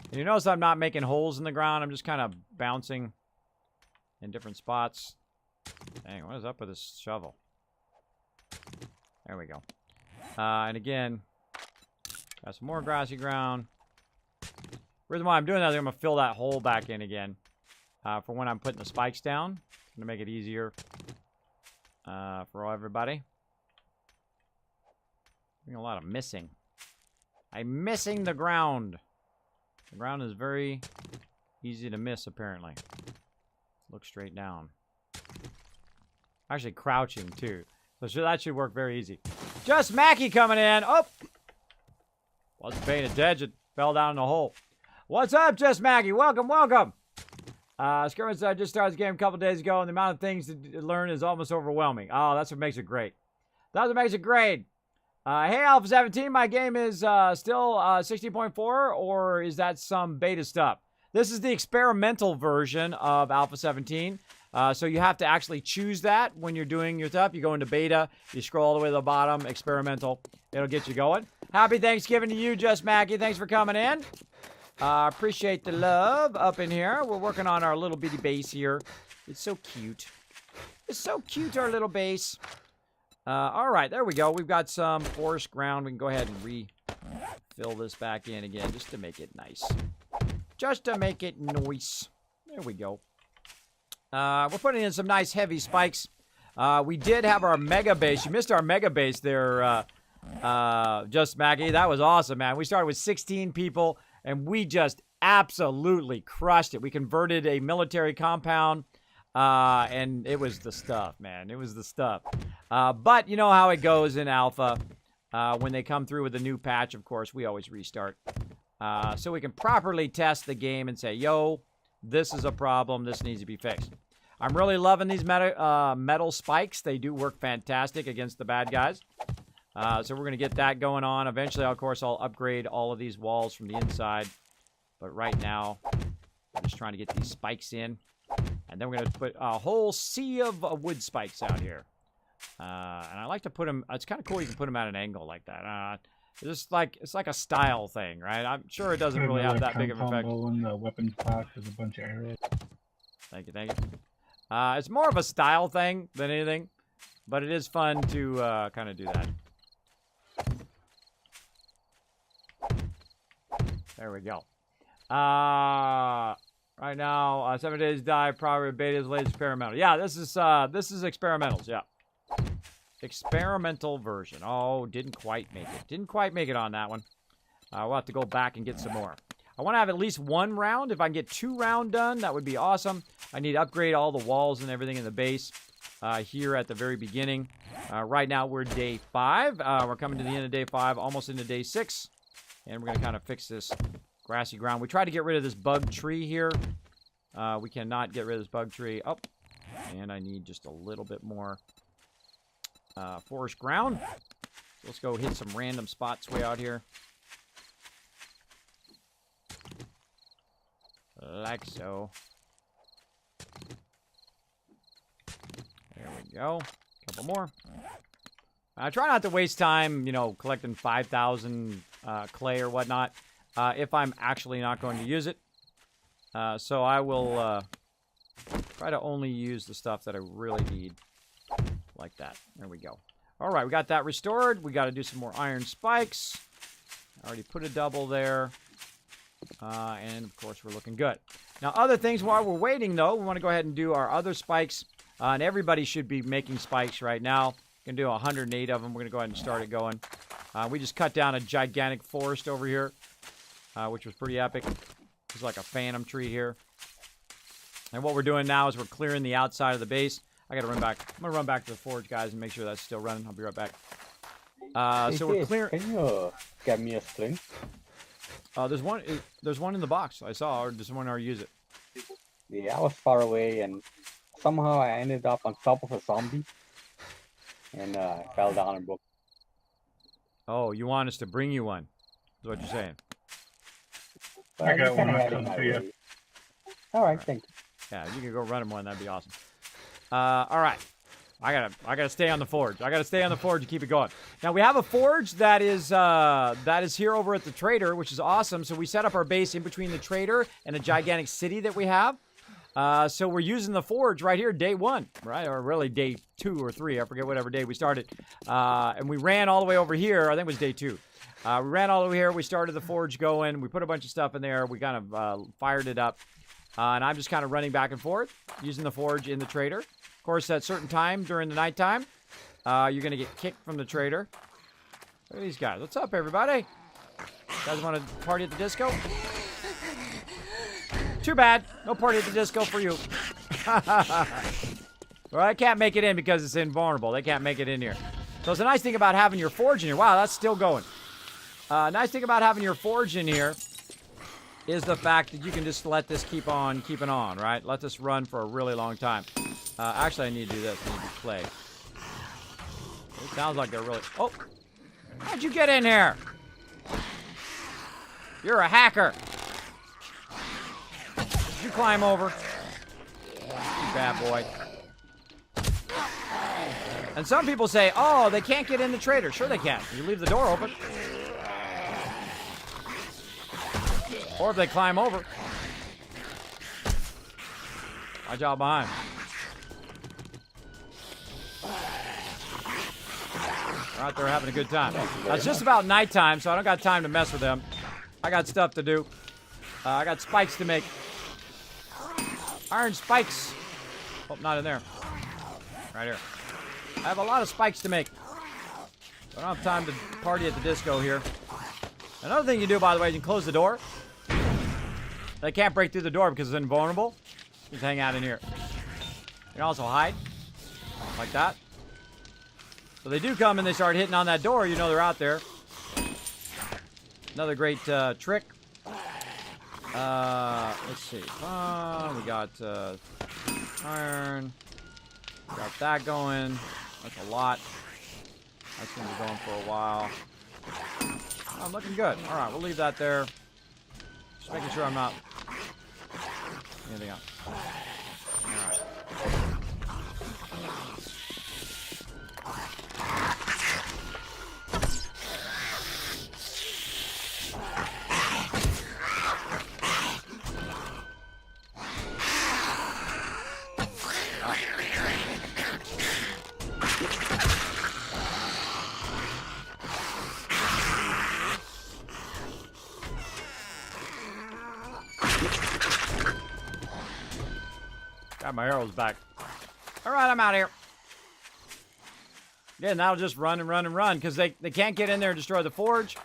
And you notice I'm not making holes in the ground. I'm just kind of bouncing in different spots. Dang, what is up with this shovel? There we go. And again, got some more grassy ground. Reason why I'm doing that is I'm going to fill that hole back in again. For when I'm putting the spikes down. It's going to make it easier for everybody. Doing a lot of missing. I'm missing the ground. The ground is very easy to miss, apparently. Look straight down. Actually crouching, too. So that should work very easy. Just Mackie coming in. Oh! Wasn't paying attention. Fell down in the hole. What's up, Just Mackie? Welcome, welcome. Skirmish just started the game a couple days ago, and the amount of things to learn is almost overwhelming. Oh, that's what makes it great. That's what makes it great. Hey, Alpha 17, my game is still 16.4, or is that some beta stuff? This is the experimental version of Alpha 17. So you have to actually choose that when you're doing your stuff. You go into beta, you scroll all the way to the bottom, experimental. It'll get you going. Happy Thanksgiving to you, Just Mackie. Thanks for coming in. Appreciate the love up in here. We're working on our little bitty base here. It's so cute. It's so cute, our little base. All right, there we go. We've got some forest ground. We can go ahead and refill this back in again just to make it nice. Just to make it nice. There we go. We're putting in some nice heavy spikes. We did have our mega base. You missed our mega base there, Just Maggie. That was awesome, man. We started with 16 people, and we just absolutely crushed it. We converted a military compound, and it was the stuff, man. It was the stuff. But you know how it goes in Alpha. When they come through with a new patch, of course, we always restart. So we can properly test the game and say, yo, this is a problem. This needs to be fixed. I'm really loving these metal spikes. They do work fantastic against the bad guys. So we're going to get that going on. Eventually, of course, I'll upgrade all of these walls from the inside. But right now, I'm just trying to get these spikes in. And then we're going to put a whole sea of wood spikes out here. And I like to put them... It's kind of cool you can put them at an angle like that. It's like a style thing, right? I'm sure it doesn't really have that big of an effect. In the weapons box is a bunch of arrows. Thank you, thank you. It's more of a style thing than anything, but it is fun to kind of do that. There we go. Right now, 7 days die. Probably beta's latest experimental. Yeah, this is experimentals. Yeah. Experimental version. Oh, didn't quite make it. Didn't quite make it on that one. We'll have to go back and get some more. I want to have at least one round. If I can get 2 rounds done, that would be awesome. I need to upgrade all the walls and everything in the base here at the very beginning. Right now, we're day 5. We're coming to the end of day 5, almost into day 6. And we're going to kind of fix this grassy ground. We tried to get rid of this bug tree here. We cannot get rid of this bug tree. Oh, and I need just a little bit more forest ground. So let's go hit some random spots way out here. Like so. There we go. Couple more. I try not to waste time, you know, collecting 5,000 clay or whatnot if I'm actually not going to use it. So I will try to only use the stuff that I really need. Like that. There we go. All right, we got that restored. We got to do some more iron spikes. Already put a double there. And, of course, we're looking good. Now, other things while we're waiting, though, we want to go ahead and do our other spikes. And everybody should be making spikes right now. We're going to do 108 of them. We're going to go ahead and start it going. We just cut down a gigantic forest over here, which was pretty epic. It's like a phantom tree here. And what we're doing now is we're clearing the outside of the base. I got to run back. I'm going to run back to the forge, guys, and make sure that's still running. I'll be right back. So we're clearing. Can you get me a string? There's one in the box I saw, or does someone already use it? Yeah, I was far away, and somehow I ended up on top of a zombie, and I fell down and broke. Oh, you want us to bring you one? Is what you're saying? I got one. I'll All come to you. right, thank you. Yeah, you can go run him one. That'd be awesome. All right. I gotta stay on the forge. I gotta stay on the forge and keep it going. Now we have a forge that is here over at the trader, which is awesome. So we set up our base in between the trader and a gigantic city that we have. So we're using the forge right here, day 1, right? Or really day 2 or 3. I forget whatever day we started. And we ran all the way over here. I think it was day 2. We ran all the way here. We started the forge going. We put a bunch of stuff in there. We kind of fired it up. And I'm just kind of running back and forth using the forge in the trader. Of course, at a certain time during the nighttime, you're going to get kicked from the trader. Look at these guys. What's up, everybody? You guys want to party at the disco? Too bad. No party at the disco for you. Well, I can't make it in because it's invulnerable. They can't make it in here. So it's a nice thing about having your forge in here. Wow, that's still going. Nice thing about having your forge in here is the fact that you can just let this keep on keeping on, right? Let this run for a really long time. Actually, I need to do this. I need to play. It sounds like they're really... Oh! How'd you get in here? You're a hacker. Did you climb over? You bad boy. And some people say, oh, they can't get in the trader. Sure they can. You leave the door open. Or if they climb over. My job behind. They're out there having a good time. Now, it's just about nighttime, so I don't got time to mess with them. I got stuff to do. I got spikes to make. Iron spikes. Oh, not in there. Right here. I have a lot of spikes to make. I don't have time to party at the disco here. Another thing you do, by the way, you can close the door. They can't break through the door because it's invulnerable. Just hang out in here. You can also hide. Like that. So they do come and they start hitting on that door. You know they're out there. Another great trick. Let's see. We got iron. We got that going. That's a lot. That's going to be going for a while. Oh, I'm looking good. All right, we'll leave that there. Just making sure I'm not anything else. All right. Got my arrows back. All right, I'm out of here. Yeah, now it'll just run and run and run because they can't get in there and destroy the forge.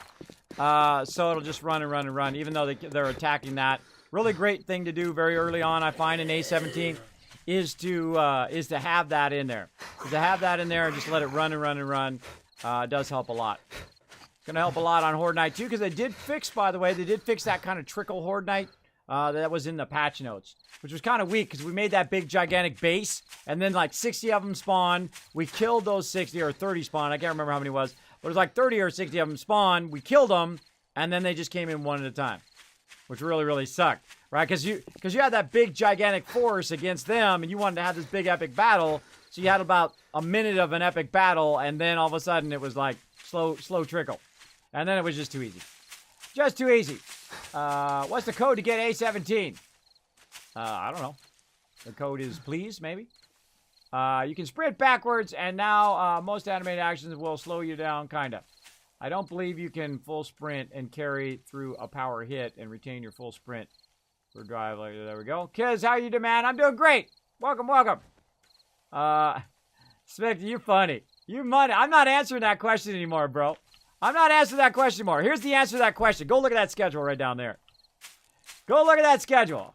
So it'll just run and run and run, even though they're attacking that. Really great thing to do very early on, I find, in A17 is to have that in there. To have that in there and just let it run and run and run does help a lot. Going to help a lot on Horde Night too, because they did fix, by the way, they did fix that kind of trickle Horde Night that was in the patch notes, which was kind of weak because we made that big gigantic base and then like 60 of them spawned. We killed those 60 or 30 spawned. I can't remember how many it was, but it was like 30 or 60 of them spawned. We killed them and then they just came in one at a time, which really, really sucked, right? Because you had that big gigantic force against them and you wanted to have this big epic battle. So you had about a minute of an epic battle and then all of a sudden it was like slow trickle. And then it was just too easy. Just too easy. What's the code to get A17? I don't know. The code is please, maybe. You can sprint backwards, and now most animated actions will slow you down, kind of. I don't believe you can full sprint and carry through a power hit and retain your full sprint for drive. Like, there we go. Kiz, how you doing, man? I'm doing great. Welcome, welcome. Smith, you funny. You money. I'm not answering that question anymore, bro. I'm not answering that question anymore. Here's the answer to that question. Go look at that schedule right down there. Go look at that schedule.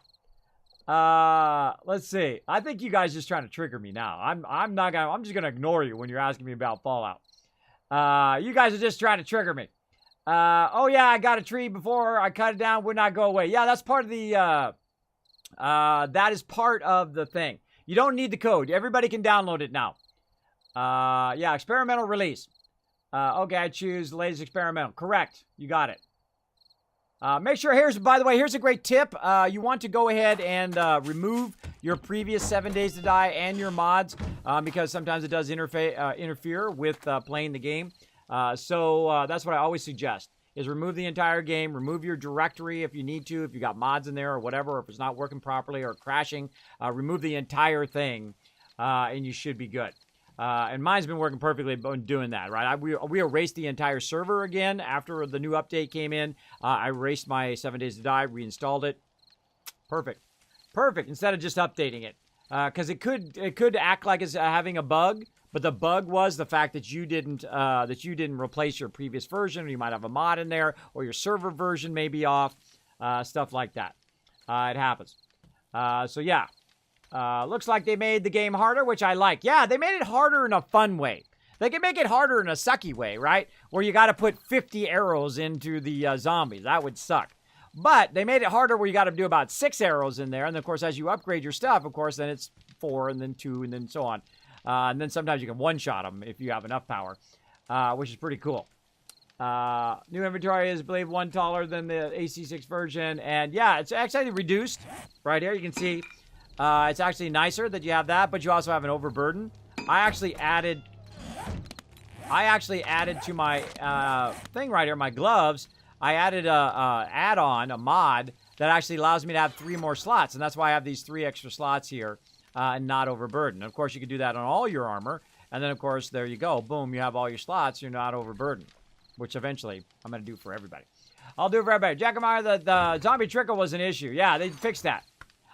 Let's see. I think you guys just trying to trigger me now. I'm just gonna ignore you when you're asking me about Fallout. You guys are just trying to trigger me. Oh yeah, I got a tree before I cut it down, would not go away. Yeah, that's part of the, that is part of the thing. You don't need the code. Everybody can download it now. Yeah, experimental release. Okay, I choose the latest experimental. Correct. You got it. Make sure, by the way, here's a great tip. You want to go ahead and remove your previous 7 Days to Die and your mods because sometimes it does interfere with playing the game. So that's what I always suggest, is remove the entire game, remove your directory if you need to, if you got mods in there or whatever, or if it's not working properly or crashing, remove the entire thing, and you should be good. And mine's been working perfectly doing that, right? We erased the entire server again after the new update came in. I erased my 7 Days to Die, reinstalled it. Perfect. Perfect, instead of just updating it. Because it could act like it's having a bug, but the bug was the fact that you didn't replace your previous version, or you might have a mod in there, or your server version may be off, stuff like that. It happens. So yeah. Looks like they made the game harder, which I like. Yeah, they made it harder in a fun way. They can make it harder in a sucky way, right? Where you got to put 50 arrows into the zombies. That would suck. But they made it harder where you got to do about 6 arrows in there. And, of course, as you upgrade your stuff, of course, then it's 4 and then 2 and then so on. And then sometimes you can one-shot them if you have enough power, which is pretty cool. New inventory is, I believe, 1 taller than the AC6 version. And, yeah, it's actually reduced. Right here, you can see... it's actually nicer that you have that, but you also have an overburden. I actually added to my thing right here, my gloves. I added a add-on, a mod that actually allows me to have 3 more slots, and that's why I have these 3 extra slots here and not overburdened. Of course, you can do that on all your armor, and then of course there you go, boom, you have all your slots. You're not overburdened, which eventually I'm gonna do for everybody. I'll do it for everybody. Jackamire, the zombie trickle was an issue. Yeah, they fixed that.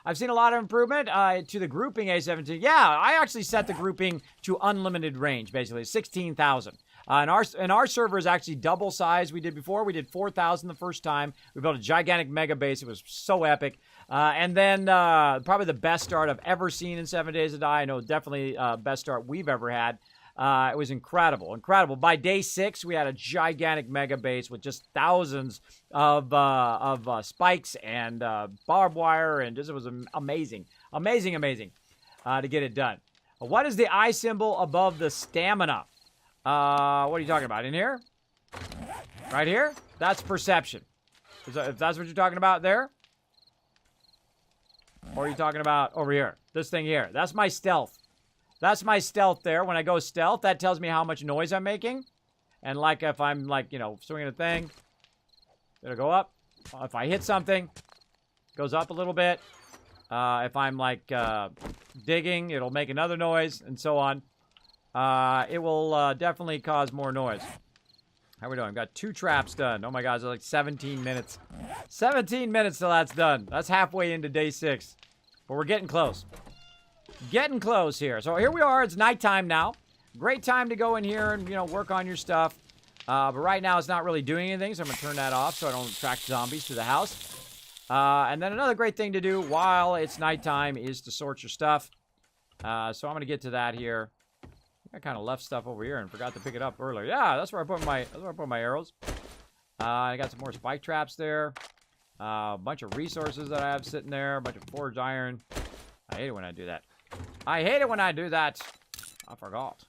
I've seen a lot of improvement to the grouping A17. Yeah, I actually set the grouping to unlimited range, basically 16,000. And our server is actually double size we did before. We did 4,000 the first time. We built a gigantic mega base. It was so epic. And then probably the best start I've ever seen in 7 Days to Die. I know definitely best start we've ever had. It was incredible, incredible. By day 6, we had a gigantic mega base with just thousands of spikes and barbed wire, and just it was amazing, amazing, amazing to get it done. What is the eye symbol above the stamina? What are you talking about? In here? Right here? That's perception. If that's what you're talking about there? Or are you talking about over here? This thing here. That's my stealth. That's my stealth there. When I go stealth, that tells me how much noise I'm making. And like if I'm like, you know, swinging a thing, it'll go up. If I hit something, it goes up a little bit. If I'm like digging, it'll make another noise and so on. It will definitely cause more noise. How are we doing? I've got 2 traps done. Oh my god, it's like 17 minutes. 17 minutes till that's done. That's halfway into day 6. But we're getting close. Getting close here. So here we are. It's nighttime now. Great time to go in here and, you know, work on your stuff. But right now it's not really doing anything, so I'm going to turn that off so I don't attract zombies to the house. And then another great thing to do while it's nighttime is to sort your stuff. So I'm going to get to that here. I kind of left stuff over here and forgot to pick it up earlier. Yeah, that's where I put my arrows. I got some more spike traps there. A bunch of resources that I have sitting there. A bunch of forged iron. I hate it when I do that. I hate it when I do that. I forgot.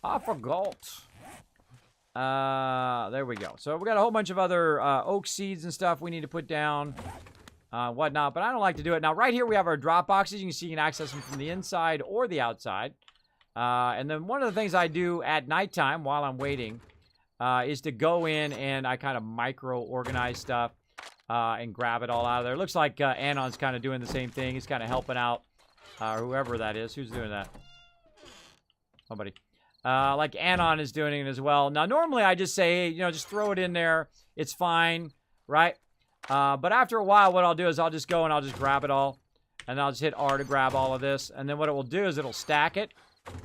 I forgot. There we go. So we got a whole bunch of other oak seeds and stuff we need to put down. Whatnot. But I don't like to do it. Now, right here we have our drop boxes. You can see you can access them from the inside or the outside. And then one of the things I do at nighttime while I'm waiting is to go in and I kind of micro-organize stuff and grab it all out of there. It looks like Anon's kind of doing the same thing. He's kind of helping out whoever that is. Who's doing that? Nobody. like Anon is doing it as well. Now, normally I just say, you know, just throw it in there. It's fine, right? But after a while, what I'll do is I'll just go and I'll just grab it all. And I'll just hit R to grab all of this. And then what it will do is it'll stack it,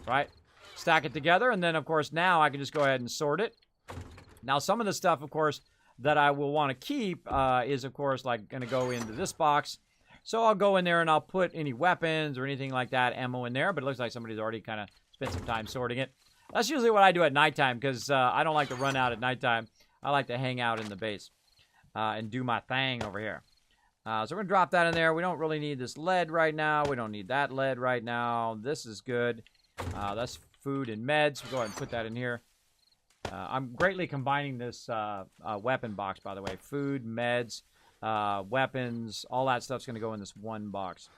right? Stack it together. And then, of course, now I can just go ahead and sort it. Now, some of the stuff, of course, that I will want to keep is, of course, like going to go into this box. So I'll go in there and I'll put any weapons or anything like that, ammo in there. But it looks like somebody's already kind of spent some time sorting it. That's usually what I do at nighttime because I don't like to run out at nighttime. I like to hang out in the base and do my thing over here. So we're going to drop that in there. We don't really need this lead right now. We don't need that lead right now. This is good. That's food and meds. We'll go ahead and put that in here. I'm greatly combining this weapon box, by the way. Food, meds, weapons, all that stuff's going to go in this one box.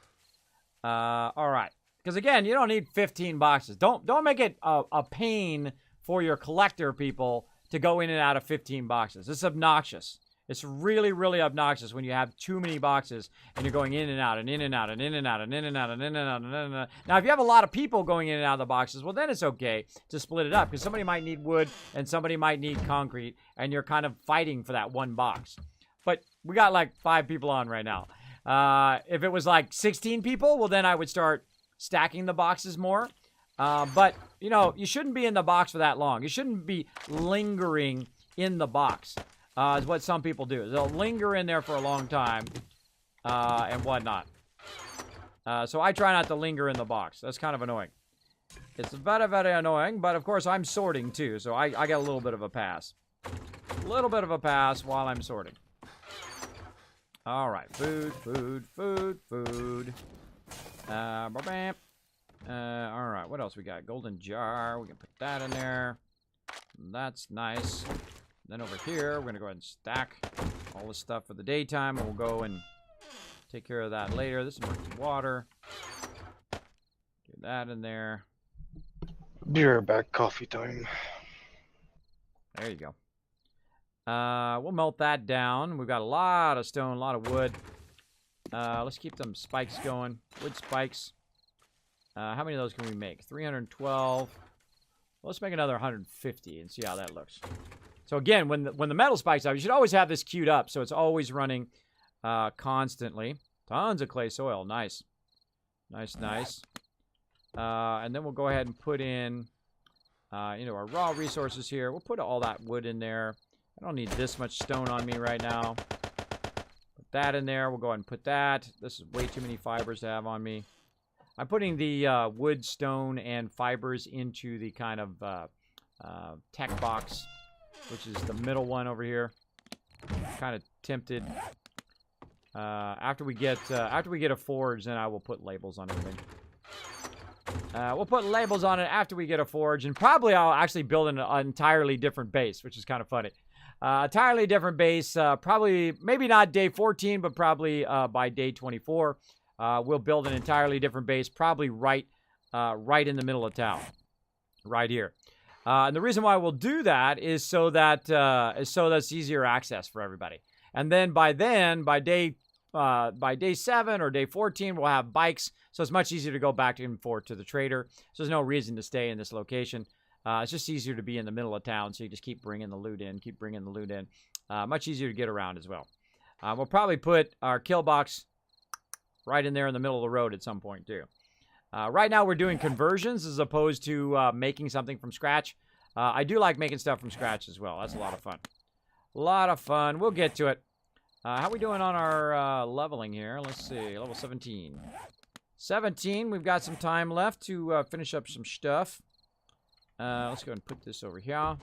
All right. Because, again, you don't need 15 boxes. Don't make it a pain for your collector people to go in and out of 15 boxes. It's obnoxious. It's really, really obnoxious when you have too many boxes and you're going in and out and in and out and in and out and in and out and in and out and in and out. Now, if you have a lot of people going in and out of the boxes, well, then it's okay to split it up because somebody might need wood and somebody might need concrete and you're kind of fighting for that one box. But we got like 5 people on right now. If it was like 16 people, well, then I would start stacking the boxes more. But, you know, you shouldn't be in the box for that long. You shouldn't be lingering in the box. Is what some people do. They'll linger in there for a long time and whatnot. So I try not to linger in the box. That's kind of annoying. It's very, very annoying, but of course I'm sorting too, so I get a little bit of a pass. A little bit of a pass while I'm sorting. All right, food, food, food, food. All right, what else we got? Golden jar. We can put that in there. That's nice. Then over here, we're going to go ahead and stack all the stuff for the daytime, and we'll go and take care of that later. This is murky water. Get that in there. Be right back, coffee time. There you go. We'll melt that down. We've got a lot of stone, a lot of wood. Let's keep them spikes going. Wood spikes. How many of those can we make? 312. Let's make another 150 and see how that looks. So again, when the metal spikes up, you should always have this queued up so it's always running constantly. Tons of clay soil. Nice. Nice, nice. And then we'll go ahead and put in our raw resources here. We'll put all that wood in there. I don't need this much stone on me right now. Put that in there. We'll go ahead and put that. This is way too many fibers to have on me. I'm putting the wood, stone, and fibers into the kind of tech box, which is the middle one over here. Kind of tempted. After we get a forge, then I will put labels on everything. We'll put labels on it after we get a forge, and probably I'll actually build an entirely different base, which is kind of funny. Entirely different base. Probably maybe not day 14, but probably by day 24, we'll build an entirely different base. Probably right in the middle of town, right here. And the reason why we'll do that is so that's easier access for everybody. And then by day 7 or day 14, we'll have bikes, so it's much easier to go back and forth to the trader. So there's no reason to stay in this location. It's just easier to be in the middle of town, so you just keep bringing the loot in, much easier to get around as well. We'll probably put our kill box right in there in the middle of the road at some point too. Right now we're doing conversions as opposed to making something from scratch. I do like making stuff from scratch as well. That's a lot of fun. A lot of fun. We'll get to it. How are we doing on our leveling here? Let's see. Level 17. 17. We've got some time left to finish up some stuff. Let's go ahead and put this over here.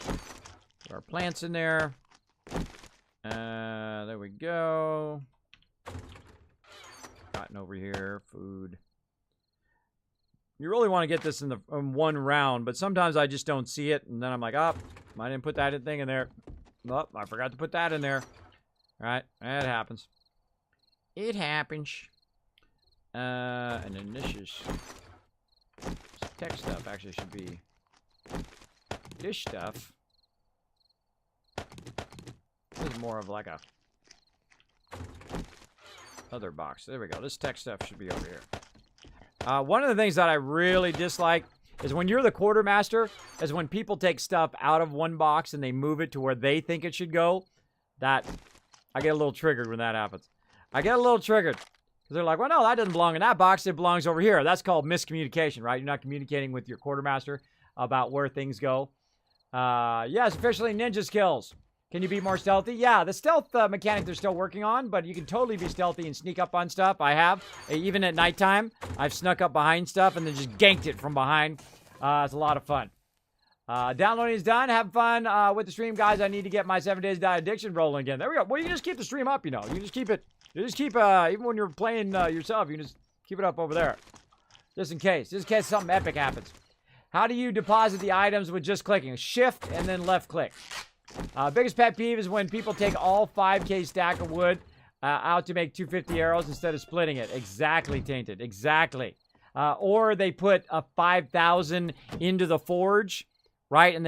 Put our plants in there. There we go. Cotton over here. Food. You really want to get this in one round, but sometimes I just don't see it, and then I'm like, oh, I didn't put that thing in there. Oh, I forgot to put that in there. All right, it happens. It happens. And then this tech stuff actually should be this stuff. This is more of like a other box. There we go. This tech stuff should be over here. One of the things that I really dislike is when you're the quartermaster, is when people take stuff out of one box and they move it to where they think it should go. That, I get a little triggered when that happens. I get a little triggered. Because they're like, well, no, that doesn't belong in that box. It belongs over here. That's called miscommunication, right? You're not communicating with your quartermaster about where things go. Yes, officially ninja skills. Can you be more stealthy? Yeah, the stealth mechanic they're still working on, but you can totally be stealthy and sneak up on stuff. I have. Even at nighttime, I've snuck up behind stuff and then just ganked it from behind. It's a lot of fun. Downloading is done. Have fun with the stream, guys. I need to get my 7 Days Diet Addiction rolling again. There we go. Well, you can just keep the stream up, you know. You just keep it. You just keep, even when you're playing yourself, you can just keep it up over there. Just in case. Just in case something epic happens. How do you deposit the items with just clicking? Shift and then left click. Biggest pet peeve is when people take all 5K stack of wood out to make 250 arrows instead of splitting it. Exactly, Tainted. Exactly. Or they put a 5,000 into the forge, right? And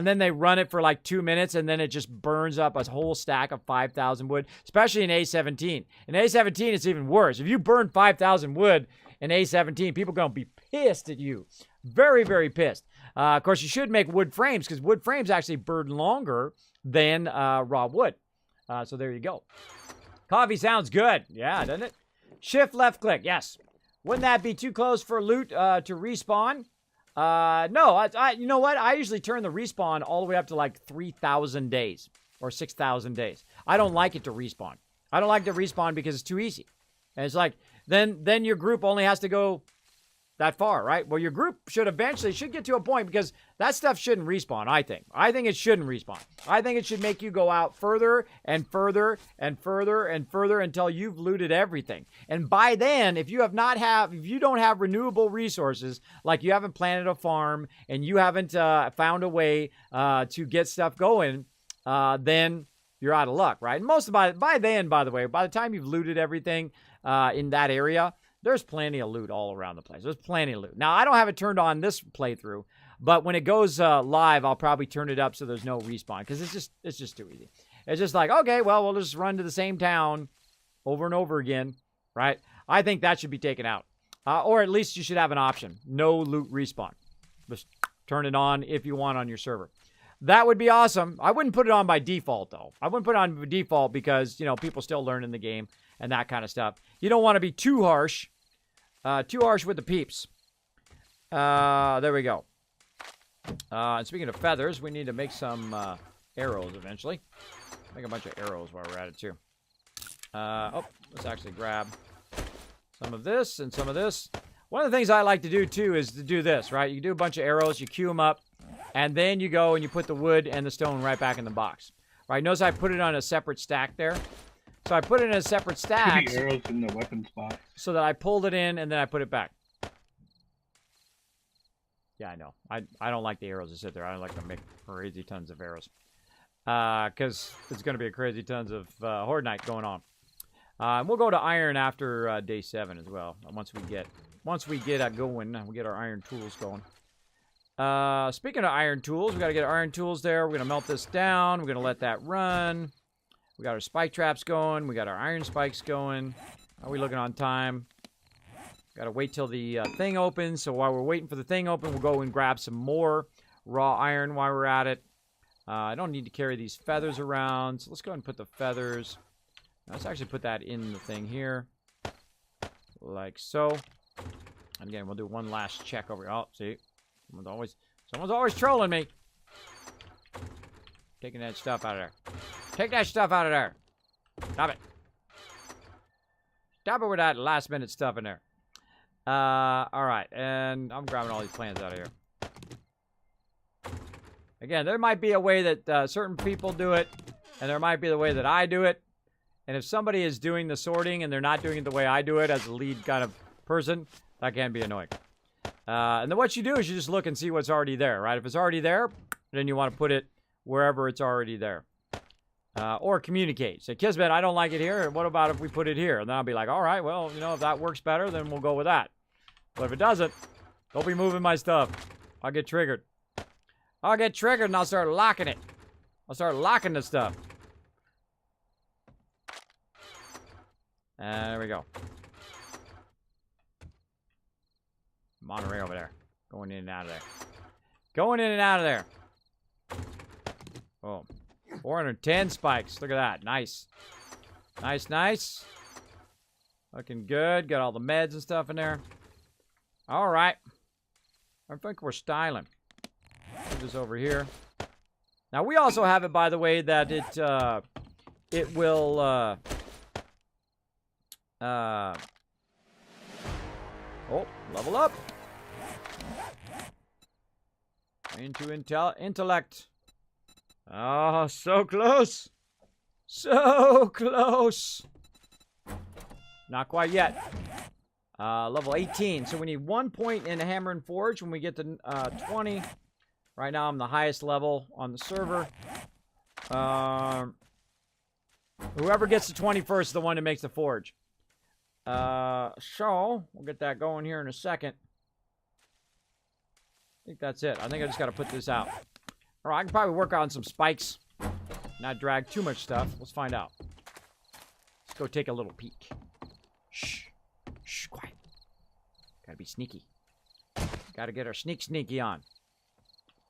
then they run it for like 2 minutes and then it just burns up a whole stack of 5,000 wood, especially in A17. In A17, it's even worse. If you burn 5,000 wood in A17, people are going to be pissed at you. Very, very pissed. Of course, you should make wood frames because wood frames actually burn longer than raw wood. So there you go. Coffee sounds good. Yeah, doesn't it? Shift left click. Yes. Wouldn't that be too close for loot to respawn? No, you know what? I usually turn the respawn all the way up to like 3,000 days or 6,000 days. I don't like it to respawn. I don't like to respawn because it's too easy. And it's like, then your group only has to go that far, right? Well, your group should get to a point because that stuff shouldn't respawn, I think. I think it shouldn't respawn. I think it should make you go out further and further and further and further until you've looted everything. And by then, if you don't have renewable resources, like you haven't planted a farm and you haven't found a way to get stuff going, then you're out of luck, right? And by then, by the way, by the time you've looted everything in that area, there's plenty of loot all around the place. There's plenty of loot. Now, I don't have it turned on this playthrough, but when it goes live, I'll probably turn it up so there's no respawn because it's just too easy. It's just like, okay, well, we'll just run to the same town over and over again, right? I think that should be taken out. Or at least you should have an option. No loot respawn. Just turn it on if you want on your server. That would be awesome. I wouldn't put it on by default, though. I wouldn't put it on by default because, you know, people still learn in the game and that kind of stuff. You don't want to be too harsh. Too harsh with the peeps. There we go. And speaking of feathers, we need to make some arrows eventually. Make a bunch of arrows while we're at it, too. Let's actually grab some of this and some of this. One of the things I like to do, too, is to do this, right? You do a bunch of arrows, you queue them up, and then you go and you put the wood and the stone right back in the box. Right? Notice I put it on a separate stack there. So I put it in a separate stack. Put the arrows in the weapons box. So that I pulled it in and then I put it back. Yeah, I know. I don't like the arrows to sit there. I don't like to make crazy tons of arrows. Because it's going to be a crazy tons of Horde Night going on. And we'll go to iron after day 7 as well. Once we get going, we get our iron tools going. Speaking of iron tools, we got to get our iron tools there. We're going to melt this down. We're going to let that run. We got our spike traps going. We got our iron spikes going. How are we looking on time? Got to wait till the thing opens. So while we're waiting for the thing open, we'll go and grab some more raw iron while we're at it. I don't need to carry these feathers around. So let's go ahead and put the feathers. Let's actually put that in the thing here. Like so. And again, we'll do one last check over here. Oh, see? Someone's always trolling me. Taking that stuff out of there. Take that stuff out of there. Stop it. Stop it with that last minute stuff in there. Alright. And I'm grabbing all these plants out of here. Again, there might be a way that certain people do it. And there might be the way that I do it. And if somebody is doing the sorting and they're not doing it the way I do it as a lead kind of person, that can be annoying. And then what you do is you just look and see what's already there, right? If it's already there, then you want to put it wherever it's already there. Or communicate. Say, Kismet, I don't like it here. What about if we put it here? And then I'll be like, all right, well, you know, if that works better, then we'll go with that. But if it doesn't, don't be moving my stuff. I'll get triggered. I'll get triggered and I'll start locking it. I'll start locking the stuff. There we go. Monterey over there. Going in and out of there. Going in and out of there. Oh. 410 spikes. Look at that. Nice. Nice, nice. Looking good. Got all the meds and stuff in there. All right. I think we're styling. Put this over here. Now, we also have it, by the way, that it will... oh, level up. Into intellect. Oh, so close. So close. Not quite yet. Level 18. So we need 1 point in the Hammer and Forge when we get to 20. Right now I'm the highest level on the server. Whoever gets to 20 first is the one that makes the Forge. So we'll get that going here in a second. I think that's it. I think I just got to put this out. All right, I can probably work on some spikes. Not drag too much stuff. Let's find out. Let's go take a little peek. Shh. Shh, quiet. Gotta be sneaky. Gotta get our sneaky on.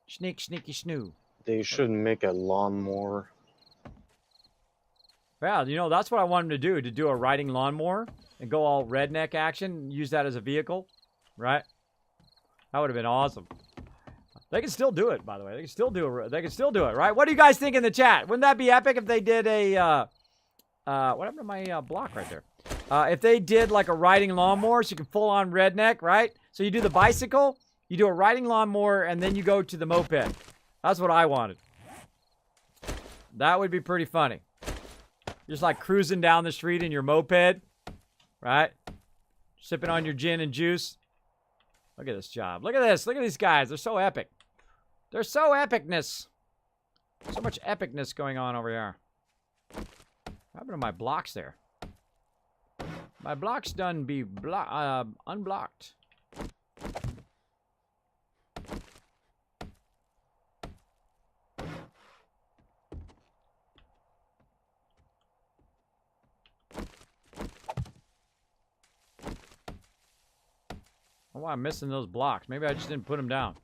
Sneaky snoo. They should make a lawnmower. Yeah, you know, that's what I wanted to do a riding lawnmower and go all redneck action, use that as a vehicle, right? That would have been awesome. They can still do it, by the way. They can still do it, right? What do you guys think in the chat? Wouldn't that be epic if they did a, what happened to my block right there? If they did like a riding lawnmower, so you can full on redneck, right? So you do the bicycle, you do a riding lawnmower, and then you go to the moped. That's what I wanted. That would be pretty funny. Just like cruising down the street in your moped, right? Sipping on your gin and juice. Look at this job. Look at this. Look at these guys. They're so epic. They're so epicness. So much epicness going on over here. What happened to my blocks there? My blocks done be unblocked. Why I'm missing those blocks. Maybe I just didn't put them down.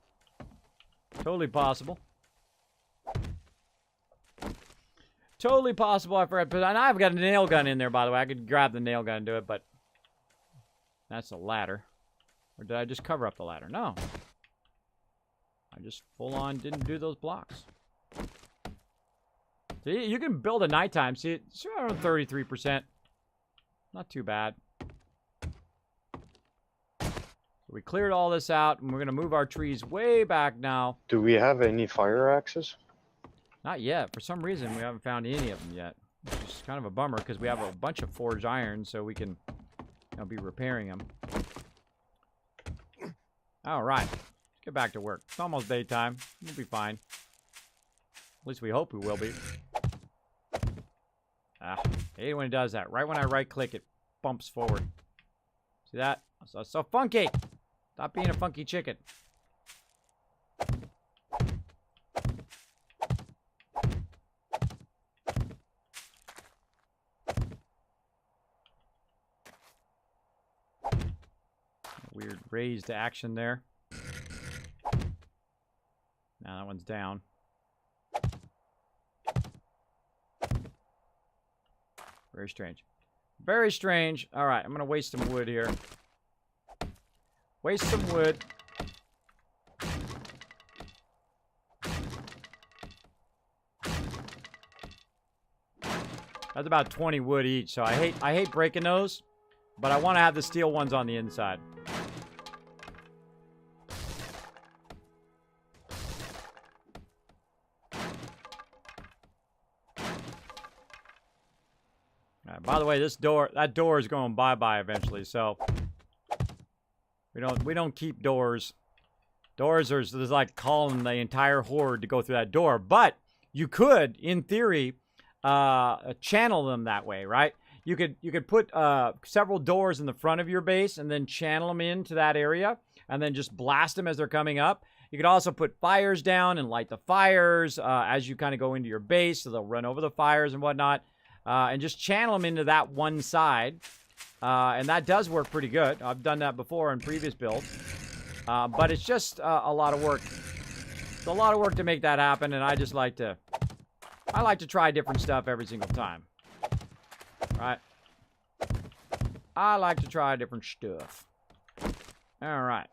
Totally possible. Totally possible. I forgot. And I've got a nail gun in there, by the way. I could grab the nail gun and do it, but that's a ladder. Or did I just cover up the ladder? No. I just full on didn't do those blocks. See, you can build a nighttime. See, it's around 33%. Not too bad. We cleared all this out, and we're going to move our trees way back now. Do we have any fire axes? Not yet. For some reason, we haven't found any of them yet. Which is kind of a bummer, because we have a bunch of forged iron, so we can be repairing them. All right. Let's get back to work. It's almost daytime. We'll be fine. At least we hope we will be. I hate when it does that. Right when I right-click, it bumps forward. See that? So funky! Stop being a funky chicken. Weird raised action there. Now that one's down. Very strange. Very strange. All right, I'm going to waste some wood here. Waste some wood. That's about 20 wood each, so I hate breaking those, but I want to have the steel ones on the inside. By the way, that door is going bye-bye eventually, so we don't keep doors. Doors are there's like calling the entire horde to go through that door, but you could, in theory, channel them that way, right? You could put several doors in the front of your base and then channel them into that area and then just blast them as they're coming up. You could also put fires down and light the fires as you kind of go into your base, so they'll run over the fires and whatnot. And just channel them into that one side. And that does work pretty good. I've done that before in previous builds. But it's just a lot of work. It's a lot of work to make that happen, and I just like to... I like to try different stuff every single time. Right? I like to try different stuff. Alright.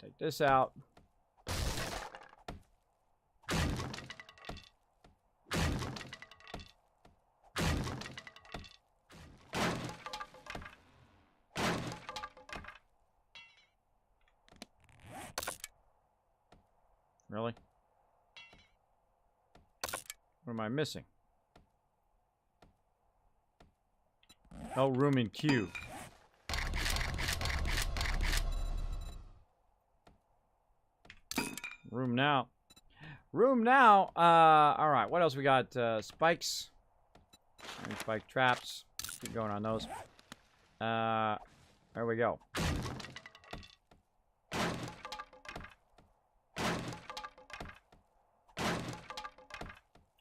Take this out. Really? What am I missing? Oh, room in queue. Room now. Room now. All right. What else we got? Spikes. And spike traps. Keep going on those. There we go.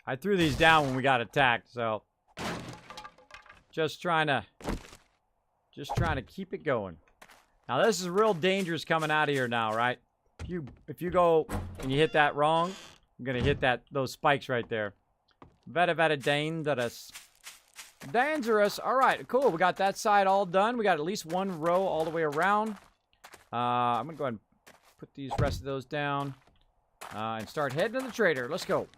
I threw these down when we got attacked, so just trying to keep it going. Now this is real dangerous coming out of here now, right? If you go and you hit that wrong, I'm gonna hit those spikes right there. Very dangerous. Dangerous. All right, cool. We got that side all done. We got at least one row all the way around. I'm gonna go ahead and put these rest of those down and start heading to the trader. Let's go.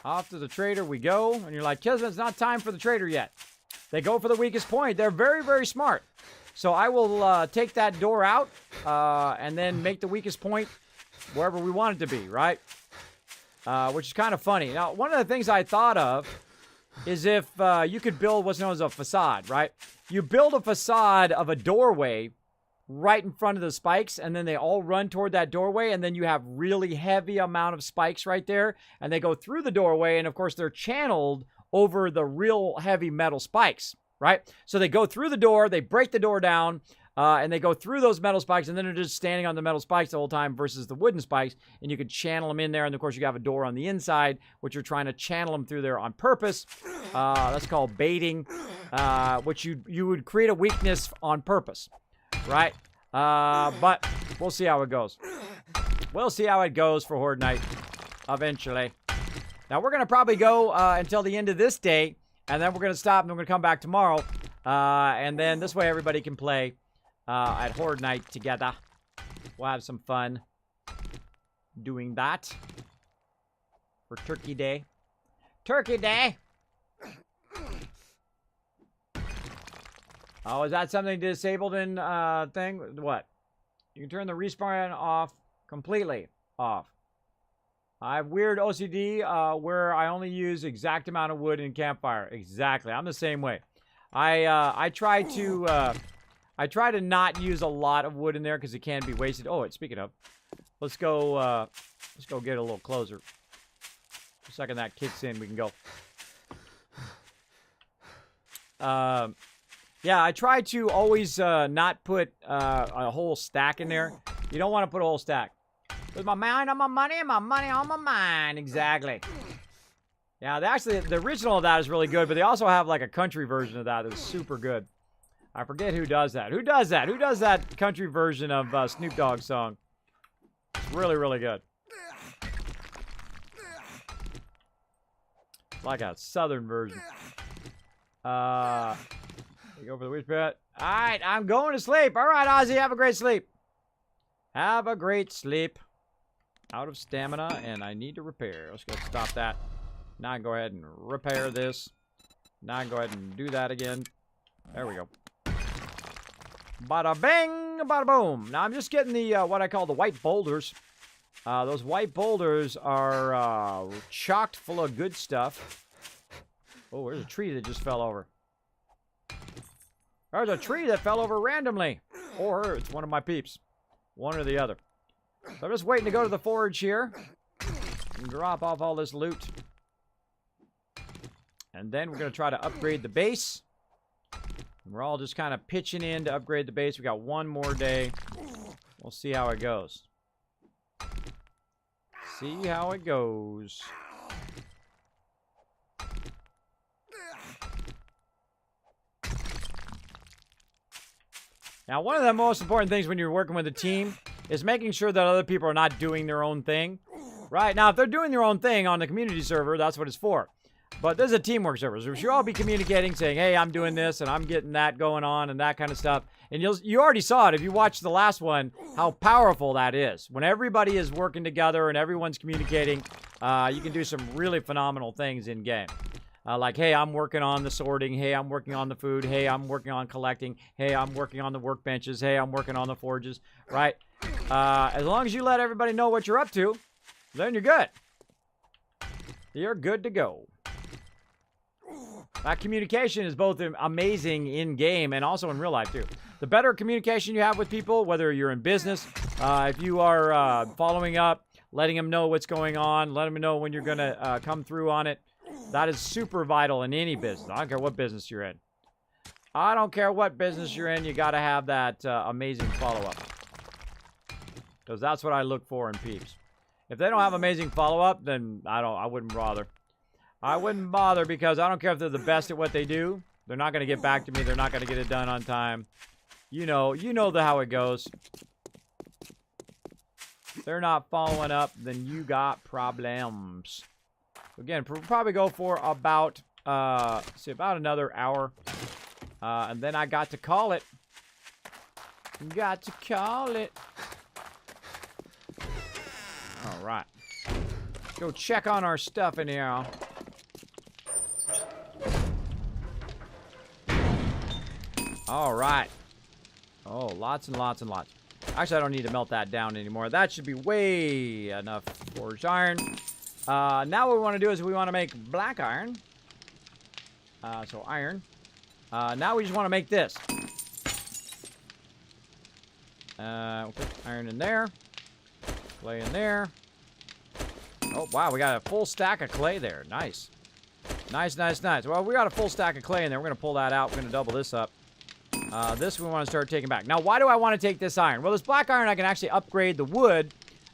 Off to the trader we go. And you're like, Kismet, it's not time for the trader yet. They go for the weakest point. They're very, very smart. So I will take that door out and then make the weakest point wherever we want it to be, right? Which is kind of funny. Now, one of the things I thought of is if you could build what's known as a facade, right? You build a facade of a doorway right in front of the spikes, and then they all run toward that doorway, and then you have really heavy amount of spikes right there, and they go through the doorway, and of course they're channeled over the real heavy metal spikes, right? So they go through the door, they break the door down, and they go through those metal spikes, and then they're just standing on the metal spikes the whole time versus the wooden spikes, and you could channel them in there, and of course you have a door on the inside, which you're trying to channel them through there on purpose. That's called baiting, which you would create a weakness on purpose. Right? But we'll see how it goes. We'll see how it goes for Horde Night eventually. Now, we're going to probably go until the end of this day, and then we're going to stop, and we're going to come back tomorrow. And then this way everybody can play at Horde Night together. We'll have some fun doing that for Turkey Day. Turkey Day! Oh, is that something disabled in thing? What? You can turn the respawn off completely off. I have weird OCD where I only use exact amount of wood in campfire. Exactly. I'm the same way. I try to not use a lot of wood in there because it can be wasted. Oh, speaking of, let's go get a little closer. The second that kicks in, we can go. Yeah, I try to always not put a whole stack in there. You don't want to put a whole stack. With my mind on my money and my money on my mind. Exactly. Yeah, actually, the original of that is really good, but they also have like a country version of that that's super good. I forget who does that. Who does that? Who does that country version of Snoop Dogg's song? It's really, really good. It's like a southern version. Go for the witch pit. All right, I'm going to sleep. All right, Ozzy, have a great sleep. Have a great sleep. Out of stamina, and I need to repair. Let's go stop that. Now I can go ahead and repair this. Now I can go ahead and do that again. There we go. Bada bing, bada boom. Now I'm just getting the what I call the white boulders. Those white boulders are chocked full of good stuff. Oh, there's a tree that just fell over. There's a tree that fell over randomly. Or it's one of my peeps. One or the other. So I'm just waiting to go to the forge here. And drop off all this loot. And then we're going to try to upgrade the base. And we're all just kind of pitching in to upgrade the base. We got one more day. We'll see how it goes. See how it goes. Now, one of the most important things when you're working with a team is making sure that other people are not doing their own thing. Right? Now, if they're doing their own thing on the community server, that's what it's for. But this is a teamwork server, so we should all be communicating, saying, hey, I'm doing this, and I'm getting that going on, and that kind of stuff. And you already saw it, if you watched the last one, how powerful that is. When everybody is working together and everyone's communicating, you can do some really phenomenal things in-game. Like, hey, I'm working on the sorting. Hey, I'm working on the food. Hey, I'm working on collecting. Hey, I'm working on the workbenches. Hey, I'm working on the forges, right? As long as you let everybody know what you're up to, then you're good. You're good to go. That communication is both amazing in-game and also in real life, too. The better communication you have with people, whether you're in business, if you are following up, letting them know what's going on, letting them know when you're going to come through on it, that is super vital in any business. I don't care what business you're in. I don't care what business you're in, you got to have that amazing follow-up. Because that's what I look for in peeps. If they don't have amazing follow-up, then I wouldn't bother. I wouldn't bother because I don't care if they're the best at what they do. They're not going to get back to me. They're not going to get it done on time. You know how it goes. If they're not following up, then you got problems. Again, we'll probably go for about, about another hour. And then I got to call it. Got to call it. All right. Go check on our stuff in here. All right. Oh, lots and lots and lots. Actually, I don't need to melt that down anymore. That should be way enough forged iron. Now what we want to do is we want to make black iron. So iron. Now we just want to make this. We'll put iron in there. Clay in there. Oh, wow, we got a full stack of clay there. Nice. Nice, nice, nice. Well, we got a full stack of clay in there. We're going to pull that out. We're going to double this up. This we want to start taking back. Now, why do I want to take this iron? Well, this black iron, I can actually upgrade the wood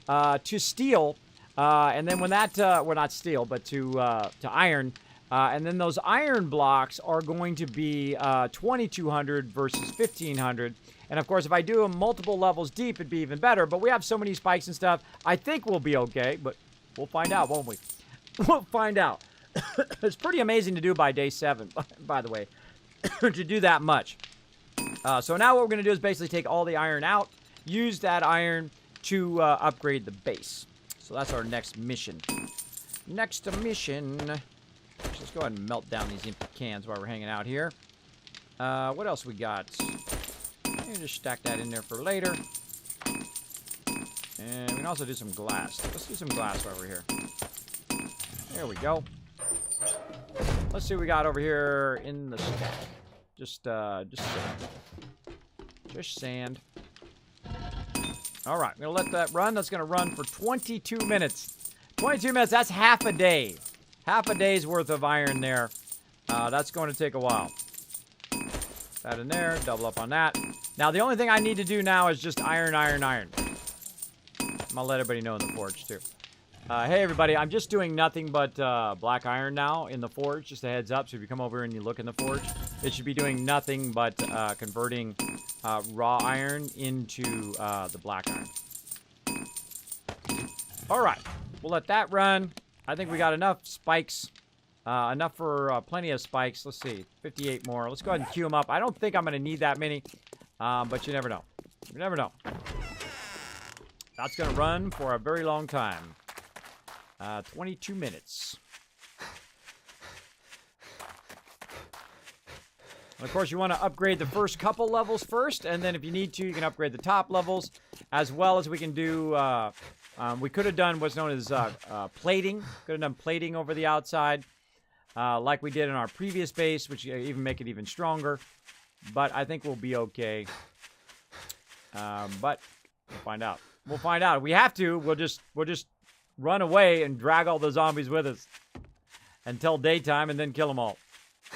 to steel. And then when that, well, not steel, but to iron. And then those iron blocks are going to be 2,200 versus 1,500. And, of course, if I do them multiple levels deep, it'd be even better. But we have so many spikes and stuff. I think we'll be okay, but we'll find out, won't we? We'll find out. It's pretty amazing to do by day 7, by the way, to do that much. So now what we're going to do is basically take all the iron out, use that iron to upgrade the base. So that's our next mission. Next mission. Let's go ahead and melt down these empty cans while we're hanging out here. What else we got? Just stack that in there for later. And we can also do some glass. Let's do some glass while we're here. There we go. Let's see what we got over here in the stack. Just sand. Just sand. All right, I'm gonna let that run. That's gonna run for 22 minutes. 22 minutes. That's half a day. Half a day's worth of iron there. That's going to take a while. That in there. Double up on that. Now, the only thing I need to do now is just iron, iron, iron. I'm gonna let everybody know in the forge, too. Hey, everybody. I'm just doing nothing but black iron now in the forge. Just a heads up. So if you come over here and you look in the forge, it should be doing nothing but converting raw iron into the black iron. All right. We'll let that run. I think we got enough spikes. Enough for plenty of spikes. Let's see. 58 more. Let's go ahead and queue them up. I don't think I'm going to need that many. But you never know. You never know. That's going to run for a very long time. 22 minutes. And of course, you want to upgrade the first couple levels first, and then if you need to, you can upgrade the top levels, as well as we can do, we could have done what's known as plating. Could have done plating over the outside, like we did in our previous base, which even make it even stronger. But I think we'll be okay. But we'll find out. We'll find out. If we have to, we'll just run away and drag all the zombies with us until daytime and then kill them all.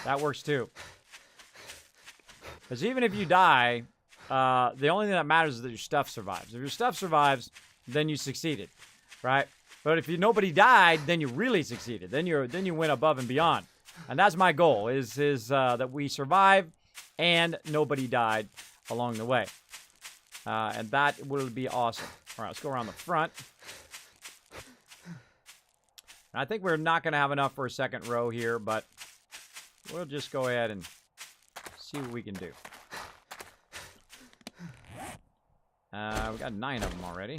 That works too. Because even if you die, the only thing that matters is that your stuff survives. If your stuff survives, then you succeeded, right? But if nobody died, then you really succeeded. Then you went above and beyond, and that's my goal: is that we survive and nobody died. along the way. And that will be awesome. All right, let's go around the front. I think we're not going to have enough for a second row here, but we'll just go ahead and see what we can do. We got 9 of them already.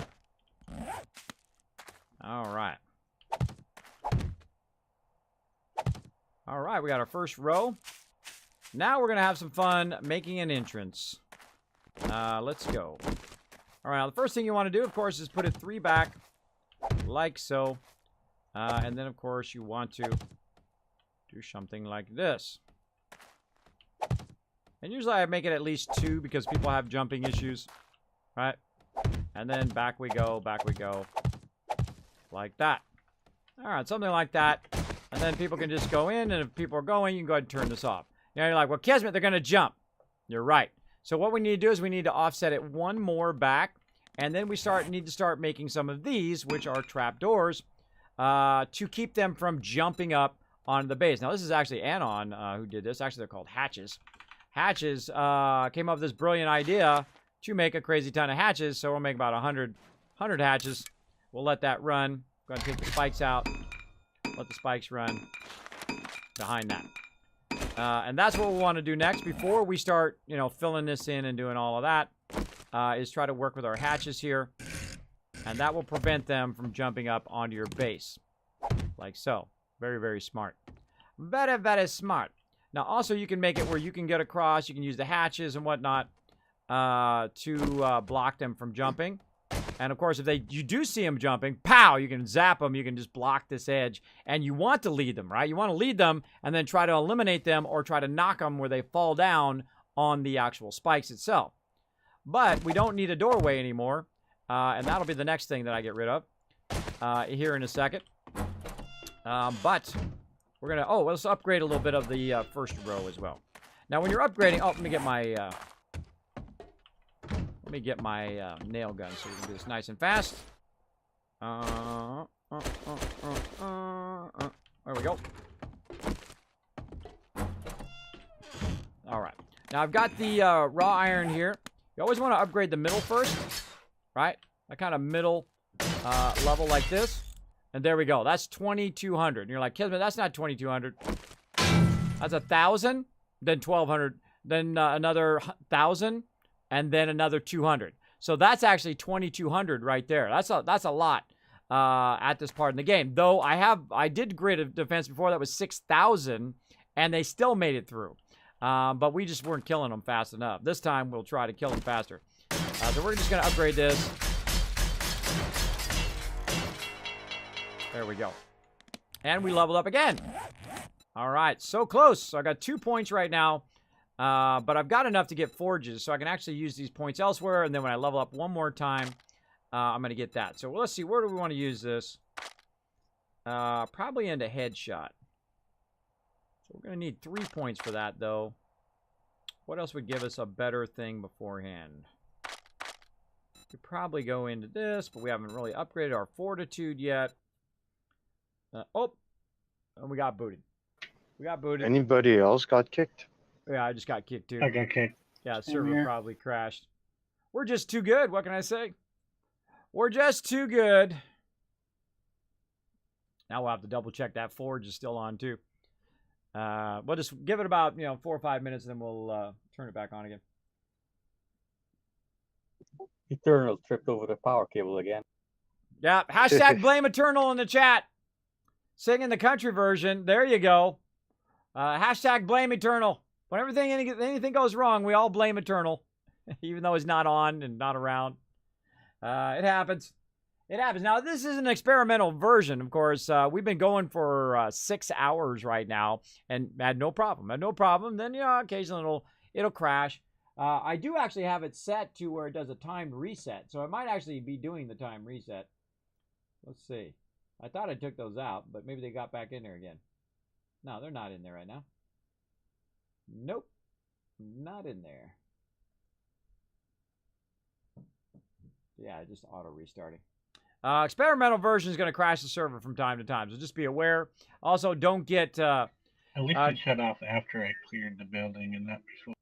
All right. All right, we got our first row. Now we're going to have some fun making an entrance. Let's go. All right, now the first thing you want to do, of course, is put it 3 back, like so. And then, of course, you want to do something like this. And usually I make it at least 2 because people have jumping issues, right? And then back we go, like that. All right, something like that. And then people can just go in, and if people are going, you can go ahead and turn this off. Now you're like, well, Kismet, they're going to jump. You're right. So what we need to do is we need to offset it 1 more back, and then we need to start making some of these, which are trapdoors, to keep them from jumping up on the base. Now, this is actually Anon who did this. Actually, they're called hatches. Hatches came up with this brilliant idea to make a crazy ton of hatches, so we'll make about 100 hatches. We'll let that run. Go ahead and take the spikes out. Let the spikes run behind that. And that's what we want to do next before we start, you know, filling this in and doing all of that, is try to work with our hatches here. And that will prevent them from jumping up onto your base. Like so. Very, very smart. Very, very smart. Now, also, you can make it where you can get across. You can use the hatches and whatnot to block them from jumping. And, of course, if you do see them jumping, pow, you can zap them. You can just block this edge. And you want to lead them, right? You want to lead them and then try to eliminate them or try to knock them where they fall down on the actual spikes itself. But we don't need a doorway anymore. And that'll be the next thing that I get rid of here in a second. But we're going to... Oh, let's upgrade a little bit of the first row as well. Now, when you're upgrading... Oh, let me get my... nail gun so we can do this nice and fast. There we go. All right. Now, I've got the raw iron here. You always want to upgrade the middle first, right? That kind of middle level like this. And there we go. That's 2,200. And you're like, Kismet, that's not 2,200. That's 1,000, then 1,200, then another 1,000. And then another 200. So that's actually 2,200 right there. That's a lot at this part in the game. Though I did grid of defense before that was 6,000, and they still made it through. But we just weren't killing them fast enough. This time we'll try to kill them faster. So we're just going to upgrade this. There we go. And we leveled up again. All right, so close. So I got 2 points right now. But I've got enough to get forges, so I can actually use these points elsewhere, and then when I level up 1 more time, I'm going to get that. So let's see, where do we want to use this? Probably into headshot. So we're going to need 3 points for that, though. What else would give us a better thing beforehand? Could probably go into this, but we haven't really upgraded our fortitude yet. And we got booted. Anybody else got kicked? Yeah, I just got kicked too. I got kicked. Yeah, the server probably crashed. We're just too good. What can I say? We're just too good. Now we'll have to double check that forge is still on too. We'll just give it about 4 or 5 minutes, and then we'll turn it back on again. Eternal tripped over the power cable again. Yeah, hashtag blame Eternal in the chat. Singing the country version. There you go. Hashtag blame Eternal. Whenever anything goes wrong, we all blame Eternal, even though he's not on and not around. It happens. It happens. Now, this is an experimental version, of course. We've been going for 6 hours right now, and had no problem. Then, occasionally it'll crash. I do actually have it set to where it does a timed reset, so I might actually be doing the time reset. Let's see. I thought I took those out, but maybe they got back in there again. No, they're not in there right now. Nope, not in there. Yeah, just auto restarting. Experimental version is going to crash the server from time to time, so just be aware. Also, don't get... At least it shut off after I cleared the building and that before.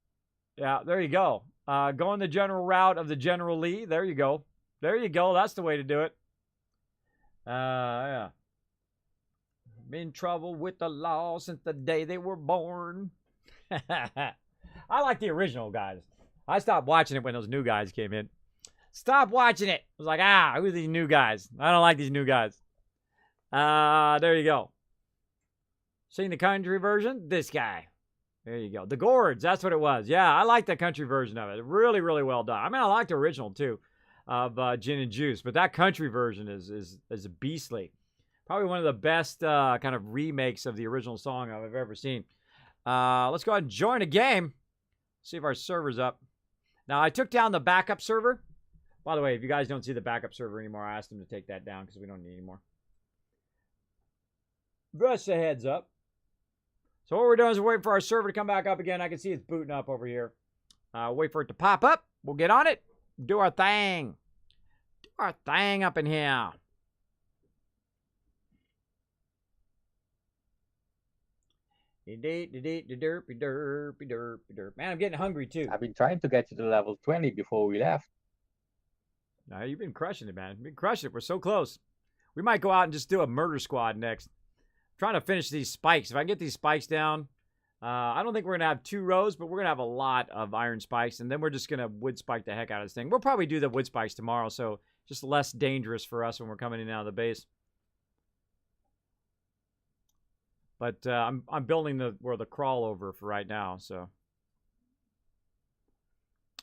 Yeah, there you go. Going the general route of the General Lee. There you go. There you go. That's the way to do it. Yeah. Been in trouble with the law since the day they were born. I like the original, guys. I stopped watching it when those new guys came in. Stop watching it. I was like, who are these new guys? I don't like these new guys. There you go. Seen the country version? This guy. There you go. The Gourds, that's what it was. Yeah, I like the country version of it. Really, really well done. I mean, I like the original, too, of Gin and Juice. But that country version is beastly. Probably one of the best kind of remakes of the original song I've ever seen. Let's go ahead and join a game. See if our server's up. Now, I took down the backup server. By the way, if you guys don't see the backup server anymore, I asked them to take that down because we don't need it anymore. Just a heads up. So what we're doing is we're waiting for our server to come back up again. I can see it's booting up over here. Wait for it to pop up. We'll get on it. Do our thing. Do our thing up in here. Man, I'm getting hungry too. I've been trying to get to the level 20 before we left. No, you've been crushing it, man. You've been crushing it. We're so close. We might go out and just do a murder squad next. I'm trying to finish these spikes. If I can get these spikes down, I don't think we're going to have 2 rows, but we're going to have a lot of iron spikes, and then we're just going to wood spike the heck out of this thing. We'll probably do the wood spikes tomorrow, so just less dangerous for us when we're coming in and out of the base. But I'm building the crawl over for right now, so.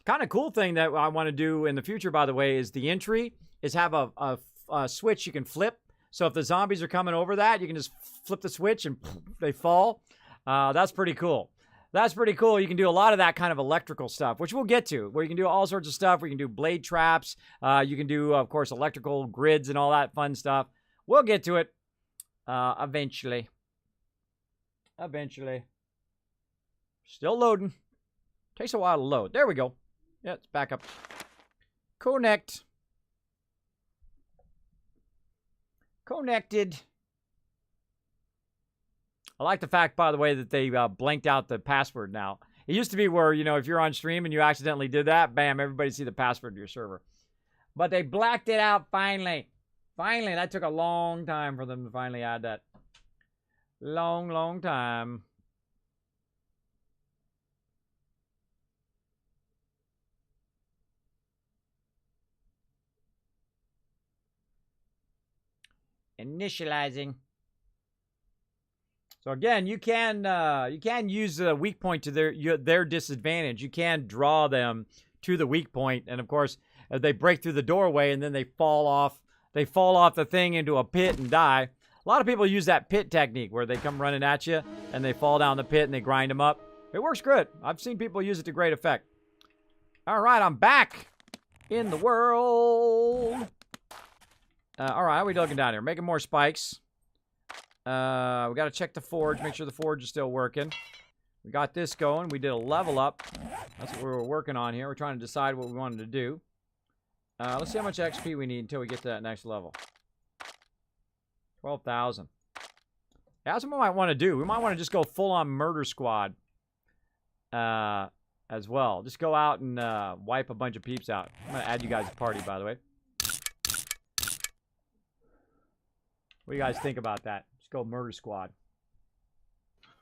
Kind of cool thing that I want to do in the future, by the way, is the entry is have a switch you can flip. So if the zombies are coming over that, you can just flip the switch and they fall. That's pretty cool. That's pretty cool. You can do a lot of that kind of electrical stuff, which we'll get to, where you can do all sorts of stuff. We can do blade traps. You can do, of course, electrical grids and all that fun stuff. We'll get to it eventually. Eventually. Still loading. Takes a while to load. There we go. Yeah, it's back up. Connect. Connected. I like the fact, by the way, that they blanked out the password now. It used to be where, you know, if you're on stream and you accidentally did that, bam, everybody see the password to your server. But they blacked it out finally. Finally, that took a long time for them to finally add that. Long, long time. Initializing. So again, you can use the weak point to their disadvantage. You can draw them to the weak point, and of course, they break through the doorway and then they fall off. They fall off the thing into a pit and die. A lot of people use that pit technique where they come running at you and they fall down the pit and they grind them up. It works good. I've seen people use it to great effect. All right, I'm back in the world. All right, how are we looking down here? Making more spikes. We got to check the forge, make sure the forge is still working. We got this going. We did a level up. That's what we were working on here. We're trying to decide what we wanted to do. Let's see how much XP we need until we get to that next level. 12,000. Yeah, that's what we might want to do. We might want to just go full-on murder squad as well. Just go out and wipe a bunch of peeps out. I'm going to add you guys to party, by the way. What do you guys think about that? Just go murder squad.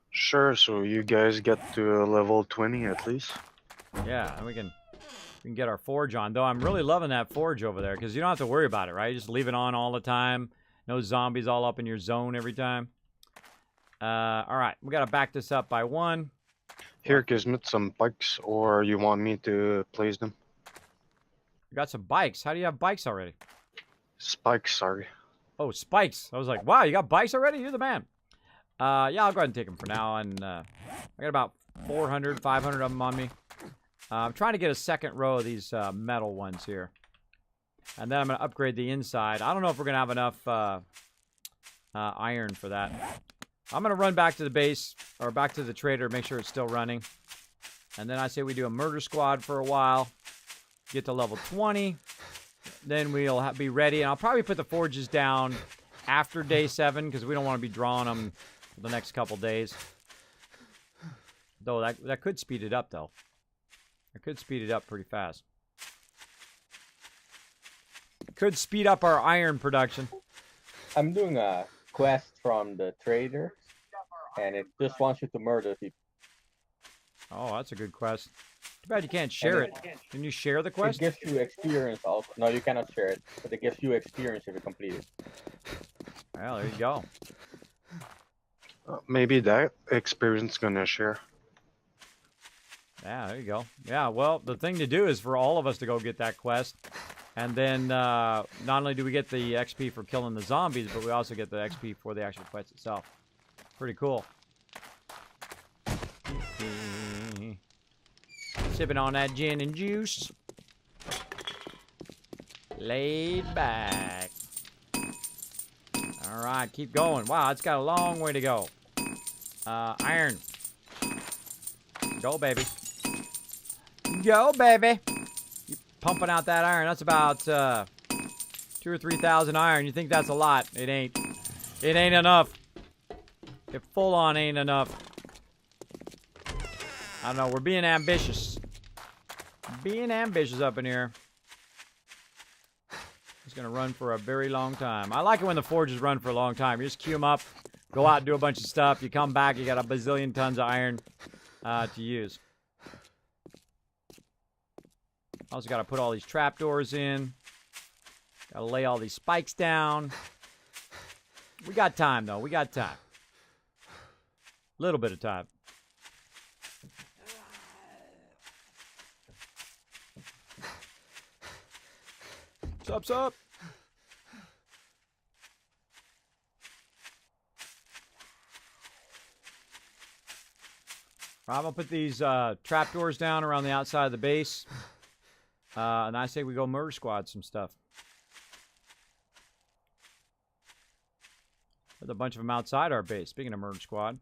Sure, so you guys get to level 20 at least. Yeah, and we can get our forge on. Though I'm really loving that forge over there because you don't have to worry about it, right? You just leave it on all the time. No zombies all up in your zone every time. All right, we got to back this up by 1. Here, Kismet, some bikes, or you want me to place them? We got some bikes. How do you have bikes already? Spikes, sorry. Oh, spikes. I was like, wow, you got bikes already? You're the man. Yeah, I'll go ahead and take them for now. And I got about 400, 500 of them on me. I'm trying to get a second row of these metal ones here. And then I'm going to upgrade the inside. I don't know if we're going to have enough iron for that. I'm going to run back to the base, or back to the trader, make sure it's still running. And then I say we do a murder squad for a while. Get to level 20. Then we'll be ready. And I'll probably put the forges down after day 7, because we don't want to be drawing them for the next couple days. Though that could speed it up, though. I could speed it up pretty fast. Could speed up our iron production. I'm doing a quest from the trader, and it just wants you to murder people. Oh, that's a good quest. Too bad you can't share it. Can you share the It quest? gives you experience also. No, you cannot share it, but it gives you experience if you complete it. Well, there you go. Maybe that experience gonna share. Yeah, there you go. Yeah, well, the thing to do is for all of us to go get that quest. And then not only do we get the XP for killing the zombies, but we also get the XP for the actual quest itself. Pretty cool. Sipping on that gin and juice. Laid back. All right, keep going. Wow, it's got a long way to go. Iron. Go, baby. Go, baby. Keep pumping out that iron. That's about 2,000 or 3,000 iron. You think that's a lot? It ain't. It ain't enough. It full on ain't enough. I don't know. We're being ambitious. Being ambitious up in here. It's going to run for a very long time. I like it when the forges run for a long time. You just queue them up, go out and do a bunch of stuff. You come back, you got a bazillion tons of iron to use. Also got to put all these trapdoors in. Got to lay all these spikes down. We got time, though. We got time. Little bit of time. Sup? I'm gonna put these trapdoors down around the outside of the base. And I say we go murder squad some stuff. There's a bunch of them outside our base. Speaking of murder squad,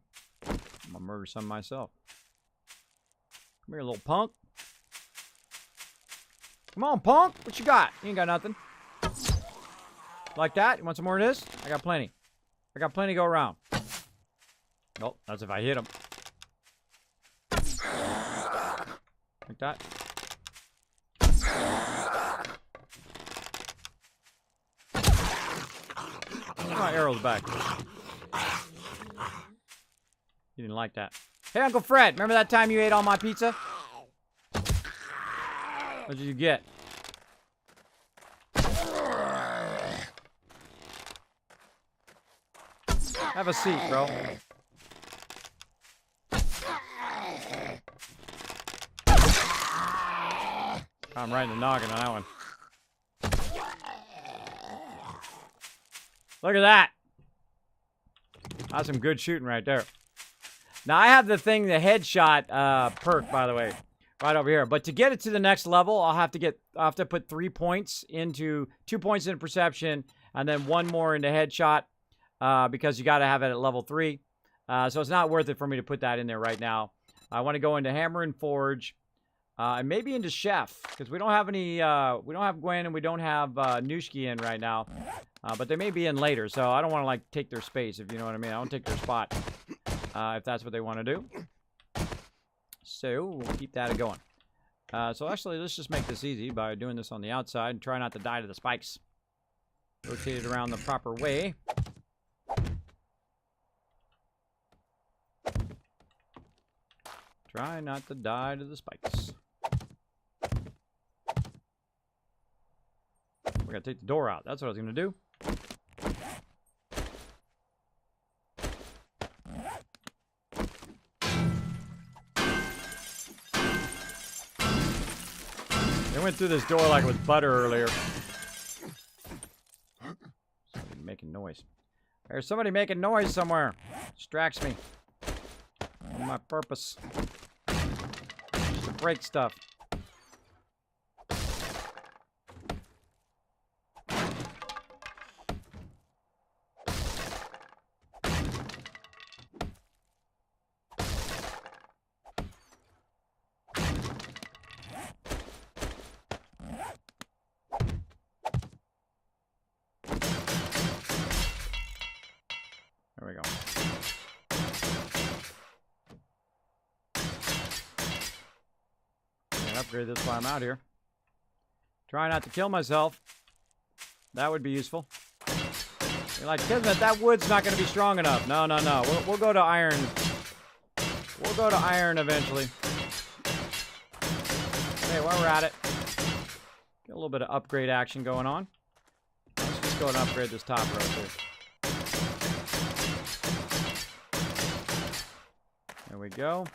I'm gonna murder some myself. Come here, little punk. Come on, punk. What you got? You ain't got nothing. Like that? You want some more of this? I got plenty. I got plenty to go around. Nope, that's if I hit him. Like that. My arrow's back. You didn't like that. Hey, Uncle Fred, remember that time you ate all my pizza? What did you get? Have a seat, bro. I'm right in the noggin on that one. Look at that. That's some good shooting right there. Now, I have the thing, the headshot perk, by the way, right over here. But to get it to the next level, I'll have to put 3 points into, 2 points into perception, and then 1 more into headshot, because you got to have it at level 3. So it's not worth it for me to put that in there right now. I want to go into Hammer and Forge, and maybe into Chef, because we don't have any, we don't have Gwen and we don't have Nushki in right now. But they may be in later, so I don't want to, like, take their space, if you know what I mean. I don't take their spot, if that's what they want to do. So, we'll keep that going. So, actually, let's just make this easy by doing this on the outside and try not to die to the spikes. Rotate it around the proper way. Try not to die to the spikes. We're going to take the door out. That's what I was going to do. They went through this door like it was butter earlier. Somebody making noise. There's somebody making noise somewhere. Distracts me. On my purpose. Just to break stuff. There we go. upgrade this while I'm out here. Try not to kill myself. That would be useful. You're like, Kismet, that wood's not going to be strong enough. No, no, no. We'll go to iron. We'll go to iron eventually. Okay, while we're at it, get a little bit of upgrade action going on. Let's just go and upgrade this top row too. There we go.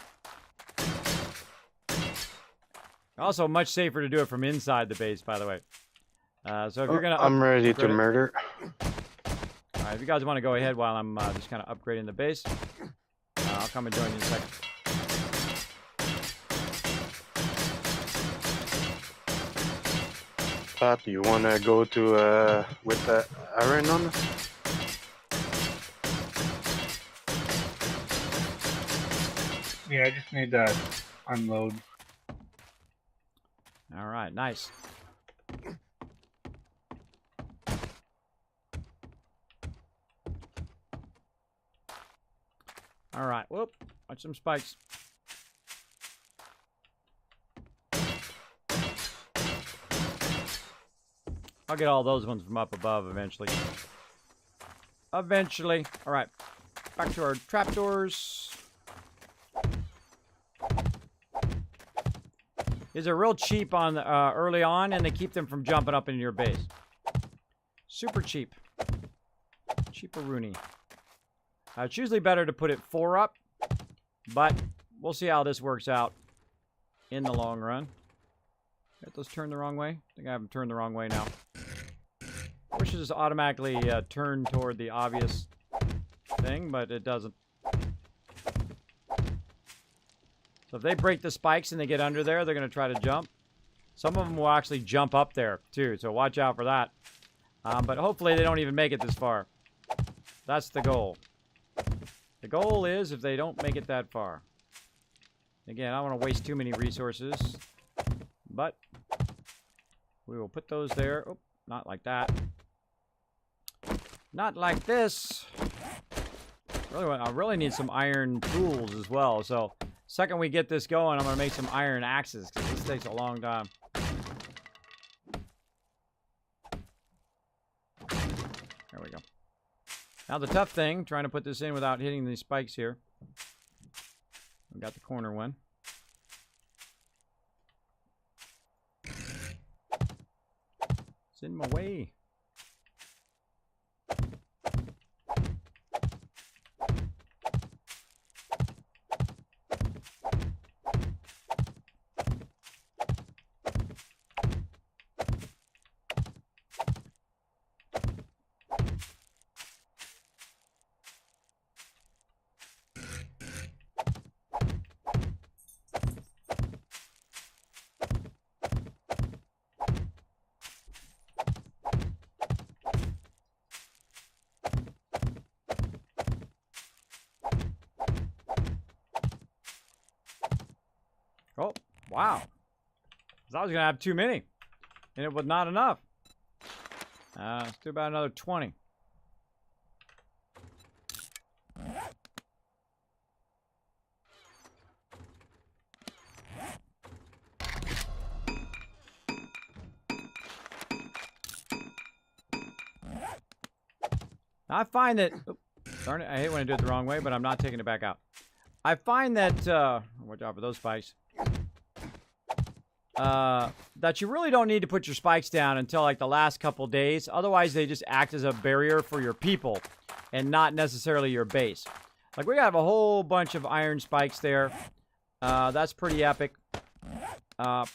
Also, much safer to do it from inside the base, by the way. So if you're gonna, I'm ready to murder. All right, if you guys want to go ahead while I'm just kind of upgrading the base, I'll come and join you in a second. Pat, do you want to go to with the iron on? Yeah, I just need to unload. All right, nice. All right, whoop, watch some spikes. I'll get all those ones from up above eventually. Eventually. All right, back to our trapdoors. These are real cheap on early on, and they keep them from jumping up into your base. Super cheap. Cheaper-rooney. It's usually better to put it 4 up, but we'll see how this works out in the long run. Get those turned the wrong way. I think I have them turned the wrong way now. I wish it just automatically turned toward the obvious thing, but it doesn't. So if they break the spikes and they get under there, they're going to try to jump. Some of them will actually jump up there, too, so watch out for that. But hopefully they don't even make it this far. That's the goal. The goal is if they don't make it that far. Again, I don't want to waste too many resources, but we will put those there. Oh, not like that. Not like this. I really need some iron tools as well, so second we get this going, I'm going to make some iron axes, because this takes a long time. There we go. Now the tough thing, trying to put this in without hitting these spikes here. We got the corner one. It's in my way. Oh, wow. I was going to have too many. And it was not enough. Let's do about another 20. I find that... Oh, darn it, I hate when I do it the wrong way, but I'm not taking it back out. I find that... watch out for those spikes. That you really don't need to put your spikes down until like the last couple days. Otherwise, they just act as a barrier for your people and not necessarily your base. Like we have a whole bunch of iron spikes there. That's pretty epic.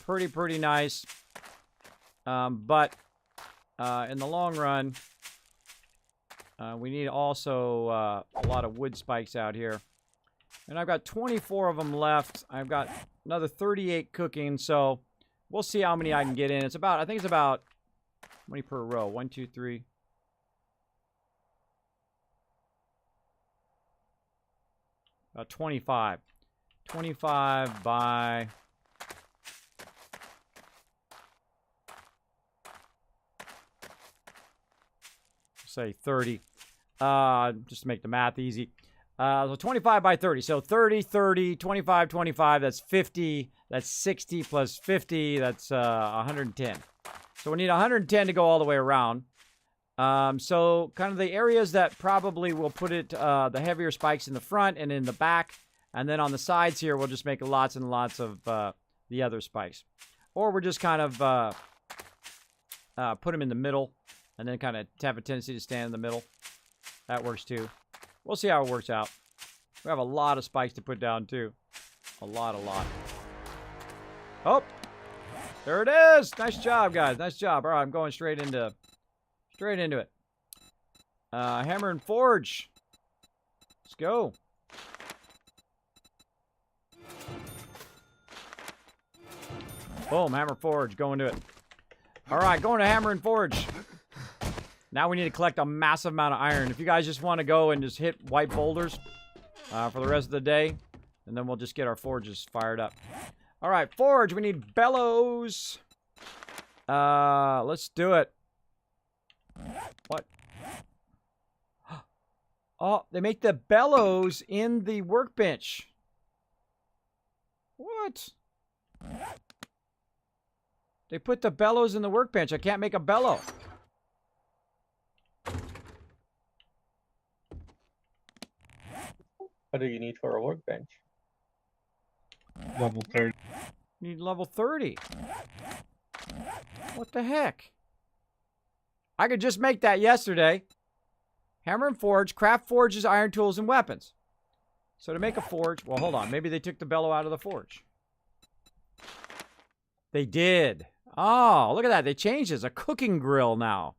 Pretty nice. But in the long run, we need also a lot of wood spikes out here. And I've got 24 of them left. I've got another 38 cooking, so we'll see how many I can get in. It's about, I think it's about, how many per row? 1, 2, 3. About 25. 25 by... say 30. Just to make the math easy. So 25 by 30. So 30, 30, 25, 25. That's 50. That's 60 plus 50. That's 110. So we need 110 to go all the way around. So kind of the areas that probably will put it, the heavier spikes in the front and in the back. And then on the sides here, we'll just make lots and lots of the other spikes. Or we're just kind of put them in the middle and then kind of have a tendency to stand in the middle. That works too. We'll see how it works out. We have a lot of spikes to put down too. A lot. Oh, there it is. Nice job, guys. Nice job. All right, I'm going straight into it. Hammer and forge. Let's go. Boom, hammer forge, going to it. All right, going to hammer and forge. Now we need to collect a massive amount of iron. If you guys just want to go and just hit white boulders for the rest of the day, and then we'll just get our forges fired up. All right, forge, we need bellows. Let's do it. What? Oh, they make the bellows in the workbench. What? They put the bellows in the workbench. I can't make a bellow. What do you need for a workbench? Level 30. Need level 30. What the heck? I could just make that yesterday. Hammer and forge. Craft forges, iron tools, and weapons. So to make a forge... Well, hold on. Maybe they took the bellow out of the forge. They did. Oh, look at that. They changed this. A cooking grill now.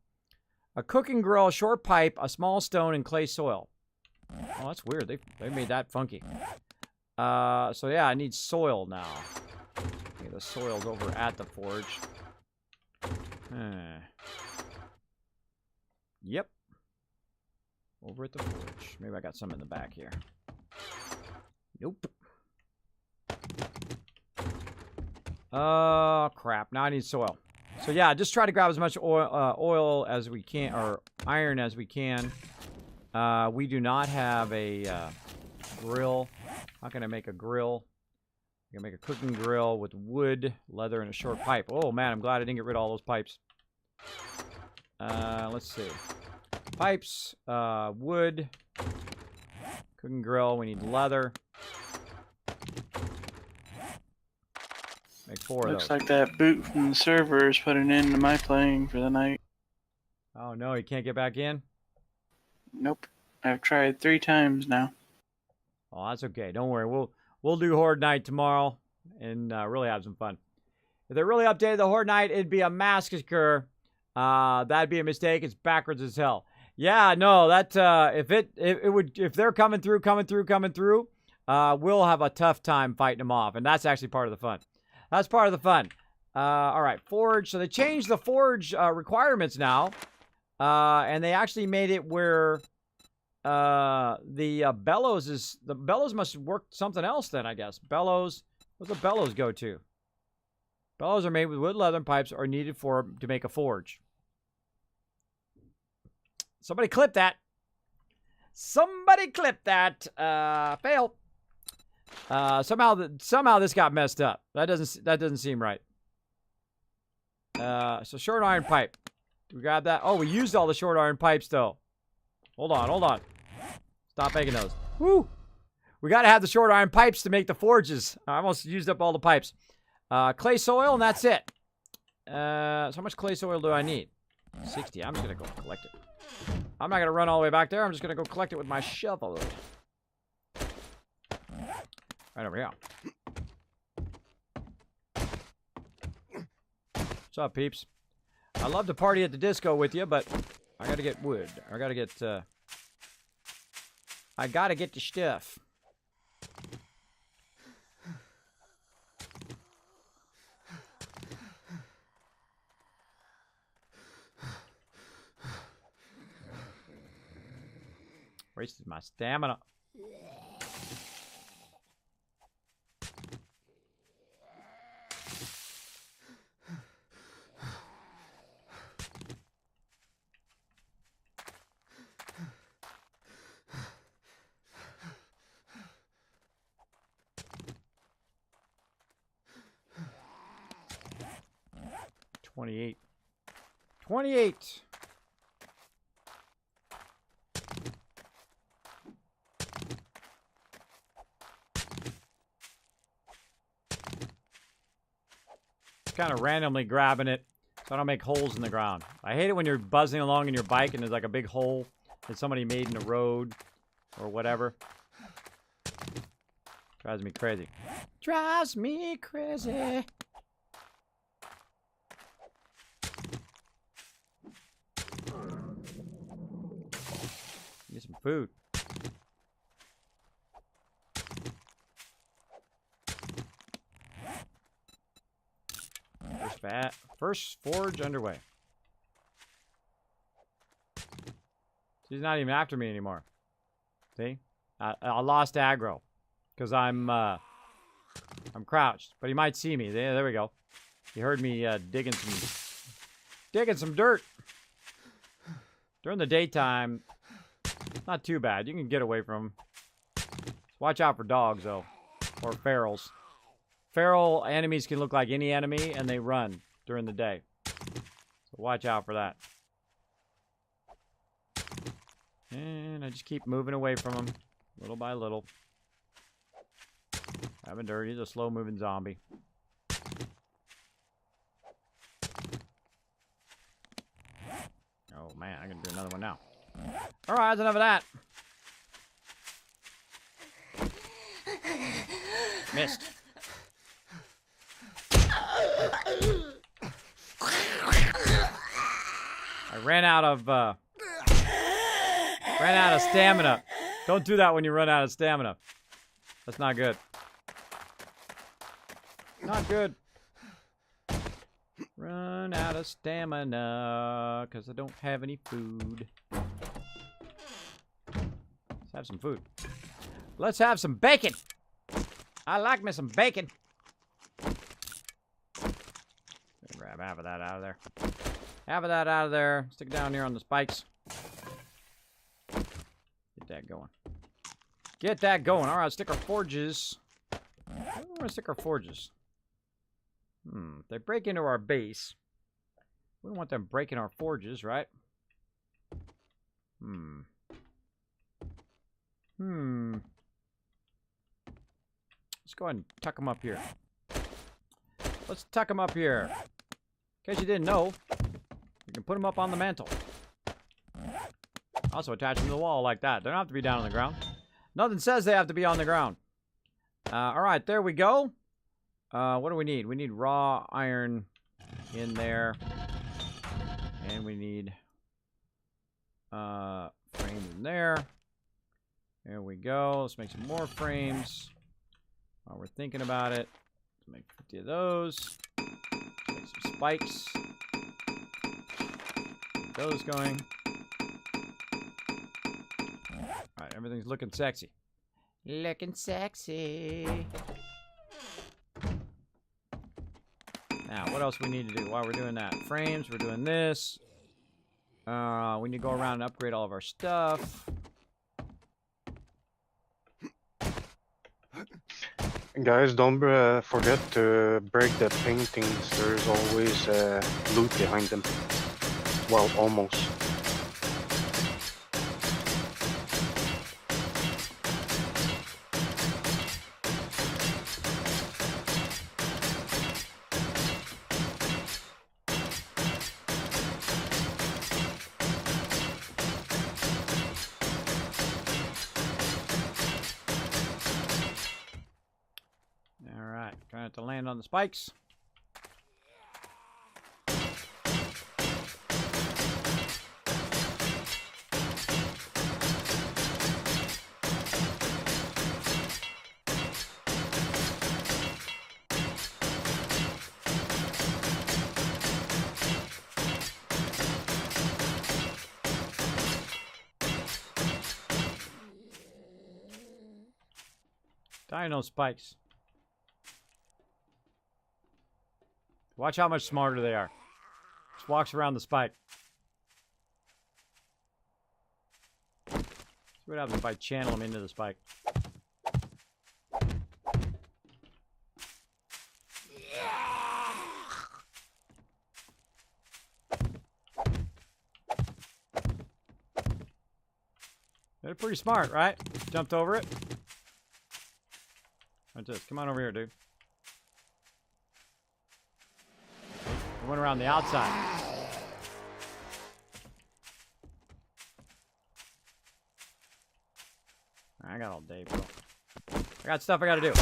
A cooking grill, a short pipe, a small stone, and clay soil. Oh, that's weird. They made that funky. So yeah, I need soil now. Okay, the soil's over at the forge. Yep. Over at the forge. Maybe I got some in the back here. Nope. Oh, crap. Now I need soil. So yeah, just try to grab as much oil as we can, or iron as we can. We do not have a grill. How can I make a grill? I can make a cooking grill with wood, leather, and a short pipe. Oh man, I'm glad I didn't get rid of all those pipes. Let's see. Pipes, wood, cooking grill. We need leather. Make 4 of those. Looks like that boot from the server is putting in to my playing for the night. Oh no, you can't get back in? Nope. I've tried 3 times now. Oh, that's okay. Don't worry. We'll do Horde Night tomorrow and really have some fun. If they really updated the Horde Night, it'd be a massacre. That'd be a mistake. It's backwards as hell. Yeah, no, that if they're coming through, we'll have a tough time fighting them off, and that's actually part of the fun. That's part of the fun. All right, forge. So they changed the forge requirements now, and they actually made it where the bellows must work something else then, I guess. Bellows. What's the bellows go to? Bellows are made with wood, leather, and pipes are needed to make a forge. Somebody clip that. Somebody clip that. Fail. Somehow this got messed up. That doesn't seem right. So short iron pipe. Do we grab that? Oh, we used all the short iron pipes though. Hold on. Stop making those. Woo! We gotta have the short iron pipes to make the forges. I almost used up all the pipes. Clay soil, and that's it. So how much clay soil do I need? 60. I'm just gonna go collect it. I'm not gonna run all the way back there. I'm just gonna go collect it with my shovel. Right over here. What's up, peeps? I'd love to party at the disco with you, but I gotta get wood. I gotta get the stuff. Wasted my stamina. 28. 28! Kind of randomly grabbing it so I don't make holes in the ground. I hate it when you're buzzing along in your bike and there's like a big hole that somebody made in the road or whatever. Drives me crazy. Drives me crazy. Get some food. First forge underway. She's not even after me anymore. See? I lost aggro because I'm crouched, but he might see me. There we go. He heard me digging some dirt. During the daytime, not too bad. You can get away from him. Watch out for dogs though, or ferals. Feral enemies can look like any enemy, and they run during the day. So watch out for that. And I just keep moving away from him, little by little. Having dirt. He's a slow-moving zombie. Oh, man. I'm going to do another one now. All right, that's enough of that. Missed. I ran out of stamina. Don't do that when you run out of stamina. That's not good. Not good. Run out of stamina because I don't have any food. Let's have some food. Let's have some bacon. I like me some bacon. Grab half of that out of there. Half of that out of there. Stick it down here on the spikes. Get that going. Get that going. All right, stick our forges. Where do we want to stick our forges? If they break into our base, we don't want them breaking our forges, right? Let's go ahead and tuck them up here. Let's tuck them up here. In case you didn't know, you can put them up on the mantle. Also attach them to the wall like that. They don't have to be down on the ground. Nothing says they have to be on the ground. Alright, there we go. What do we need? We need raw iron in there. And we need frames in there. There we go. Let's make some more frames. While we're thinking about it, let's make 50 of those. Make some spikes. Get those going. Alright, everything's looking sexy. Looking sexy. Now, what else we need to do while we're doing that? Frames, we're doing this. We need to go around and upgrade all of our stuff. Guys, don't forget to break the paintings. There's always loot behind them. Well, almost. Trying not to land on the spikes. Dino spikes. Watch how much smarter they are. Just walks around the spike. See what happens if I channel them into the spike. They're pretty smart, right? Jumped over it. Watch this. Come on over here, dude. I went around the outside. I got all day, bro. I got stuff I gotta do.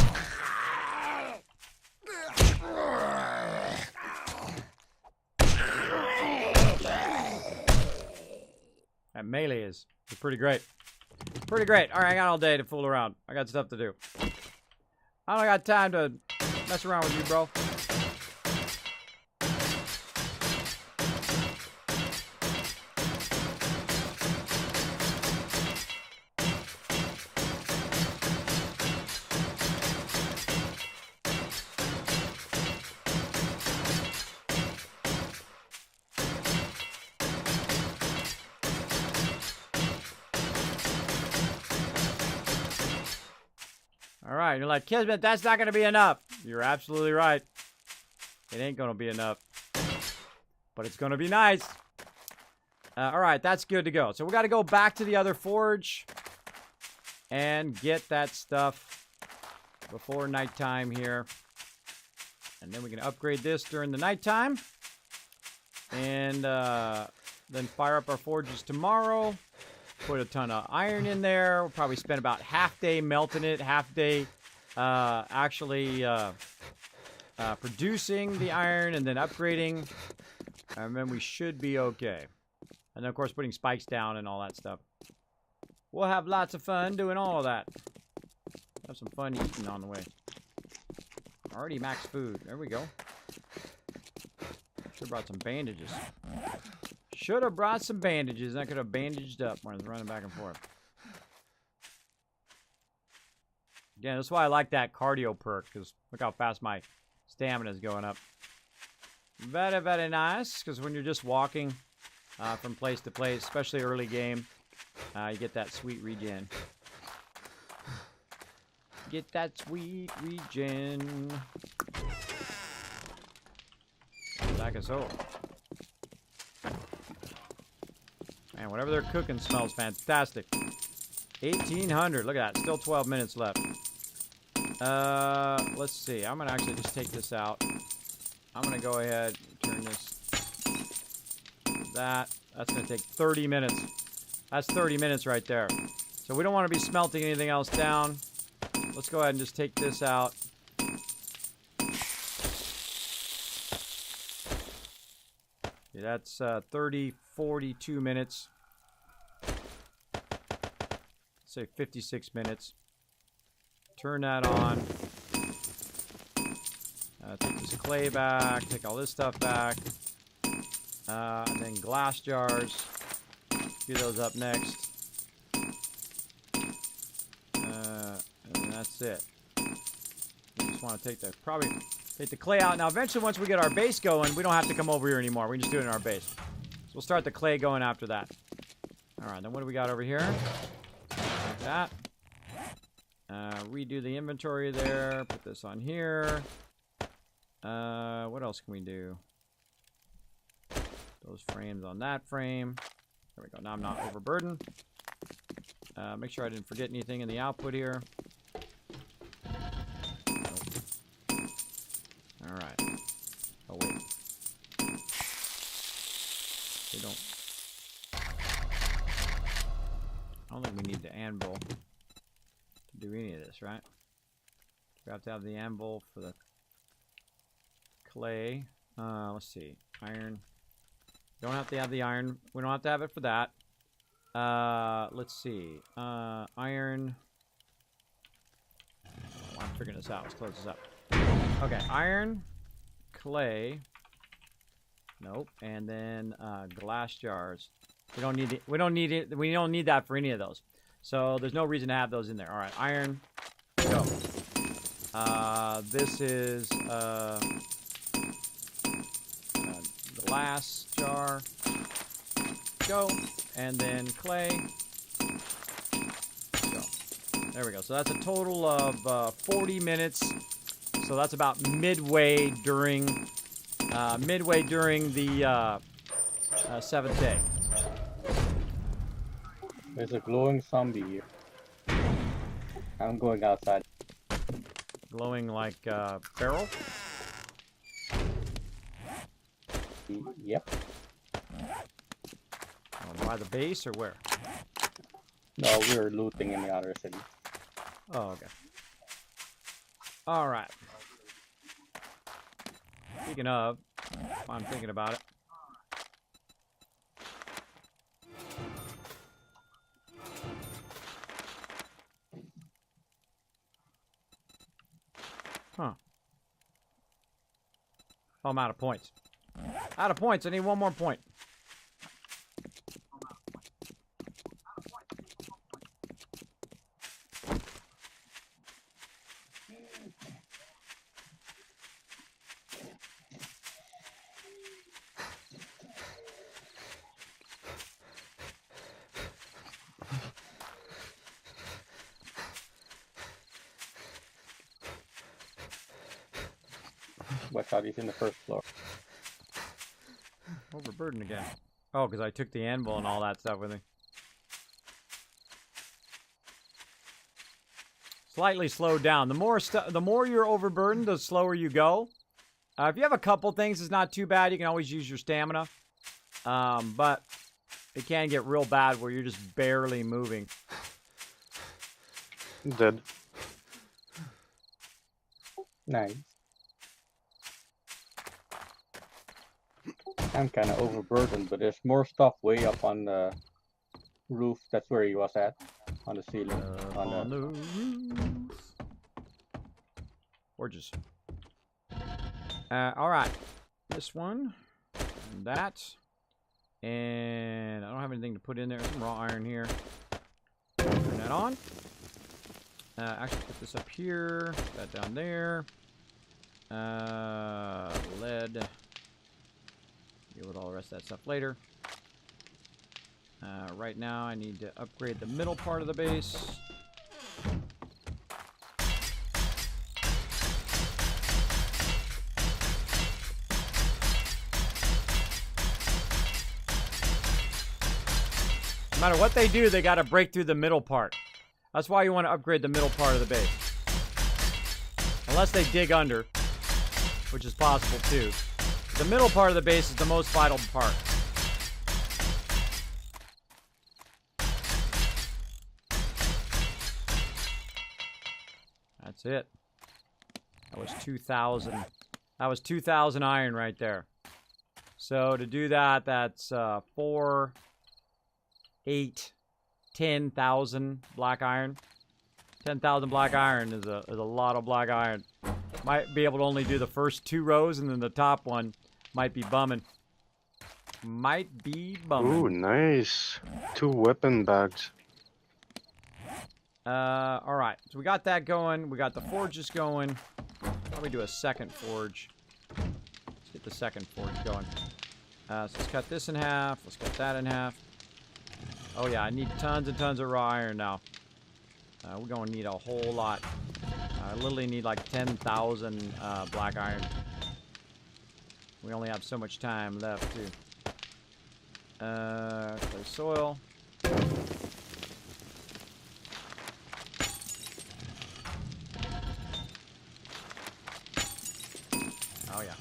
That melee is pretty great. Pretty great. Alright, I got all day to fool around. I got stuff to do. I don't got time to mess around with you, bro. Alright, you're like, Kismet, that's not going to be enough. You're absolutely right. It ain't going to be enough. But it's going to be nice. Alright, that's good to go. So we got to go back to the other forge and get that stuff before nighttime here. And then we can upgrade this during the nighttime. And then fire up our forges tomorrow. Put a ton of iron in there. We'll probably spend about half day melting it, half day actually producing the iron and then upgrading. And then we should be okay. And then, of course, putting spikes down and all that stuff. We'll have lots of fun doing all of that. Have some fun eating on the way. Already max food. There we go. Should have brought some bandages. Should have brought some bandages. I could have bandaged up when I was running back and forth. Again, that's why I like that cardio perk, because look how fast my stamina is going up. Very, very nice, because when you're just walking from place to place, especially early game, you get that sweet regen. Get that sweet regen. Back us over. Man, whatever they're cooking smells fantastic. 1800. Look at that. Still 12 minutes left. Let's see. I'm going to actually just take this out. I'm going to go ahead and turn this. That's going to take 30 minutes. That's 30 minutes right there. So we don't want to be smelting anything else down. Let's go ahead and just take this out. Yeah, that's 42 minutes. Say 56 minutes. Turn that on. Take this clay back. Take all this stuff back. And then glass jars. Do those up next. And that's it. We just want to take the clay out. Now, eventually, once we get our base going, we don't have to come over here anymore. We can just do it in our base. So we'll start the clay going after that. All right, then what do we got over here? Like that. Redo the inventory there. Put this on here. What else can we do? Those frames on that frame. There we go. Now I'm not overburdened. Make sure I didn't forget anything in the output here. Nope. All right. Oh wait. They don't. I don't think we need the anvil to do any of this, right? We have to have the anvil for the clay. Let's see. Iron. Don't have to have the iron. We don't have to have it for that. Let's see. Iron. Oh, I'm figuring this out. Let's close this up. Okay, iron, clay. Nope. And then glass jars. We don't need it. We don't need it. We don't need that for any of those. So there's no reason to have those in there. All right, iron. Go. This is glass jar. Go. And then clay. Go. There we go. So that's a total of 40 minutes. So that's about midway during the 7th day. There's a glowing zombie here. I'm going outside. Glowing like barrel? Yep. Oh, by the base or where? No, we're looting in the other city. Oh, okay. Alright. Speaking of, I'm thinking about it. Huh. Oh, I'm out of points. Out of points. I need one more point. Watch out, he's in the first floor. Overburdened again. Oh, because I took the anvil and all that stuff with me. Slightly slowed down. The more you're overburdened, the slower you go. If you have a couple things, it's not too bad. You can always use your stamina. But it can get real bad where you're just barely moving. Dead. Nice. I'm kind of overburdened, but there's more stuff way up on the roof. That's where he was at. On the ceiling. On the roof. Gorgeous. Alright. This one. And that. And I don't have anything to put in there. Some raw iron here. Turn that on. Actually, put this up here. That down there. Lead. Deal with all the rest of that stuff later. Right now, I need to upgrade the middle part of the base. No matter what they do, they got to break through the middle part. That's why you want to upgrade the middle part of the base. Unless they dig under, which is possible too. The middle part of the base is the most vital part. That's it. That was 2,000. That was 2,000 iron right there. So to do that, that's 4, 8, 10,000 black iron. 10,000 black iron is a lot of black iron. Might be able to only do the first 2 rows, and then the top one might be bumming. Might be bumming. Ooh, nice. 2 weapon bags. Alright. So we got that going. We got the forges going. Probably do a second forge. Let's get the second forge going. So let's cut this in half. Let's cut that in half. Oh yeah, I need tons and tons of raw iron now. We're going to need a whole lot. I literally need like 10,000 black iron. We only have so much time left too. Clay soil. Oh yeah.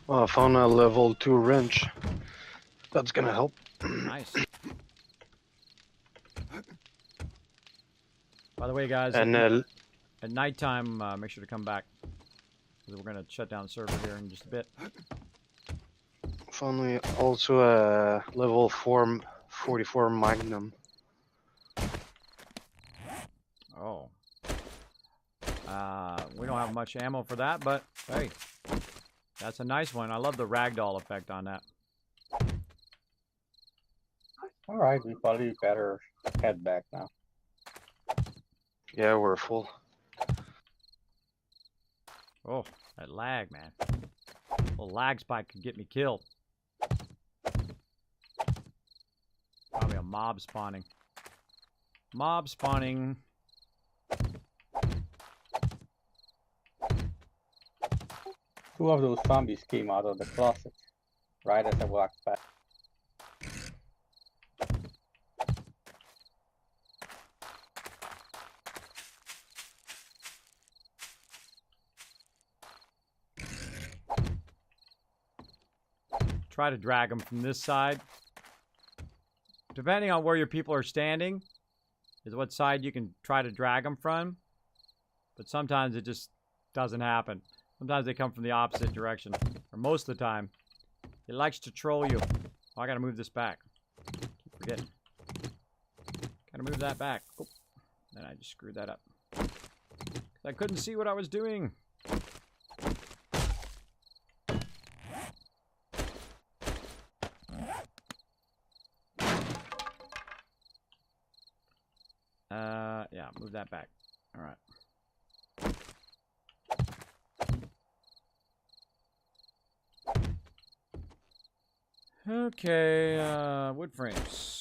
Well, I found a level 2 wrench. That's gonna help. Nice. By the way, guys, And at nighttime, make sure to come back. Because we're going to shut down the server here in just a bit. found also a level 4 44 Magnum. Oh. We don't have much ammo for that, but hey, that's a nice one. I love the ragdoll effect on that. Alright, we probably better head back now. Yeah, we're full. Oh, that lag, man. A little lag spike could get me killed. Probably a mob spawning. Mob spawning. Two of those zombies came out of the closet right as I walked back. try to drag them from this side. Depending on where your people are standing is what side you can try to drag them from. But sometimes it just doesn't happen. Sometimes they come from the opposite direction. Or most of the time. It likes to troll you. Oh, I gotta move this back. Keep forgetting. Gotta move that back. Oh, then I just screwed that up. I couldn't see what I was doing. Yeah, move that back. All right. Okay, wood frames.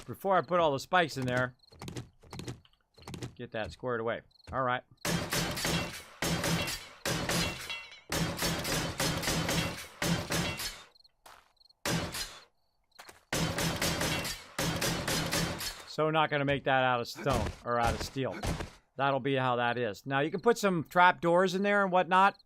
Before I put all the spikes in there, get that squared away. All right. So not going to make that out of stone or out of steel. That'll be how that is. Now you can put some trap doors in there and whatnot,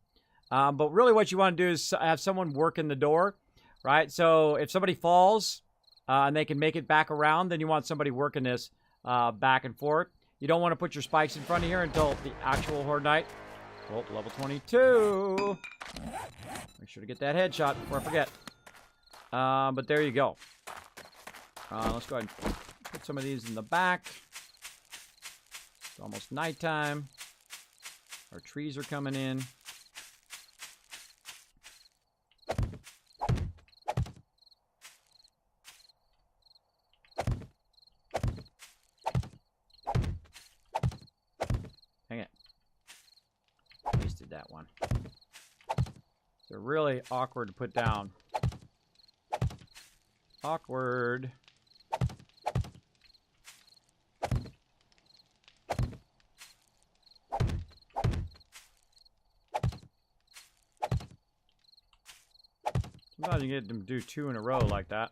but really what you want to do is have someone work in the door, right? So if somebody falls and they can make it back around, then you want somebody working this back and forth. You don't want to put your spikes in front of here until the actual Horde Night. Oh, level 22. Make sure to get that headshot before I forget. But there you go. Let's go ahead and put some of these in the back. It's almost nighttime. Our trees are coming in. Hang it. Wasted that one. They're really awkward to put down. Awkward. Sometimes you get them to do two in a row like that.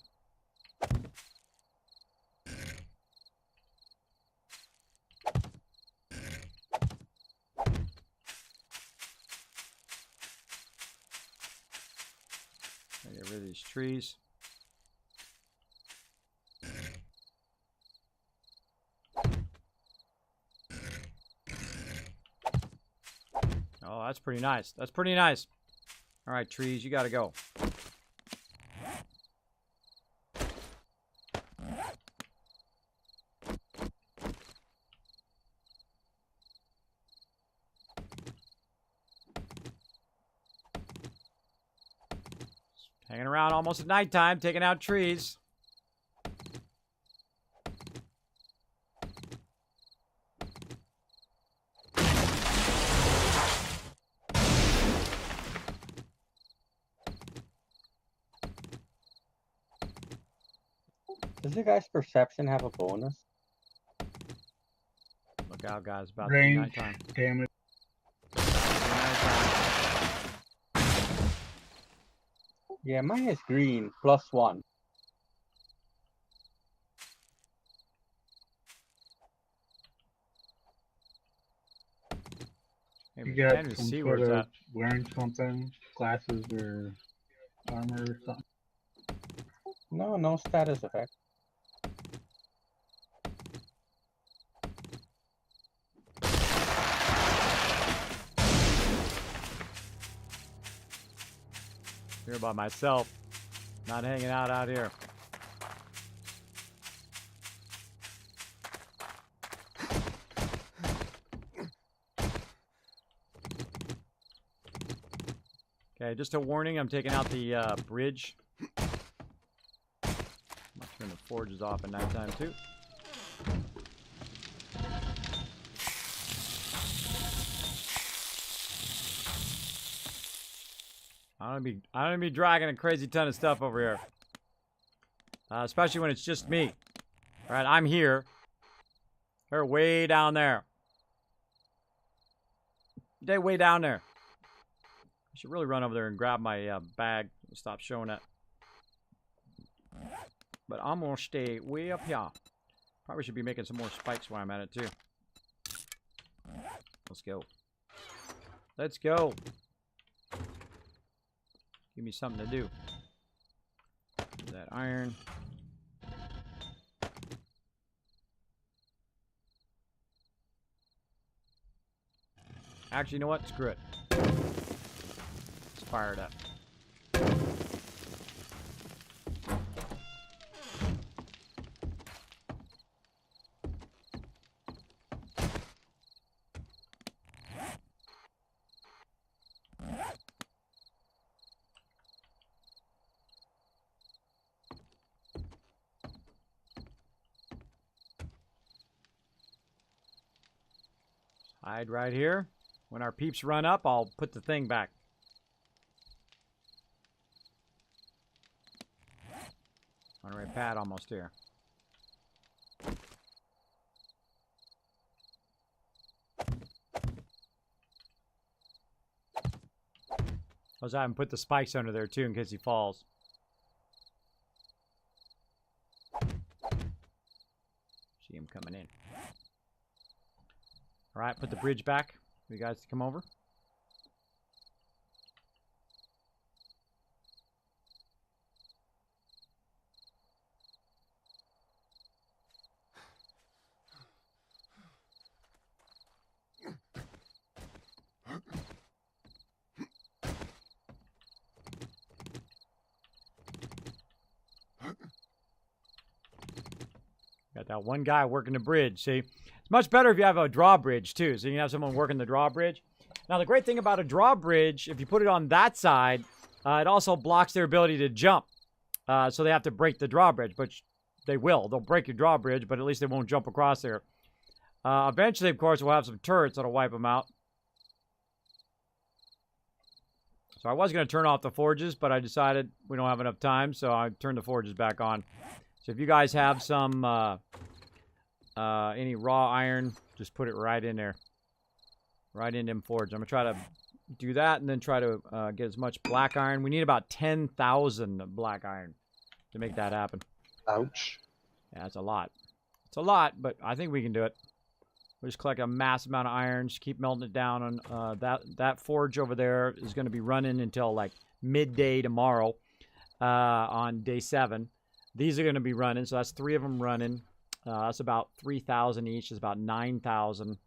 Get rid of these trees. Oh, that's pretty nice. That's pretty nice. All right, trees, you got to go. Hanging around almost at nighttime, taking out trees. Does your guys' perception have a bonus? Look out, guys. About to be Range, nighttime. damage. Nighttime. Yeah, mine is green, +1. Maybe You you got can't even some see where sort it's of at. wearing something, glasses or armor or something. No, no status effect. Here by myself. Not hanging out here. Okay, just a warning, I'm taking out the bridge. I'm gonna turn the forges off at nighttime too. I don't be dragging a crazy ton of stuff over here. Especially when it's just me. Alright, I'm here. They're way down there. They're way down there. I should really run over there and grab my bag and stop showing it. But I'm gonna stay way up here. Probably should be making some more spikes while I'm at it too. Let's go. Let's go. Give me something to do. That iron. Actually, you know what? Screw it. Let's fire it up. Hide right here. When our peeps run up, I'll put the thing back. Monterey pad almost here. I haven't put the spikes under there too in case he falls. See him coming in. All right, put the bridge back for you guys to come over. Got that one guy working the bridge, see? It's much better if you have a drawbridge, too, so you can have someone working the drawbridge. Now, the great thing about a drawbridge, if you put it on that side, it also blocks their ability to jump. So they have to break the drawbridge, but they will. They'll break your drawbridge, but at least they won't jump across there. Eventually, of course, we'll have some turrets that'll wipe them out. So I was going to turn off the forges, but I decided we don't have enough time, so I turned the forges back on. So if you guys have some any raw iron, just put it right in there. Right in them forges. I'm going to try to do that and then try to get as much black iron. We need about 10,000 black iron to make that happen. Ouch. Yeah, that's a lot. It's a lot, but I think we can do it. We'll just collect a massive amount of iron, just keep melting it down. On that forge over there is going to be running until like midday tomorrow on day 7. These are going to be running, so that's 3 of them running. That's about 3,000 each. It's about 9,000.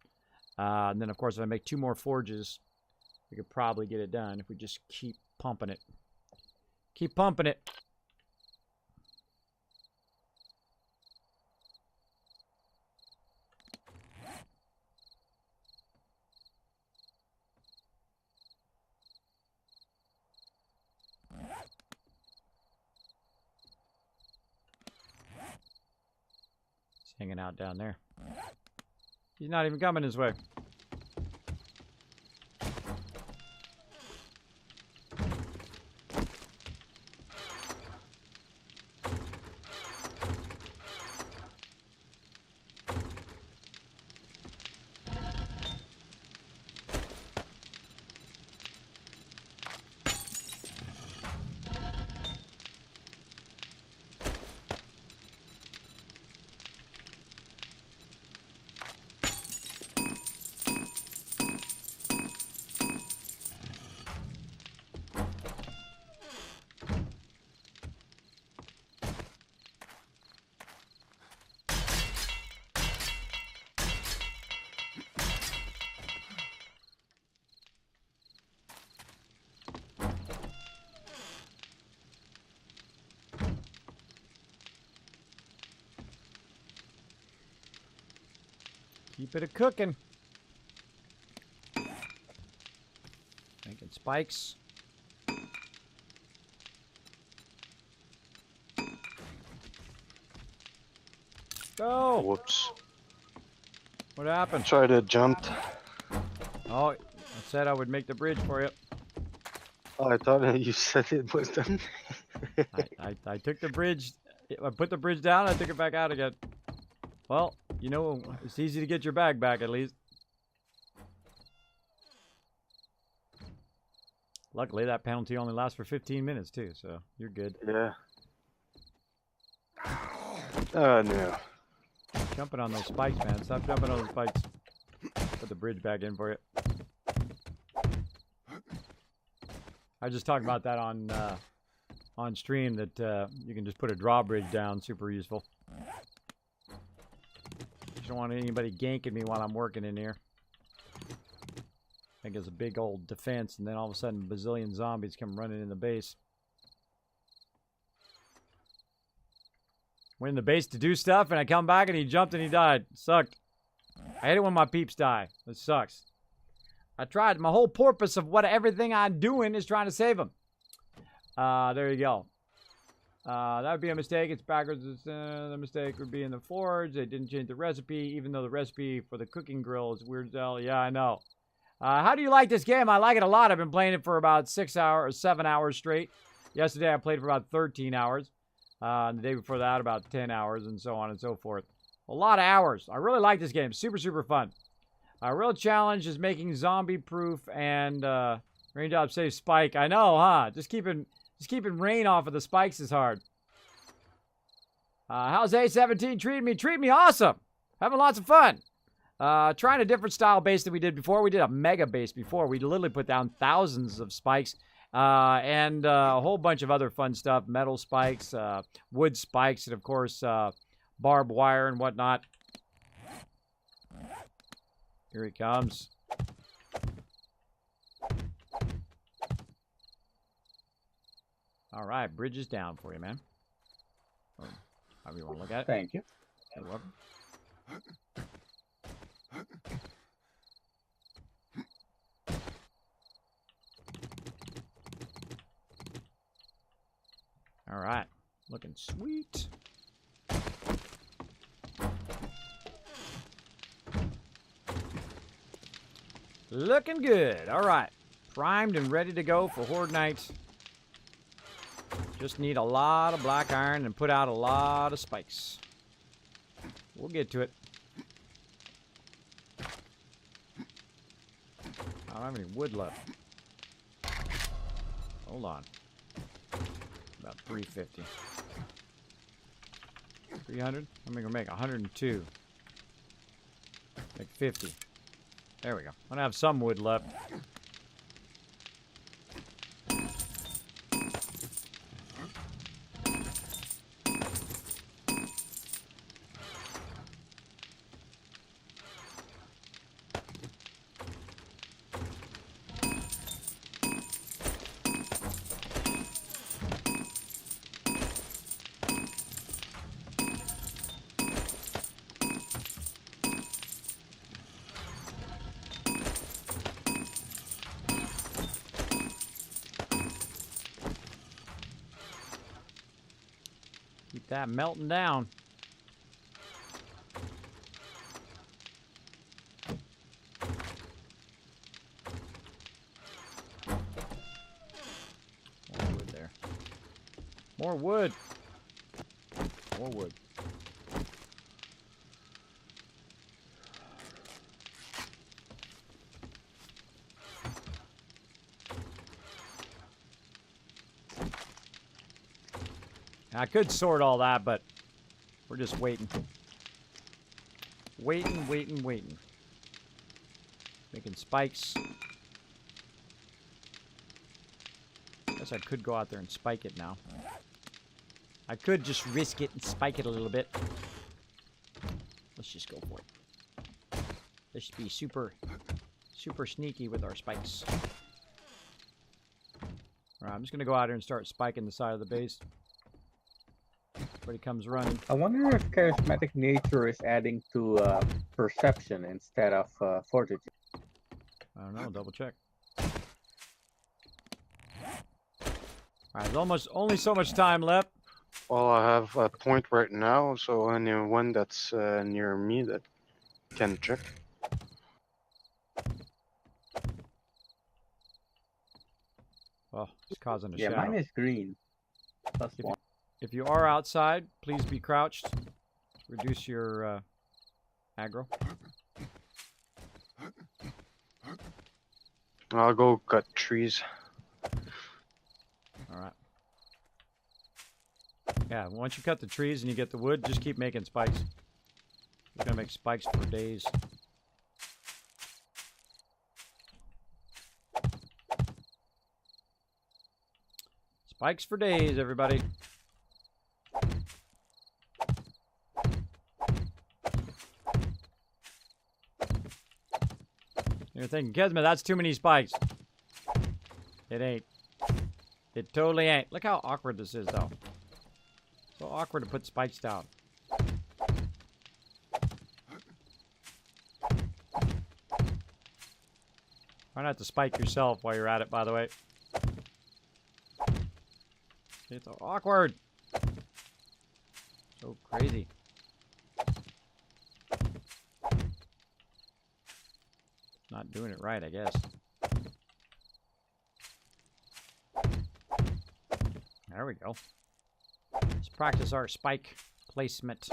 And then, of course, if I make 2 more forges, we could probably get it done if we just keep pumping it. Keep pumping it. Hanging out down there. He's not even coming his way. Keep it a-cooking. Making spikes. Go! Whoops. What happened? Try to jump. Oh, I said I would make the bridge for you. Oh, I thought you said it was done. I took the bridge. I put the bridge down. I took it back out again. Well, you know, it's easy to get your bag back at least. Luckily, that penalty only lasts for 15 minutes too, so you're good. Yeah. No. Jumping on those spikes, man. Stop jumping on those spikes. Put the bridge back in for you. I was just talking about that on stream that you can just put a drawbridge down. Super useful. Just don't want anybody ganking me while I'm working in here. I think it's a big old defense, and then all of a sudden, a bazillion zombies come running in the base. Went in the base to do stuff, and I come back, and he jumped and he died. Sucked. I hate it when my peeps die. It sucks. I tried. My whole purpose of everything I'm doing is trying to save them. There you go. That would be a mistake. It's backwards. The mistake would be in the forge. They didn't change the recipe, even though the recipe for the cooking grill is weird as hell. Yeah, I know. How do you like this game? I like it a lot. I've been playing it for about 6 hours, 7 hours straight. Yesterday I played for about 13 hours. The day before that about 10 hours, and so on and so forth. A lot of hours. I really like this game. Super, super fun. A real challenge is making zombie-proof and raindrop safe spike. I know, huh? Just keeping rain off of the spikes is hard. How's A17 treating me? Treating me awesome. Having lots of fun. Trying a different style base than we did before. We did a mega base before. We literally put down thousands of spikes and a whole bunch of other fun stuff. Metal spikes, wood spikes, and of course barbed wire and whatnot. Here he comes. All right, bridge is down for you, man. Or however you want to look at it. Thank you. You're welcome. All right, looking sweet. Looking good. All right, primed and ready to go for Horde Night. Just need a lot of black iron and put out a lot of spikes. We'll get to it. I don't have any wood left. Hold on. About 350. 300? I'm gonna make 102. Make 50. There we go. I'm gonna have some wood left. Keep that melting down. More wood there. More wood. More wood. I could sort all that, but we're just waiting. Waiting. Making spikes. Guess I could go out there and spike it now. I could just risk it and spike it a little bit. Let's just go for it. Let's be super sneaky with our spikes. Alright, I'm just gonna go out here and start spiking the side of the base. Everybody comes running. I wonder if charismatic nature is adding to perception instead of fortitude. I don't know, double check. Alright, there's only so much time left. Well, I have a point right now, so anyone that's near me that can check. Oh, it's causing a Yeah, shadow. mine is green. Plus one. If you are outside, please be crouched. Reduce your Aggro. I'll go cut trees. Alright. Yeah, once you cut the trees and you get the wood, just keep making spikes. We're gonna make spikes for days. Spikes for days, everybody. You're thinking, Kismet, that's too many spikes. It ain't. It totally ain't. Look how awkward this is, though. So awkward to put spikes down. Try not to spike yourself while you're at it, by the way. It's so awkward. So crazy. Not doing it right, I guess. There we go. Let's practice our spike placement.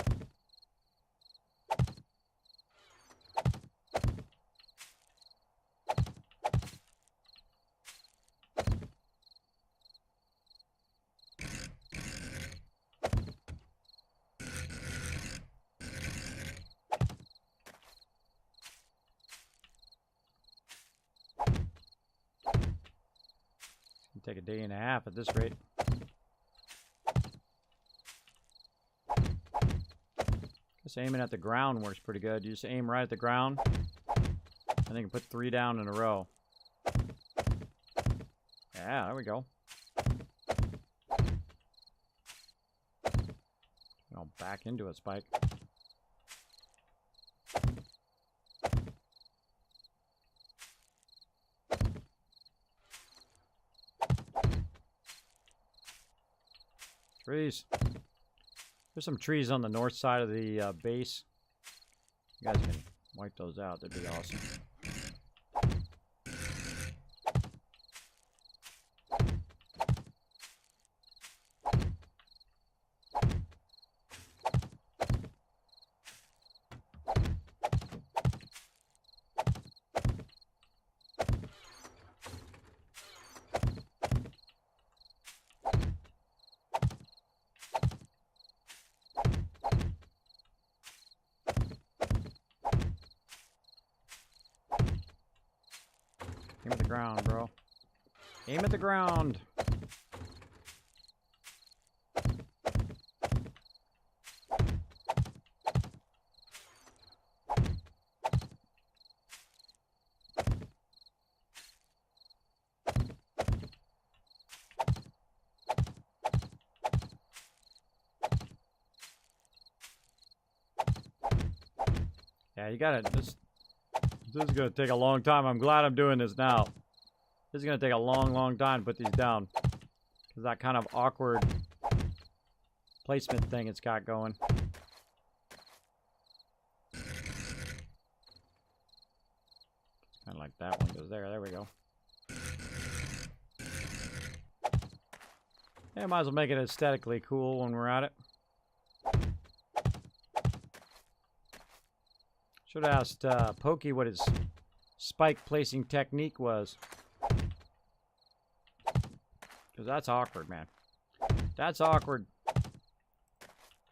Take a day and a half at this rate. Guess aiming at the ground works pretty good. You just aim right at the ground, and then you can put 3 down in a row. Yeah, there we go. I'll back into a spike. Trees. There's some trees on the north side of the base. You guys can wipe those out. That'd be awesome. Aim at the ground, bro. Aim at the ground. Yeah, you gotta. This is gonna take a long time. I'm glad I'm doing this now. This is gonna take a long, long time to put these down. Because that kind of awkward placement thing it's got going. It's kind of like that one goes there. There we go. Yeah, might as well make it aesthetically cool when we're at it. Should have asked Pokey what his spike placing technique was. Because that's awkward, man. That's awkward.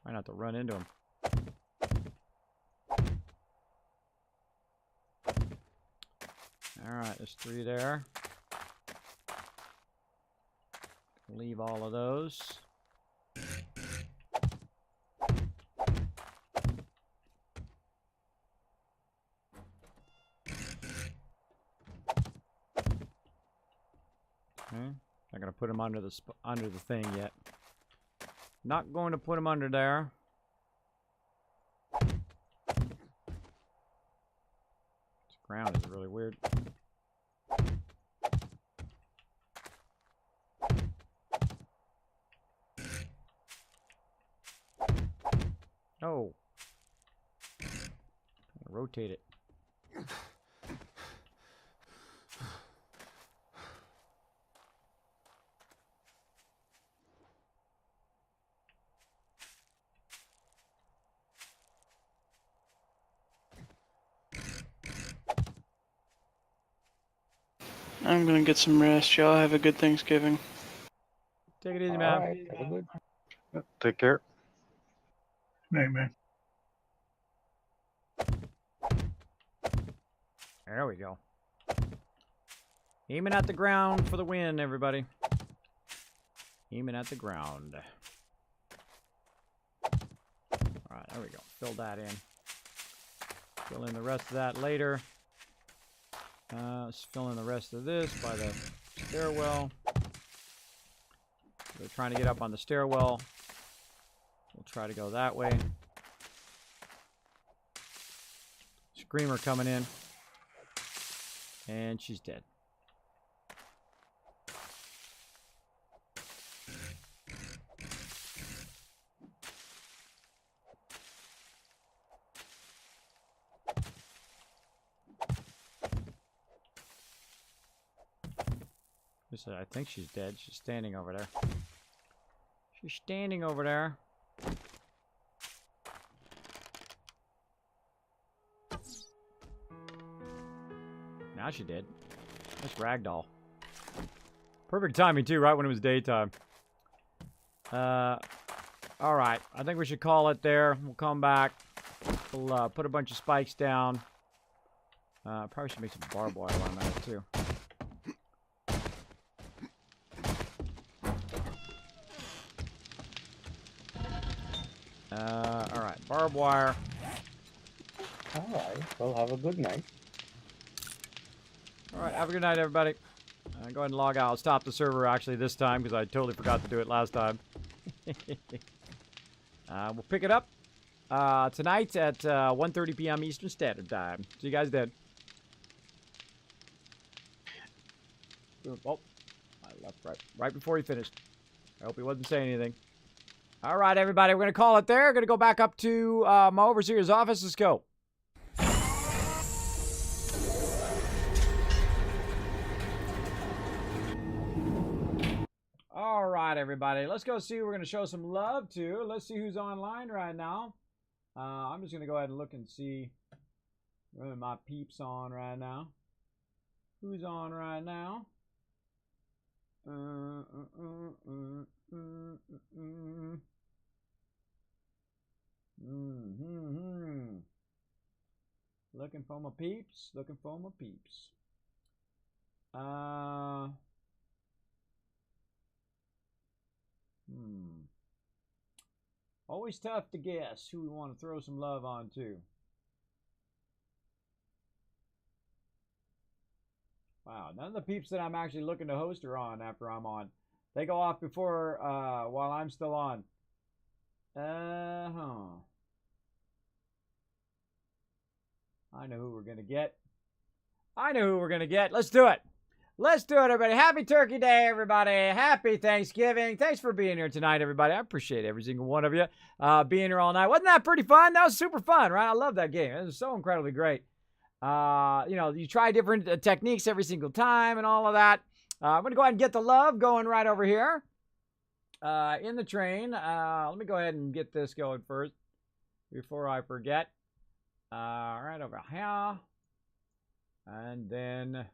Try not to run into him. Alright, there's 3 there. Leave all of those. Okay. Not gonna put him under the thing yet. Not going to put him under there. This ground is really weird. Oh. Rotate it. I'm gonna get some rest. Y'all have a good Thanksgiving. Take it easy, All man. right, have a good. Take care. Night, man. There we go. Aiming at the ground for the win, everybody. Aiming at the ground. Alright, there we go. Fill that in. Fill in the rest of that later. Let's fill in the rest of this by the stairwell. We're trying to get up on the stairwell. We'll try to go that way. Screamer coming in. And she's dead. I think she's dead. She's standing over there. She's standing over there. Now she did. That's ragdoll. Perfect timing too, right when it was daytime. Alright. I think we should call it there. We'll come back. We'll put a bunch of spikes down. Probably should make some barbed wire while I'm at it too. Alright, barbed wire. All right, well, have a good night. Alright, have a good night, everybody. Go ahead and log out. I'll stop the server actually this time because I totally forgot to do it last time. We'll pick it up tonight at 1:30 p.m. Eastern Standard Time. See you guys then. Oh, I left right before he finished. I hope he wasn't saying anything. All right, everybody, we're going to call it there. We're going to go back up to my overseer's office. Let's go. All right, everybody. Let's go see who we're going to show some love to. Let's see who's online right now. I'm just going to go ahead and look and see whether my peeps on right now. Who's on right now? Looking for my peeps. Looking for my peeps. Always tough to guess who we want to throw some love on to. Wow, none of the peeps that I'm actually looking to host are on after I'm on. They go off before, while I'm still on. I know who we're going to get. I know who we're going to get. Let's do it. Let's do it, everybody. Happy Turkey Day, everybody. Happy Thanksgiving. Thanks for being here tonight, everybody. I appreciate every single one of you being here all night. Wasn't that pretty fun? That was super fun, right? I love that game. It was so incredibly great. You know, you try different techniques every single time and all of that. I'm going to go ahead and get the love going right over here in the train. Let me go ahead and get this going first before I forget. Right over here. And then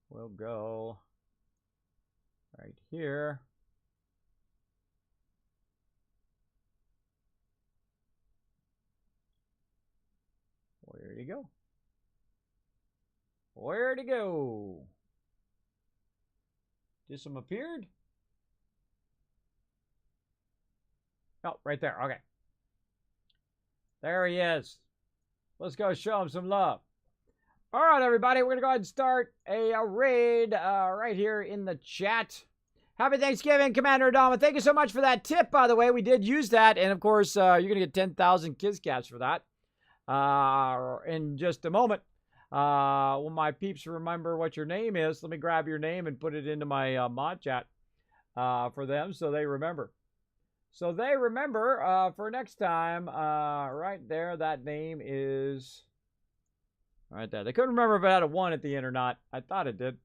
we'll go right here. Where'd he go? Where'd he go? Just some appeared? Oh, right there. Okay. There he is. Let's go show him some love. All right, everybody. We're going to go ahead and start a raid right here in the chat. Happy Thanksgiving, Commander Adama. Thank you so much for that tip, by the way. We did use that. And, of course, you're going to get 10,000 Kiz caps for that in just a moment. Will my peeps remember what your name is? Let me grab your name and put it into my mod chat for them so they remember. So they remember for next time, right there, that name is right there. They couldn't remember if it had a 1 at the end or not. I thought it did.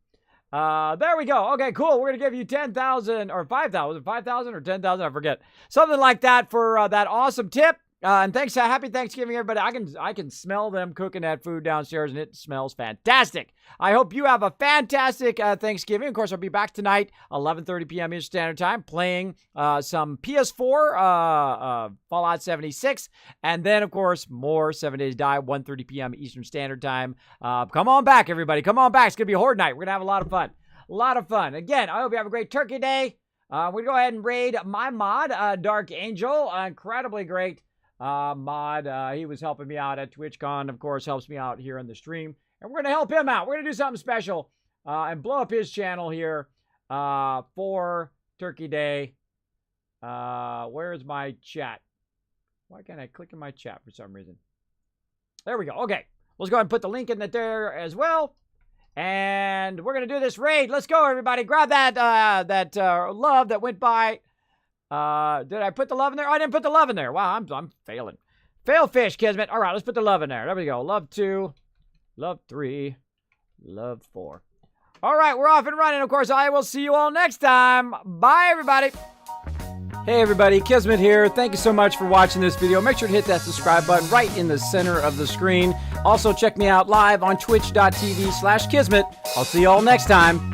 There we go. Okay, cool. We're going to give you 10,000 or 5,000. 5,000 or 10,000, I forget. Something like that for that awesome tip. And thanks, happy Thanksgiving, everybody. I can smell them cooking that food downstairs, and it smells fantastic. I hope you have a fantastic Thanksgiving. Of course, I'll be back tonight, 11:30 p.m. Eastern Standard Time, playing some PS4 Fallout 76, and then, of course, more 7 Days Die, 1:30 p.m. Eastern Standard Time. Come on back, everybody. Come on back. It's gonna be a horde night. We're gonna have a lot of fun. A lot of fun. Again, I hope you have a great Turkey Day. We're going to go ahead and raid my mod, Dark Angel. Incredibly great mod. He was helping me out at TwitchCon. Of course, helps me out here in the stream. And we're going to help him out. We're going to do something special and blow up his channel here for Turkey Day. Where's my chat? Why can't I click in my chat for some reason? There we go. Okay. Let's go ahead and put the link in there as well. And we're going to do this raid. Let's go, everybody. Grab that love that went by. Did I put the love in there? Oh, I didn't put the love in there. Wow, I'm failing. Fail fish, Kismet. All right, let's put the love in there. There we go. Love 2, love 3, love 4. All right, we're off and running. Of course, I will see you all next time. Bye, everybody. Hey everybody, Kismet here. Thank you so much for watching this video. Make sure to hit that subscribe button right in the center of the screen. Also, check me out live on twitch.tv/Kismet. I'll see you all next time.